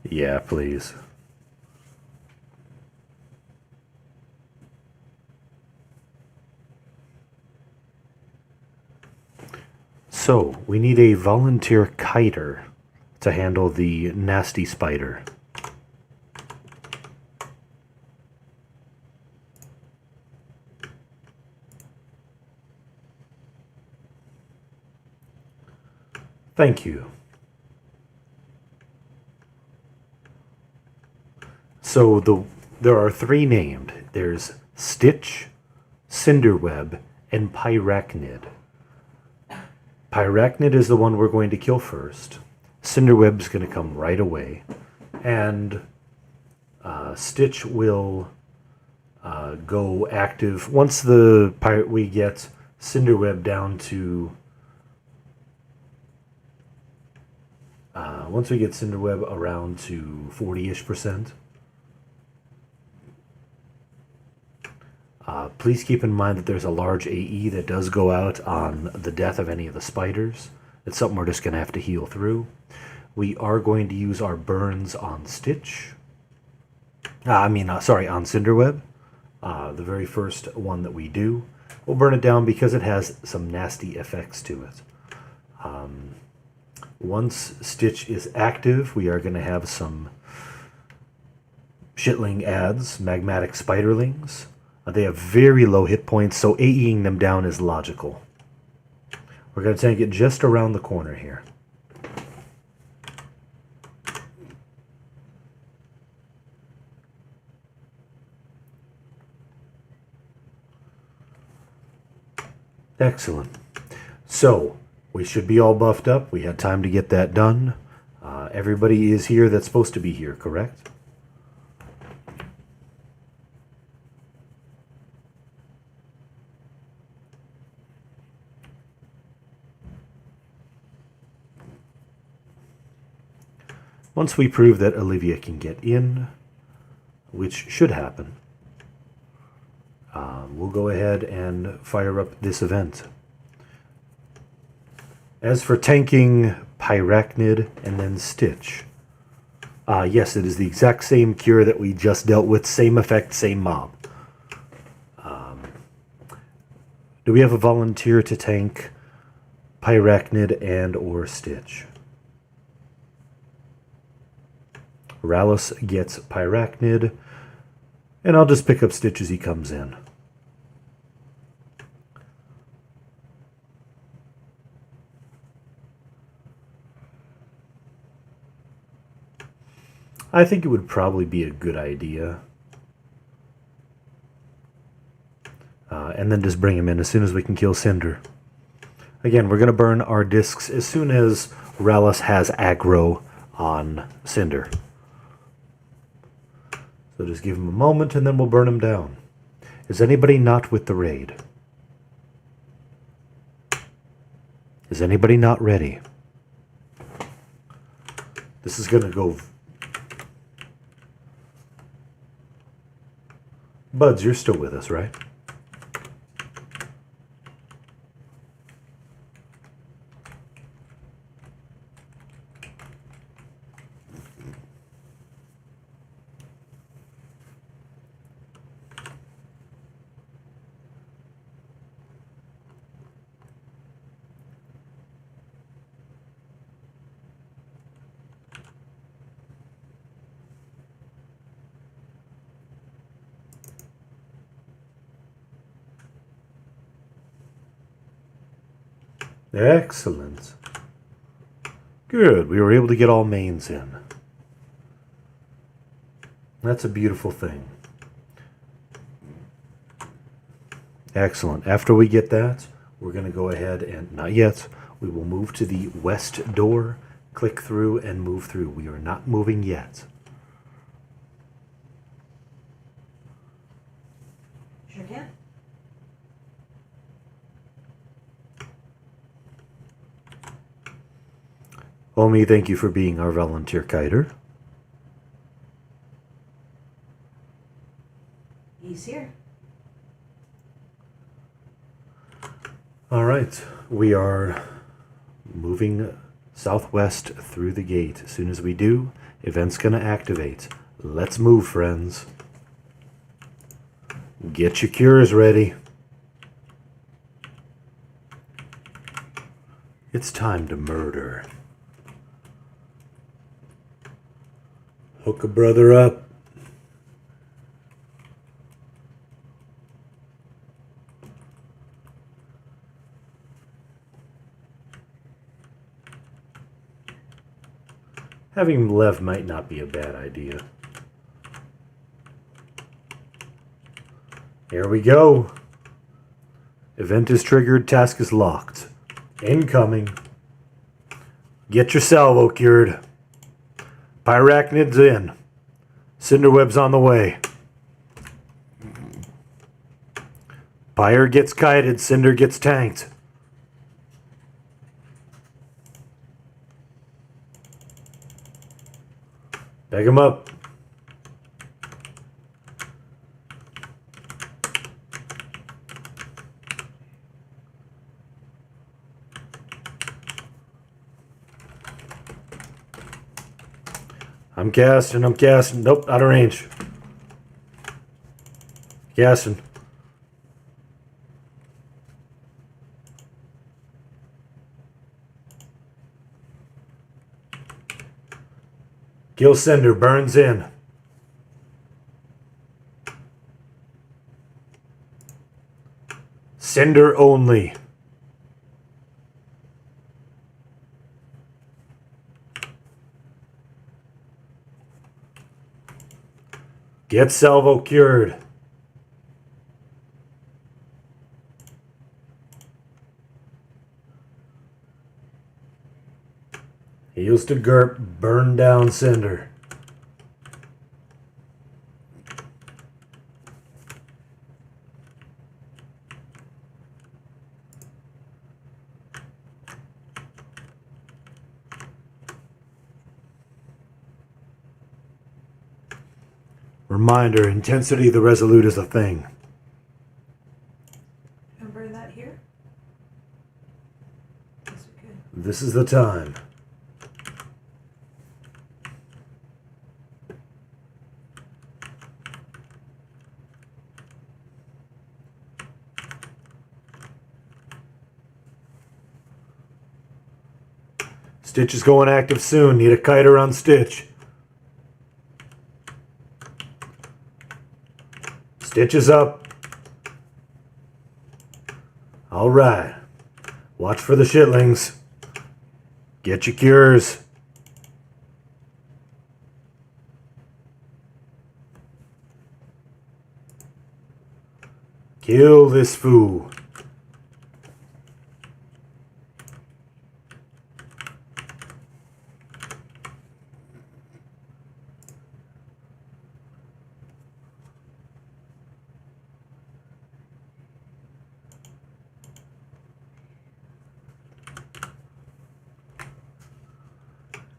Yeah, please. So, we need a volunteer kiter to handle the nasty spider. Thank you. So there are 3 named. There's Stitch, Cinderweb, and Pyrachnid. Pyrachnid is the one we're going to kill first. Cinderweb's going to come right away. And Stitch will go active once we get Cinderweb down to once we get Cinderweb around to 40-ish%. Please keep in mind that there's a large AE that does go out on the death of any of the spiders. It's something we're just going to have to heal through. We are going to use our burns on Stitch. On Cinderweb. The very first one that we do. We'll burn it down because it has some nasty effects to it. Once Stitch is active, we are going to have some shitling ads, magmatic spiderlings. They have very low hit points, so AEing them down is logical. We're going to tank it just around the corner here. Excellent. So, we should be all buffed up. We had time to get that done. Everybody is here that's supposed to be here, correct? Once we prove that Olivia can get in, which should happen, we'll go ahead and fire up this event. As for tanking Pyrachnid and then Stitch, yes, it is the exact same cure that we just dealt with, same effect, same mob. Do we have a volunteer to tank Pyrachnid and or Stitch? Rallus gets Pyrachnid, and I'll just pick up Stitch as he comes in. I think it would probably be a good idea. And then just bring him in as soon as we can kill Cinder. Again, we're going to burn our discs as soon as Rallus has aggro on Cinder. So just give him a moment and then we'll burn him down. Is anybody not with the raid? Is anybody not ready? This is going to go... Buds, you're still with us, right? Excellent. Good. We were able to get all mains in. That's a beautiful thing. Excellent. After we get that, we're going to go ahead and, not yet, we will move to the west door, click through, and move through. We are not moving yet. Sure can. Omi, thank you for being our volunteer kiter. He's here. All right, we are moving southwest through the gate. As soon as we do, event's gonna activate. Let's move, friends. Get your cures ready. It's time to murder. Hook a brother up. Having Lev might not be a bad idea. Here we go. Event is triggered, task is locked. Incoming. Get your salvo cured. Pyrachnid's in. Cinderweb's on the way. Pyre gets kited, Cinder gets tanked. Pick him up. I'm casting. Nope, out of range. Casting. Kill Cinder, burns in. Cinder only. Get Salvo cured. Heals to Gurp, burn down Cinder. Reminder, intensity of the Resolute is a thing. Can I burn that here? Yes, we could. This is the time. Stitch is going active soon. Need a kiter on Stitch. Stitch is up. All right. Watch for the shitlings. Get your cures. Kill this fool.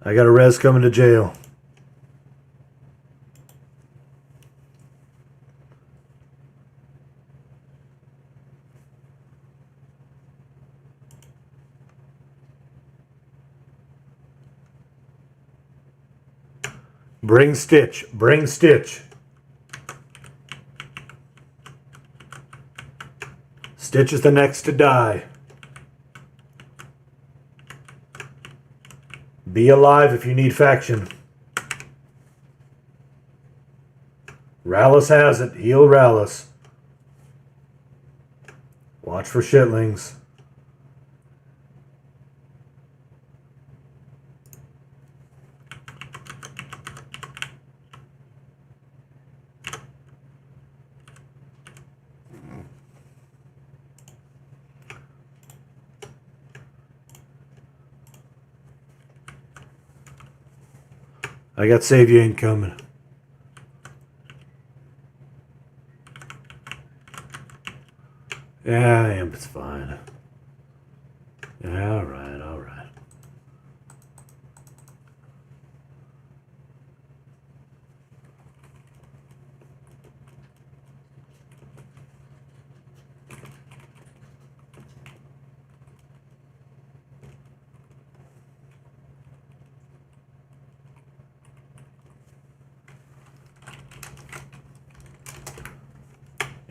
I got a res coming to jail. Bring Stitch. Bring Stitch. Stitch is the next to die. Be alive if you need faction. Rallus has it. Heal Rallus. Watch for shitlings. I got save you ain't coming. Yeah, it's fine. Yeah, alright, alright.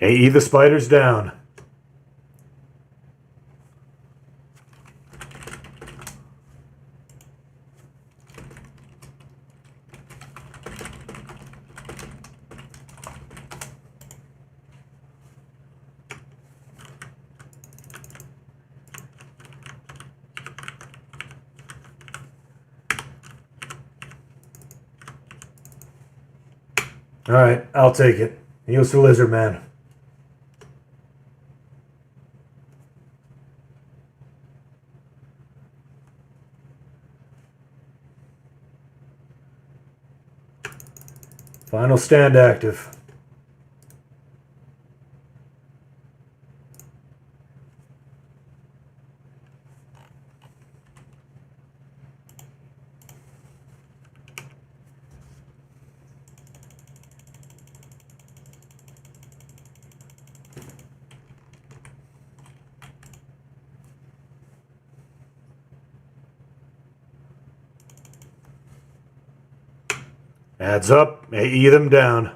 AE the spider's down. Alright, I'll take it. Heals to Lizard Man. Final stand active. Adds up, AE them down.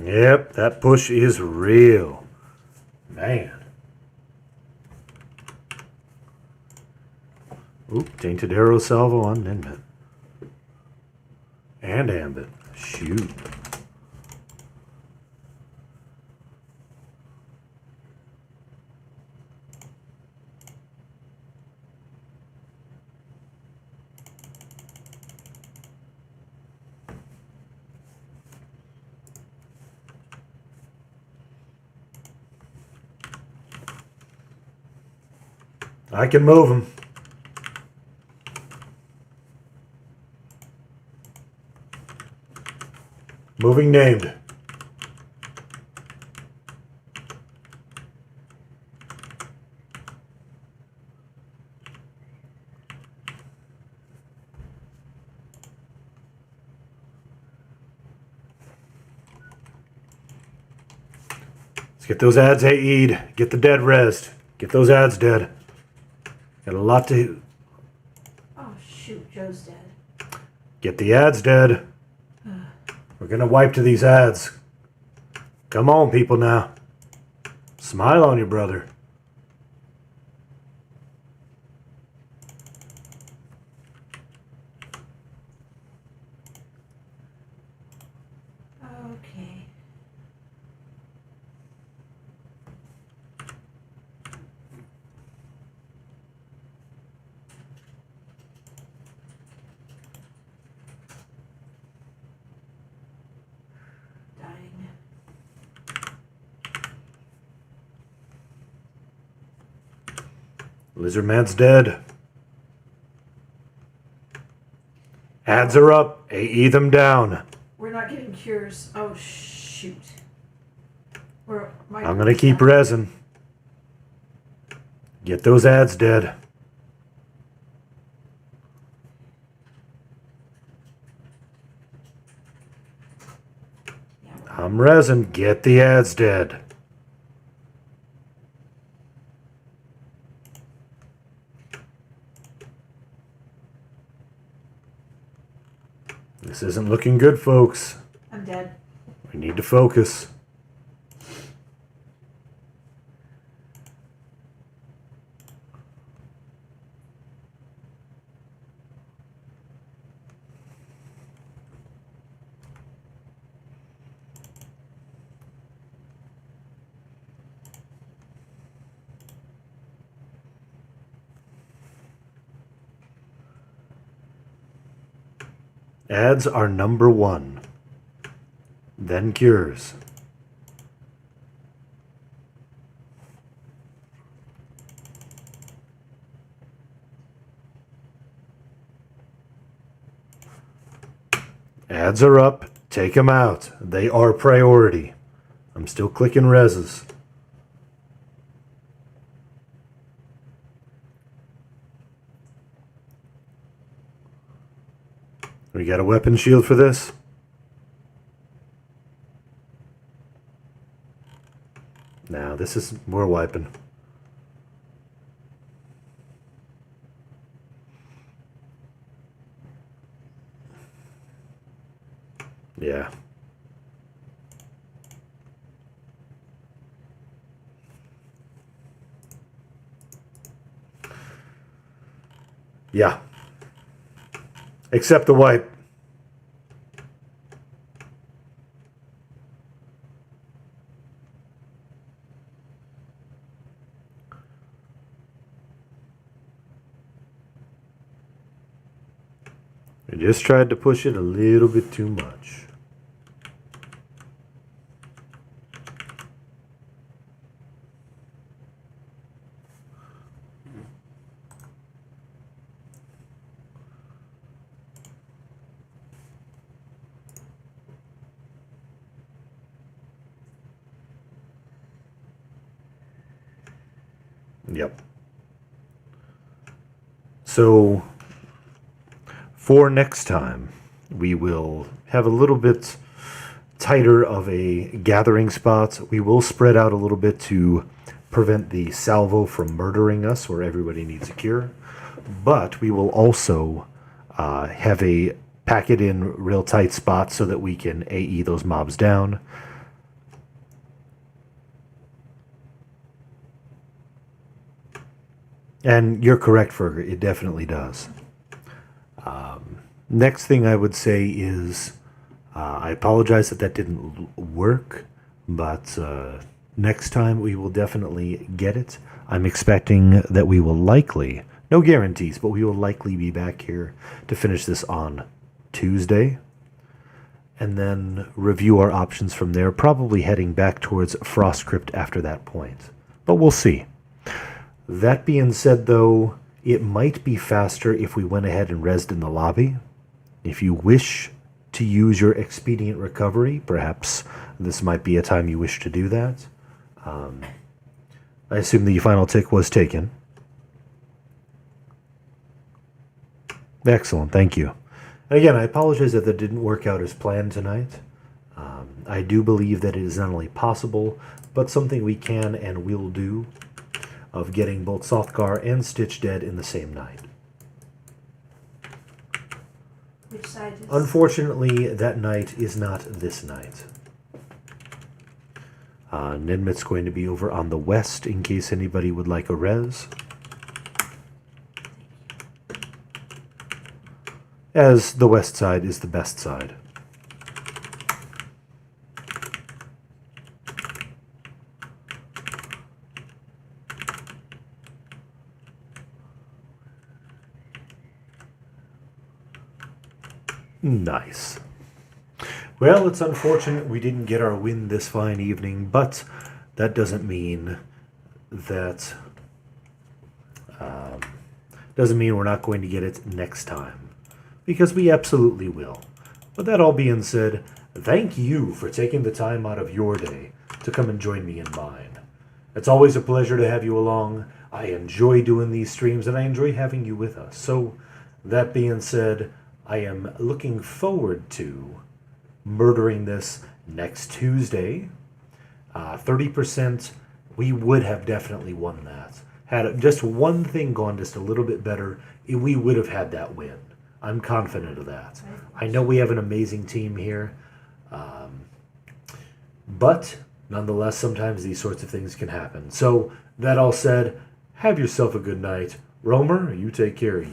Yep, that push is real. Man. Oop, Tainted Arrow Salvo on Ninbit. And Ambit. Shoot. I can move him. Moving named. Let's get those ads AE'd. Get the dead rezzed. Get those ads dead. Got a lot to... Oh, shoot, Joe's dead. Get the ads dead. We're gonna wipe to these ads. Come on, people now. Smile on your brother. Okay. Dying. Lizard Man's dead. Ads are up. AE them down. We're not getting cures. Oh, shoot. I'm gonna keep resin. Get those ads dead. I'm resin. Get the ads dead. This isn't looking good, folks. I'm dead. We need to focus. Ads are number one. Then cures. Ads are up. Take them out. They are priority. I'm still clicking reses. We got a weapon shield for this? Now this is... we're wiping. Yeah. Yeah. Except the wipe. I just tried to push it a little bit too much. Yep. So, for next time, we will have a little bit tighter of a gathering spot. We will spread out a little bit to prevent the salvo from murdering us where everybody needs a cure. But we will also have a pack it in real tight spots so that we can AE those mobs down. And you're correct, Ferger. It definitely does. Next thing I would say is I apologize that didn't work, but next time we will definitely get it. I'm expecting that we will likely, no guarantees, but we will likely be back here to finish this on Tuesday and then review our options from there, probably heading back towards Frost Crypt after that point. But we'll see. That being said, though, it might be faster if we went ahead and rezzed in the lobby. If you wish to use your expedient recovery, perhaps this might be a time you wish to do that. I assume the final tick was taken. Excellent, thank you. And again, I apologize that didn't work out as planned tonight. I do believe that it is not only possible, but something we can and will do, of getting both Sothgar and Stitch dead in the same night. Which side is... Unfortunately, that night is not this night. Nidmit's going to be over on the west in case anybody would like a res. As the west side is the best side. Nice. Well, it's unfortunate we didn't get our win this fine evening, but that doesn't mean that we're not going to get it next time, because we absolutely will. With that all being said, thank you for taking the time out of your day to come and join me in mine. It's always a pleasure to have you along. I enjoy doing these streams, and I enjoy having you with us. So, that being said, I am looking forward to murdering this next Tuesday. 30%, we would have definitely won that. Had just one thing gone just a little bit better, we would have had that win. I'm confident of that. I know we have an amazing team here. But, nonetheless, sometimes these sorts of things can happen. So, that all said, have yourself a good night. Romer, you take care.